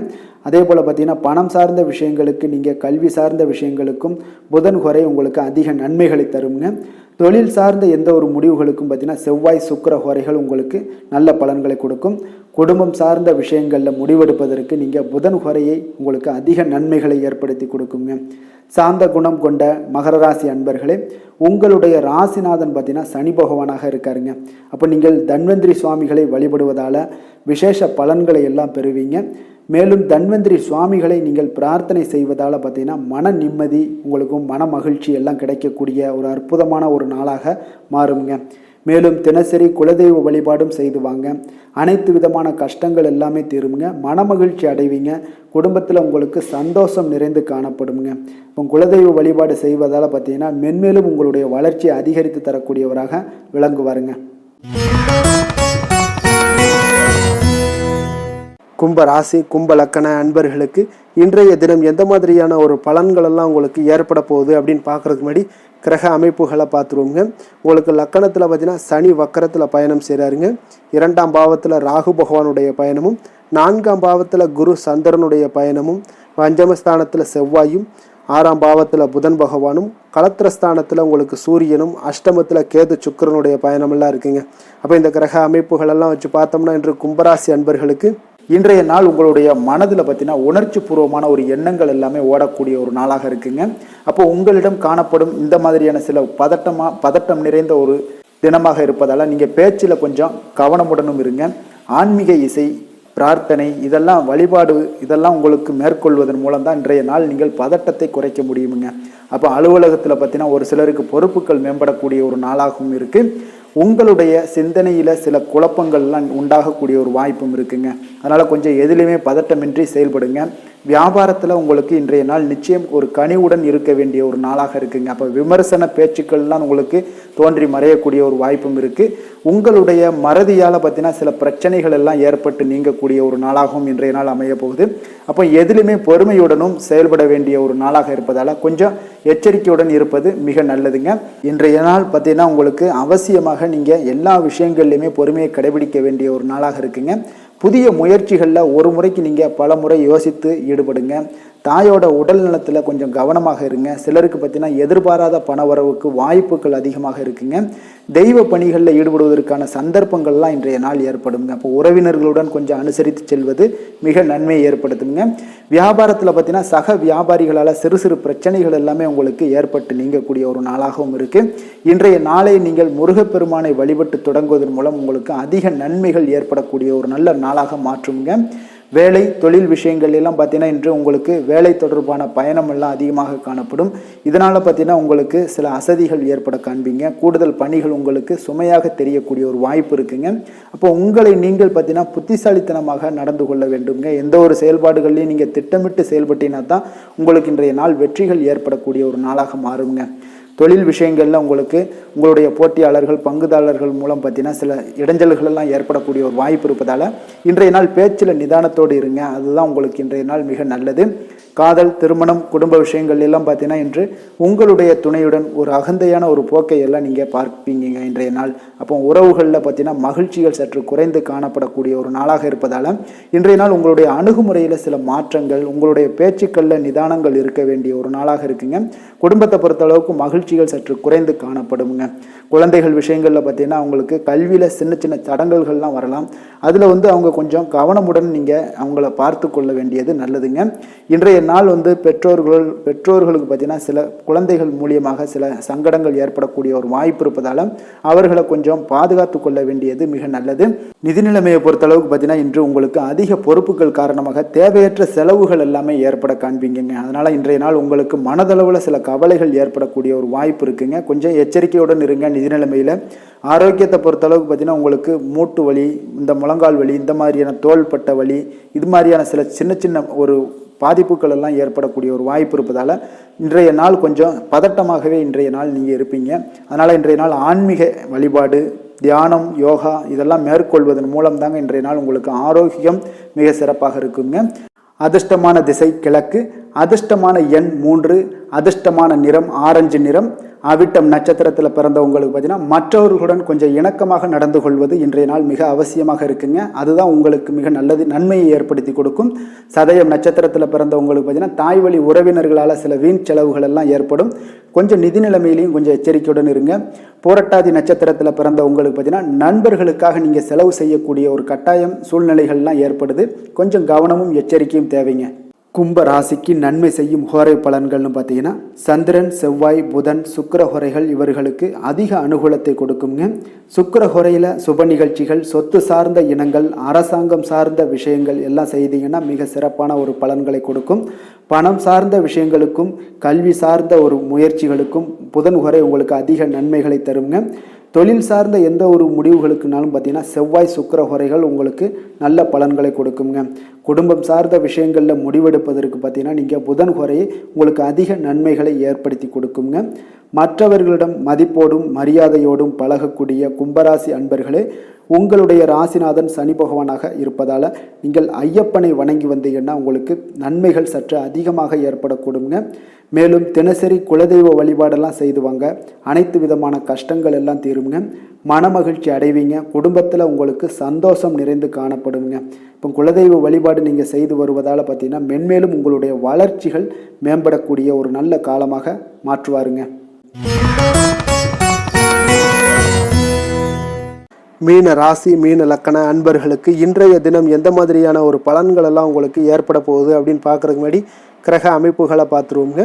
அதே போல் பார்த்தீங்கன்னா பணம் சார்ந்த விஷயங்களுக்கு, நீங்கள் கல்வி சார்ந்த விஷயங்களுக்கும் புதன் ஹோரை உங்களுக்கு அதிக நன்மைகளை தருங்க. தொழில் சார்ந்த எந்த ஒரு முடிவுகளுக்கும் பார்த்தீங்கன்னா செவ்வாய், சுக்கிர ஹோரைகள் உங்களுக்கு நல்ல பலன்களை கொடுக்கும். குடும்பம் சார்ந்த விஷயங்களில் முடிவெடுப்பதற்கு நீங்கள் புதன் ஹோரையை உங்களுக்கு அதிக நன்மைகளை ஏற்படுத்தி கொடுக்குங்க. சாந்த குணம் கொண்ட மகர ராசி அன்பர்களே, உங்களுடைய ராசிநாதன் பார்த்தீங்கன்னா சனி பகவானாக இருக்காருங்க. அப்போ நீங்கள் தன்வந்திரி சுவாமிகளை வழிபடுவதால் விசேஷ பலன்களை எல்லாம் பெறுவீங்க. மேலும் தன்வந்திரி சுவாமிகளை நீங்கள் பிரார்த்தனை செய்வதால் பார்த்தீங்கன்னா மன நிம்மதி, உங்களுக்கும் மன மகிழ்ச்சி எல்லாம் கிடைக்கக்கூடிய ஒரு அற்புதமான ஒரு நாளாக மாறுங்க. மேலும் தினசரி குலதெய்வ வழிபாடும் செய்து வாங்க. அனைத்து விதமான கஷ்டங்கள் எல்லாமே தீருங்க. மனமகிழ்ச்சி அடைவீங்க. குடும்பத்தில் உங்களுக்கு சந்தோஷம் நிறைந்து காணப்படுங்க. இப்போ குலதெய்வ வழிபாடு செய்வதால் பார்த்தீங்கன்னா மென்மேலும் உங்களுடைய வளர்ச்சியை அதிகரித்து தரக்கூடியவராக விளங்குவாருங்க. கும்ப ராசி, கும்ப லக்கண அன்பர்களுக்கு இன்றைய தினம் எந்த மாதிரியான ஒரு பலன்கள் எல்லாம் உங்களுக்கு ஏற்பட போகுது அப்படின்னு பார்க்குறதுக்கு முன்னாடி கிரக அமைப்புகளை பார்த்துருவோங்க. உங்களுக்கு லக்கணத்தில் பார்த்தீங்கன்னா சனி வக்கரத்தில் பயணம் செய்கிறாருங்க. 2ஆம் பாவத்தில் ராகு பகவானுடைய பயணமும், 4ஆம் பாவத்தில் குரு சந்திரனுடைய பயணமும், பஞ்சமஸ்தானத்தில் செவ்வாயும், 6ஆம் பாவத்தில் புதன் பகவானும், களத்திரஸ்தானத்தில் உங்களுக்கு சூரியனும், அஷ்டமத்தில் கேது சுக்கிரனுடைய பயணமெல்லாம் இருக்குங்க. அப்போ இந்த கிரக அமைப்புகளெல்லாம் வச்சு பார்த்தோம்னா இன்று கும்பராசி அன்பர்களுக்கு இன்றைய நாள் உங்களுடைய மனதில் பார்த்தீங்கன்னா உணர்ச்சி பூர்வமான ஒரு எண்ணங்கள் எல்லாமே ஓடக்கூடிய ஒரு நாளாக இருக்குங்க. அப்போ உங்களிடம் காணப்படும் இந்த மாதிரியான சில பதட்டம் நிறைந்த ஒரு தினமாக இருப்பதால் நீங்கள் பேச்சில் கொஞ்சம் கவனமுடனும் இருங்க. ஆன்மீக இசை, பிரார்த்தனை, இதெல்லாம் வழிபாடு, இதெல்லாம் உங்களுக்கு மேற்கொள்வதன் மூலம் தான் இன்றைய நாள் நீங்கள் பதட்டத்தை குறைக்க முடியுமுங்க. அப்போ அலுவலகத்தில் பார்த்தீங்கன்னா ஒரு சிலருக்கு பொறுப்புகள் மேம்படக்கூடிய ஒரு நாளாகவும் இருக்குது. உங்களுடைய சிந்தனையில் சில குழப்பங்கள்லாம் உண்டாகக்கூடிய ஒரு வாய்ப்பும் இருக்குங்க. அதனால் கொஞ்சம் எதிலுமே பதட்டமின்றி செயல்படுங்க. வியாபாரத்தில் உங்களுக்கு இன்றைய நாள் நிச்சயம் ஒரு கனிவுடன் இருக்க வேண்டிய ஒரு நாளாக இருக்குங்க. அப்போ விமர்சன பேச்சுக்கள்லாம் உங்களுக்கு தோன்றி மறையக்கூடிய ஒரு வாய்ப்பும் இருக்குது. உங்களுடைய மறதியால் பார்த்தீங்கன்னா சில பிரச்சனைகள் எல்லாம் ஏற்பட்டு நீங்கக்கூடிய ஒரு நாளாகவும் இன்றைய நாள் அமைய போகுது. அப்போ எதிலுமே பொறுமையுடனும் செயல்பட வேண்டிய ஒரு நாளாக இருப்பதால் கொஞ்சம் எச்சரிக்கையுடன் இருப்பது மிக நல்லதுங்க. இன்றைய நாள் பார்த்தீங்கன்னா உங்களுக்கு அவசியமாக நீங்கள் எல்லா விஷயங்கள்லையுமே பொறுமையை கடைபிடிக்க வேண்டிய ஒரு நாளாக இருக்குங்க. புதிய முயற்சிகளில் ஒரு முறைக்கு நீங்கள் பல முறை யோசித்து ஈடுபடுங்க. தாயோட உடல் நலத்தில் கொஞ்சம் கவனமாக இருங்க. சிலருக்கு பார்த்தீங்கன்னா எதிர்பாராத பண வரவுக்கு வாய்ப்புகள் அதிகமாக இருக்குங்க. தெய்வ பணிகளில் ஈடுபடுவதற்கான சந்தர்ப்பங்கள்லாம் இன்றைய நாள் ஏற்படுங்க. அப்போ உறவினர்களுடன் கொஞ்சம் அனுசரித்து செல்வது மிக நன்மையை ஏற்படுத்துங்க. வியாபாரத்தில் பார்த்தீங்கன்னா சக வியாபாரிகளால் சிறு சிறு பிரச்சனைகள் எல்லாமே உங்களுக்கு ஏற்பட்டு நீங்கக்கூடிய ஒரு நாளாகவும் இருக்குது. இன்றைய நாளை நீங்கள் முருகப்பெருமானை வழிபட்டு தொடங்குவதன் மூலம் உங்களுக்கு அதிக நன்மைகள் ஏற்படக்கூடிய ஒரு நல்ல நாளாக மாற்றுங்க. வேலை தொழில் விஷயங்கள் எல்லாம் பார்த்தீங்கன்னா இன்று உங்களுக்கு வேலை தொடர்பான பயணம் எல்லாம் அதிகமாக காணப்படும். இதனால் பார்த்தீங்கன்னா உங்களுக்கு சில அசதிகள் ஏற்பட காண்பீங்க. கூடுதல் பணிகள் உங்களுக்கு சுமையாக தெரியக்கூடிய ஒரு வாய்ப்பு இருக்குங்க. அப்போ உங்களை நீங்கள் பார்த்தீங்கன்னா புத்திசாலித்தனமாக நடந்து கொள்ள வேண்டுங்க. எந்த ஒரு செயல்பாடுகள்லையும் நீங்கள் திட்டமிட்டு செயல்பட்டீங்கன்னா தான் உங்களுக்கு இன்றைய நாள் வெற்றிகள் ஏற்படக்கூடிய ஒரு நாளாக மாறுங்க. தொழில் விஷயங்களில் உங்களுக்கு உங்களுடைய போட்டியாளர்கள், பங்குதாரர்கள் மூலம் பார்த்தீங்கன்னா சில இடைஞ்சல்கள் எல்லாம் ஏற்படக்கூடிய ஒரு வாய்ப்பு இருப்பதால் இன்றைய நாள் பேச்சில் நிதானத்தோடு இருங்க. அதுதான் உங்களுக்கு இன்றைய நாள் மிக நல்லது. காதல், திருமணம், குடும்ப விஷயங்கள் எல்லாம் பார்த்தீங்கன்னா இன்று உங்களுடைய துணையுடன் ஒரு அகந்தையான ஒரு போக்கை எல்லாம் நீங்கள் பார்ப்பீங்க இன்றைய நாள். அப்போ உறவுகளில் பார்த்தீங்கன்னா மகிழ்ச்சிகள் சற்று குறைந்து காணப்படக்கூடிய ஒரு நாளாக இருப்பதால் இன்றைய நாள் உங்களுடைய அணுகுமுறையில் சில மாற்றங்கள், உங்களுடைய பேச்சுக்களில் நிதானங்கள் இருக்க வேண்டிய ஒரு நாளாக இருக்குங்க. குடும்பத்தை பொறுத்தளவுக்கு மகிழ்ச்சிகள் சற்று குறைந்து காணப்படுங்க. குழந்தைகள் விஷயங்களில் பார்த்தீங்கன்னா அவங்களுக்கு கல்வியில் சின்ன சின்ன தடங்கல்கள்லாம் வரலாம். அதில் அவங்க கொஞ்சம் கவனமுடன் நீங்கள் அவங்கள பார்த்து கொள்ள வேண்டியது நல்லதுங்க. இன்றைய நாள் பெற்றோர்களுக்கு பார்த்தீங்கன்னா சில குழந்தைகள் மூலியமாக சில சங்கடங்கள் ஏற்படக்கூடிய ஒரு வாய்ப்பு இருப்பதால் அவர்களை கொஞ்சம் பாதுகாத்து கொள்ள வேண்டியது மிக நல்லது. நிதி நிலைமையை பொறுத்தளவுக்கு பார்த்தீங்கன்னா இன்று உங்களுக்கு அதிக பொறுப்புகள் காரணமாக தேவையற்ற செலவுகள் எல்லாமே ஏற்பட காண்பீங்க. அதனால் இன்றைய நாள் உங்களுக்கு மனதளவில் சில கவலைகள் ஏற்படக்கூடிய ஒரு வாய்ப்பு இருக்குங்க. கொஞ்சம் எச்சரிக்கையுடன் இருங்க. நிதி நிலைமையில் ஆரோக்கியத்தை பொறுத்தளவுக்கு பார்த்தீங்கன்னா உங்களுக்கு மூட்டு வலி, இந்த முழங்கால் வலி, இந்த மாதிரியான தோள்பட்ட வலி, இது மாதிரியான சில சின்ன சின்ன ஒரு பாதிப்புகள் எல்லாம் ஏற்படக்கூடிய ஒரு வாய்ப்பு இருப்பதால் இன்றைய நாள் கொஞ்சம் பதட்டமாகவே இன்றைய நாள் நீங்கள் இருப்பீங்க. அதனால் இன்றைய நாள் ஆன்மீக வழிபாடு, தியானம், யோகா இதெல்லாம் மேற்கொள்வதன் மூலம் தாங்க இன்றைய நாள் உங்களுக்கு ஆரோக்கியம் மிக சிறப்பாக இருக்குங்க. அதிர்ஷ்டமான திசை கிழக்கு, அதிர்ஷ்டமான எண் 3, அதிர்ஷ்டமான நிறம் ஆரஞ்சு நிறம். அவிட்டம் நட்சத்திரத்தில் பிறந்தவங்களுக்கு பார்த்தீங்கன்னா மற்றவர்களுடன் கொஞ்சம் இணக்கமாக நடந்து கொள்வது இன்றைய நாள் மிக அவசியமாக இருக்குங்க. அதுதான் உங்களுக்கு மிக நல்லது, நன்மையை ஏற்படுத்தி கொடுக்கும். சதயம் நட்சத்திரத்தில் பிறந்தவங்களுக்கு பார்த்தீங்கன்னா தாய் வழி உறவினர்களால் சில வீண் செலவுகள் எல்லாம் ஏற்படும். கொஞ்சம் நிதி நிலைமையிலையும் கொஞ்சம் எச்சரிக்கையுடன் இருங்க. பூரட்டாதி நட்சத்திரத்தில் பிறந்தவங்களுக்கு பார்த்தீங்கன்னா நண்பர்களுக்காக நீங்கள் செலவு செய்யக்கூடிய ஒரு கட்டாயம் சூழ்நிலைகள்லாம் ஏற்படுது. கொஞ்சம் கவனமும் எச்சரிக்கையும் தேவைங்க. கும்ப ராசிக்கு நன்மை செய்யும் ஹோரை பலன்கள்னு பார்த்தீங்கன்னா சந்திரன், செவ்வாய், புதன், சுக்கிர ஹோரைகள் இவர்களுக்கு அதிக அனுகூலத்தை கொடுக்குங்க. சுக்கிர ஹோரையில் சுப நிகழ்ச்சிகள், சொத்து சார்ந்த இனங்கள், அரசாங்கம் சார்ந்த விஷயங்கள் எல்லாம் செய்தீங்கன்னா மிக சிறப்பான ஒரு பலன்களை கொடுக்கும். பணம் சார்ந்த விஷயங்களுக்கும் கல்வி சார்ந்த ஒரு முயற்சிகளுக்கும் புதன் ஹோரை உங்களுக்கு அதிக நன்மைகளை தருங்க. தொழில் சார்ந்த எந்த ஒரு முடிவுகளுக்குனாலும் பார்த்தீங்கன்னா செவ்வாய், சுக்கிர ஹோரைகள் உங்களுக்கு நல்ல பலன்களை கொடுக்குங்க. குடும்பம் சார்ந்த விஷயங்களில் முடிவெடுப்பதற்கு பார்த்தீங்கன்னா நீங்கள் புதன் ஹோரையை உங்களுக்கு அதிக நன்மைகளை ஏற்படுத்தி கொடுக்குங்க. மற்றவர்களிடம் மதிப்போடும் மரியாதையோடும் பழகக்கூடிய கும்பராசி அன்பர்களே, உங்களுடைய ராசிநாதன் சனி பகவானாக இருப்பதால் நீங்கள் ஐயப்பனை வணங்கி வந்தீங்கன்னா உங்களுக்கு நன்மைகள் சற்று அதிகமாக ஏற்படக்கூடுங்க. மேலும் தினசரி குலதெய்வ வழிபாடெல்லாம் செய்து வாங்க. அனைத்து விதமான கஷ்டங்கள் எல்லாம் தீருங்க. மனமகிழ்ச்சி அடைவீங்க. குடும்பத்தில் உங்களுக்கு சந்தோஷம் நிறைந்து காணப்படுங்க. இப்போ குலதெய்வ வழிபாடு நீங்கள் செய்து வருவதால் பார்த்தீங்கன்னா மென்மேலும் உங்களுடைய வளர்ச்சிகள் மேம்படக்கூடிய ஒரு நல்ல காலமாக மாற்றுவாருங்க. மீன ராசி, மீன லக்கண அன்பர்களுக்கு இன்றைய தினம் எந்த மாதிரியான ஒரு பலன்கள் எல்லாம் உங்களுக்கு ஏற்பட போகுது அப்படின்னு பார்க்குறதுக்கு முன்னாடி கிரக அமைப்புகளை பார்த்துருவோங்க.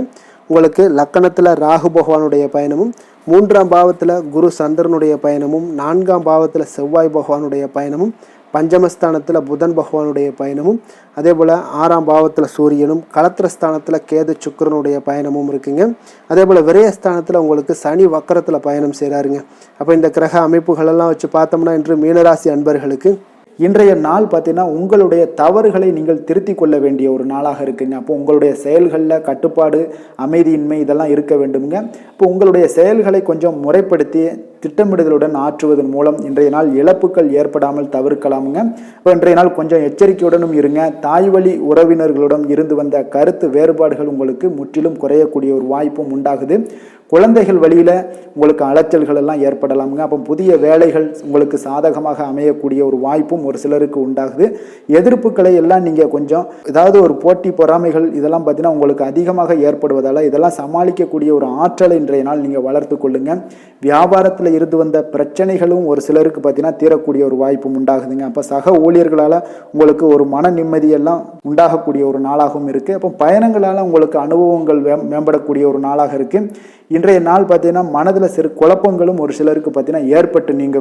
உங்களுக்கு லக்கணத்தில் ராகு பகவானுடைய பயணமும், 3ஆம் பாவத்தில் குரு சந்திரனுடைய பயணமும், 4ஆம் பாவத்தில் செவ்வாய் பகவானுடைய பயணமும், பஞ்சமஸ்தானத்தில் புதன் பகவானுடைய பயணமும், அதே போல் 6ஆம் பாவத்தில் சூரியனும், களத்திரஸ்தானத்தில் கேது சுக்கிரனுடைய பயணமும் இருக்குங்க. அதே போல் விரயஸ்தானத்தில் உங்களுக்கு சனி வக்கரத்தில் பயணம் செய்கிறாருங்க. அப்போ இந்த கிரக அமைப்புகளெல்லாம் வச்சு பார்த்தோம்னா இன்று மீனராசி அன்பர்களுக்கு இன்றைய நாள் பார்த்தீங்கன்னா உங்களுடைய தவறுகளை நீங்கள் திருத்தி கொள்ள வேண்டிய ஒரு நாளாக இருக்குங்க. அப்போ உங்களுடைய செயல்களில் கட்டுப்பாடு, அமைதியின்மை இதெல்லாம் இருக்க வேண்டுங்க. இப்போ உங்களுடைய செயல்களை கொஞ்சம் முறைப்படுத்தி திட்டமிடுதலுடன் ஆற்றுவதன் மூலம் இன்றைய நாள் இழப்புகள் ஏற்படாமல் தவிர்க்கலாமுங்க. இப்போ இன்றைய நாள் கொஞ்சம் எச்சரிக்கையுடனும் இருங்க. தாய் வழி உறவினர்களுடன் இருந்து வந்த கருத்து வேறுபாடுகள் உங்களுக்கு முற்றிலும் குறையக்கூடிய ஒரு வாய்ப்பும் உண்டாகுது. குழந்தைகள் வழியில் உங்களுக்கு அலைச்சல்கள் எல்லாம் ஏற்படலாமுங்க. அப்போ புதிய வேலைகள் உங்களுக்கு சாதகமாக அமையக்கூடிய ஒரு வாய்ப்பும் ஒரு சிலருக்கு உண்டாகுது. எதிர்ப்புகளை எல்லாம் நீங்கள் கொஞ்சம் ஏதாவது ஒரு போட்டி பொறாமைகள் இதெல்லாம் பார்த்தீங்கன்னா உங்களுக்கு அதிகமாக ஏற்படுவதால் இதெல்லாம் சமாளிக்கக்கூடிய ஒரு ஆற்றலை இன்றைய நாள் நீங்கள் வளர்த்து கொள்ளுங்க. வியாபாரத்தில் இருந்து வந்த பிரச்சனைகளும் ஒரு சிலருக்கு பார்த்தீங்கன்னா தீரக்கூடிய ஒரு வாய்ப்பும் உண்டாகுதுங்க. அப்போ சக ஊழியர்களால் உங்களுக்கு ஒரு மன நிம்மதியெல்லாம் உண்டாகக்கூடிய ஒரு நாளாகவும் இருக்குது. அப்போ பயணங்களால் உங்களுக்கு அனுபவங்கள் மேம்படக்கூடிய ஒரு நாளாக இருக்குது. இன்றைய நாள் பார்த்தீங்கன்னா மனதில் சிறு குழப்பங்களும் ஒரு சிலருக்கு பார்த்தீங்கன்னா ஏற்பட்டு நீங்க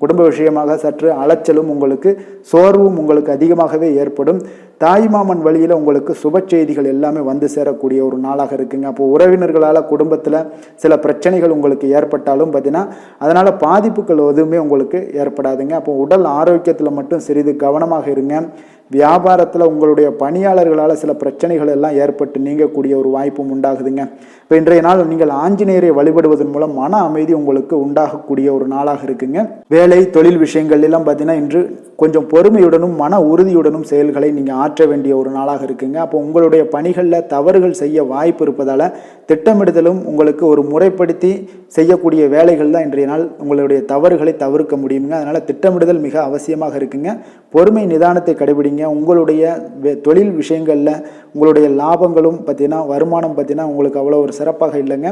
குடும்ப விஷயமாக சற்று அலைச்சலும் உங்களுக்கு சோர்வும் உங்களுக்கு அதிகமாகவே ஏற்படும். தாய்மாமன் வழியில் உங்களுக்கு சுப செய்திகள் எல்லாமே வந்து சேரக்கூடிய ஒரு நாளாக இருக்குங்க. அப்போ உறவினர்களால் குடும்பத்தில் சில பிரச்சனைகள் உங்களுக்கு ஏற்பட்டாலும் பார்த்தீங்கன்னா அதனால் பாதிப்புகள் எதுவுமே உங்களுக்கு ஏற்படாதுங்க. அப்போ உடல் ஆரோக்கியத்தில் மட்டும் சிறிது கவனமாக இருங்க. வியாபாரத்தில் உங்களுடைய பணியாளர்களால் சில பிரச்சனைகள் எல்லாம் ஏற்பட்டு நீங்கக்கூடிய ஒரு வாய்ப்பும் உண்டாகுதுங்க. இப்போ இன்றைய நாள் நீங்கள் ஆஞ்சநேயரை வழிபடுவதன் மூலம் மன அமைதி உங்களுக்கு உண்டாகக்கூடிய ஒரு நாளாக இருக்குங்க. வேலை தொழில் விஷயங்கள் எல்லாம் பார்த்தீங்கன்னா இன்று கொஞ்சம் பொறுமையுடனும் மன உறுதியுடனும் செயல்களை நீங்கள் ஆற்ற வேண்டிய ஒரு நாளாக இருக்குங்க. அப்போ உங்களுடைய பணிகளில் தவறுகள் செய்ய வாய்ப்பு இருப்பதால் திட்டமிடுதலும் உங்களுக்கு ஒரு முறைப்படுத்தி செய்யக்கூடிய வேலைகள் தான் இன்றைய நாள் உங்களுடைய தவறுகளை தவிர்க்க முடியுங்க. அதனால் திட்டமிடுதல் மிக அவசியமாக இருக்குங்க. பொறுமை நிதானத்தை கடைபிடிங்க. உங்களுடைய தொழில் விஷயங்களில் உங்களுடைய லாபங்களும் பார்த்தீங்கன்னா வருமானம் பார்த்தீங்கன்னா உங்களுக்கு அவ்வளோ ஒரு சிறப்பாக இல்லைங்க.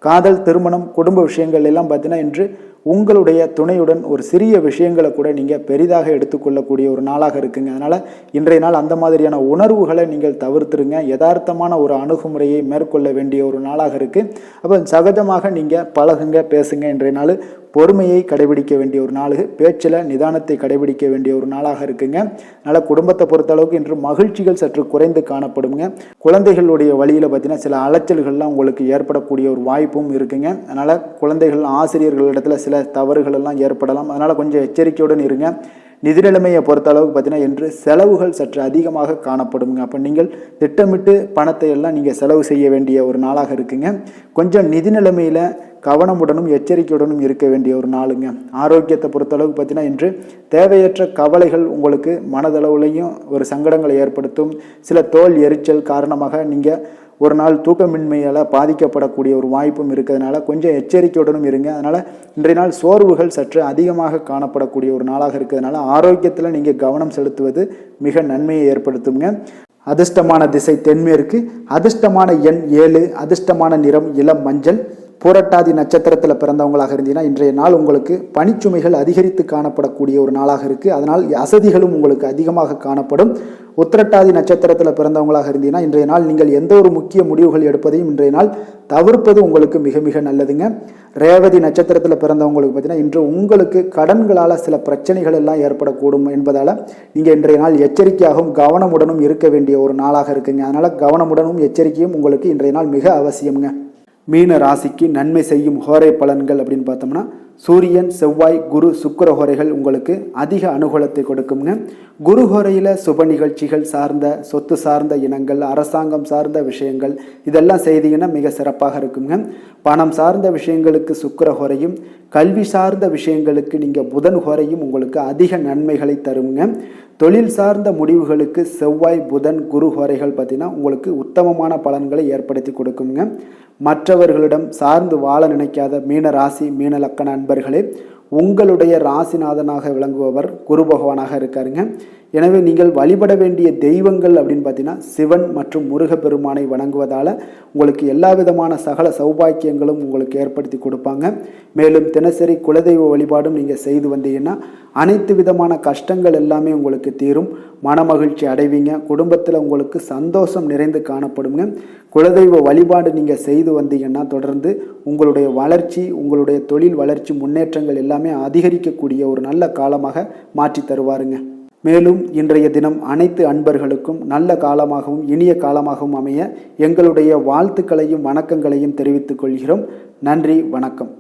காதல் திருமணம் குடும்ப விஷயங்கள் எல்லாம் பார்த்தீங்கன்னா இன்று உங்களுடைய துணையுடன் ஒரு சிறிய விஷயங்களை கூட நீங்கள் பெரிதாக எடுத்துக்கொள்ளக்கூடிய ஒரு நாளாக இருக்குங்க. அதனால் இன்றைய நாள் அந்த மாதிரியான உணர்வுகளை நீங்கள் தவிர்த்துருங்க. யதார்த்தமான ஒரு அணுகுமுறையை மேற்கொள்ள வேண்டிய ஒரு நாளாக இருக்குது. அப்போ சகஜமாக நீங்கள் பழகுங்க, பேசுங்க. இன்றைய நாள் பொறுமையை கடைபிடிக்க வேண்டிய ஒரு நாள், பேச்சில் நிதானத்தை கடைபிடிக்க வேண்டிய ஒரு நாளாக இருக்குங்க. அதனால் குடும்பத்தை பொறுத்தளவுக்கு இன்று மகிழ்ச்சிகள் சற்று குறைந்து காணப்படுங்க. குழந்தைகளுடைய வழியில் பார்த்தீங்கன்னா சில அலைச்சல்கள்லாம் உங்களுக்கு ஏற்படக்கூடிய ஒரு வாய்ப்பும் இருக்குங்க. அதனால் குழந்தைகள் ஆசிரியர்களிடத்தில் சில தவறுகள் எல்லாம் ஏற்படலாம். அதனால் கொஞ்சம் எச்சரிக்கையுடன் இருங்க. நிதி நிலைமையை பொறுத்த அளவுக்கு பார்த்தீங்கன்னா இன்று செலவுகள் சற்று அதிகமாக காணப்படுங்க. அப்போ நீங்கள் திட்டமிட்டு பணத்தை எல்லாம் நீங்கள் செலவு செய்ய வேண்டிய ஒரு நாளாக இருக்குங்க. கொஞ்சம் நிதி நிலைமையில் கவனமுடனும் எச்சரிக்கையுடனும் இருக்க வேண்டிய ஒரு நாளுங்க. ஆரோக்கியத்தை பொறுத்தளவுக்கு பார்த்தீங்கன்னா இன்று தேவையற்ற கவலைகள் உங்களுக்கு மனதளவுலையும் ஒரு சங்கடங்களை ஏற்படுத்தும். சில தோல் எரிச்சல் காரணமாக நீங்கள் ஒரு நாள் தூக்கமின்மையால் பாதிக்கப்படக்கூடிய ஒரு வாய்ப்பும் இருக்கிறதுனால கொஞ்சம் எச்சரிக்கையுடனும் இருங்க. அதனால் இன்றைய நாள் சோர்வுகள் சற்று அதிகமாக காணப்படக்கூடிய ஒரு நாளாக இருக்கிறதுனால ஆரோக்கியத்தில் நீங்கள் கவனம் செலுத்துவது மிக நன்மையை ஏற்படுத்துங்க. அதிர்ஷ்டமான திசை தென்மேற்கு, அதிர்ஷ்டமான எண் 7, அதிர்ஷ்டமான நிறம் இளம் மஞ்சள். பூரட்டாதி நட்சத்திரத்தில் பிறந்தவங்களாக இருந்தீங்கன்னா இன்றைய நாள் உங்களுக்கு பணிச்சுமைகள் அதிகரித்து காணப்படக்கூடிய ஒரு நாளாக இருக்குது. அதனால் அசதிகளும் உங்களுக்கு அதிகமாக காணப்படும். உத்திரட்டாதி நட்சத்திரத்தில் பிறந்தவங்களாக இருந்தீங்கன்னா இன்றைய நாள் நீங்கள் எந்த ஒரு முக்கிய முடிவுகள் எடுப்பதையும் இன்றைய நாள் தவிர்ப்பது உங்களுக்கு மிக மிக நல்லதுங்க. ரேவதி நட்சத்திரத்தில் பிறந்தவங்களுக்கு பார்த்தீங்கன்னா இன்று உங்களுக்கு கடன்களால் சில பிரச்சனைகள் எல்லாம் ஏற்படக்கூடும் என்பதால் நீங்கள் இன்றைய நாள் எச்சரிக்கையாகவும் கவனமுடனும் இருக்க வேண்டிய ஒரு நாளாக இருக்குங்க. அதனால் கவனமுடனும் எச்சரிக்கையும் உங்களுக்கு இன்றைய நாள் மிக அவசியம்ங்க. மீன ராசிக்கு நன்மை செய்யும் ஹோரை பலன்கள் அப்படின்னு பார்த்தோம்னா சூரியன், செவ்வாய், குரு, சுக்கிர ஹோரைகள் உங்களுக்கு அதிக அனுகூலத்தை கொடுக்குங்க. குரு ஹோரையில் சுப நிகழ்ச்சிகள் சார்ந்த சொத்து சார்ந்த இனங்கள், அரசாங்கம் சார்ந்த விஷயங்கள் இதெல்லாம் செய்தீங்கன்னா மிக சிறப்பாக இருக்குங்க. பணம் சார்ந்த விஷயங்களுக்கு சுக்கிர ஹோரையும், கல்வி சார்ந்த விஷயங்களுக்கு நீங்கள் புதன் ஹோரையும் உங்களுக்கு அதிக நன்மைகளை தருங்க. தொழில் சார்ந்த முடிவுகளுக்கு செவ்வாய், புதன், குரு ஹோரைகள் பார்த்தீங்கன்னா உங்களுக்கு உத்தமமான பலன்களை ஏற்படுத்தி கொடுக்குங்க. மற்றவர்களிடம் சார்ந்து வாழ நினைக்காத மீன ராசி மீன லக்கண அன்பர்களே, உங்களுடைய ராசிநாதனாக விளங்குபவர் குரு பகவானாக இருக்காருங்க. எனவே நீங்கள் வழிபட வேண்டிய தெய்வங்கள் அப்படின்னு பார்த்தீங்கன்னா சிவன் மற்றும் முருகப்பெருமானை வணங்குவதால் உங்களுக்கு எல்லா விதமான சகல சௌபாக்கியங்களும் உங்களுக்கு ஏற்படுத்தி கொடுப்பாங்க. மேலும் தினசரி குலதெய்வ வழிபாடும் நீங்கள் செய்து வந்தீங்கன்னா அனைத்து விதமான கஷ்டங்கள் எல்லாமே உங்களுக்கு தீரும். மனமகிழ்ச்சி அடைவீங்க. குடும்பத்தில் உங்களுக்கு சந்தோஷம் நிறைந்து காணப்படுங்க. குலதெய்வ வழிபாடு நீங்கள் செய்து வந்தீங்கன்னா தொடர்ந்து உங்களுடைய வளர்ச்சி, உங்களுடைய தொழில் வளர்ச்சி, முன்னேற்றங்கள் எல்லாமே அதிகரிக்கக்கூடிய ஒரு நல்ல காலமாக மாற்றி தருவாருங்க. மேலும் இன்றைய தினம் அனைத்து அன்பர்களுக்கும் நல்ல காலமாகவும் இனிய காலமாகவும் அமைய எங்களுடைய வாழ்த்துக்களையும் வணக்கங்களையும் தெரிவித்துக் கொள்கிறோம். நன்றி, வணக்கம்.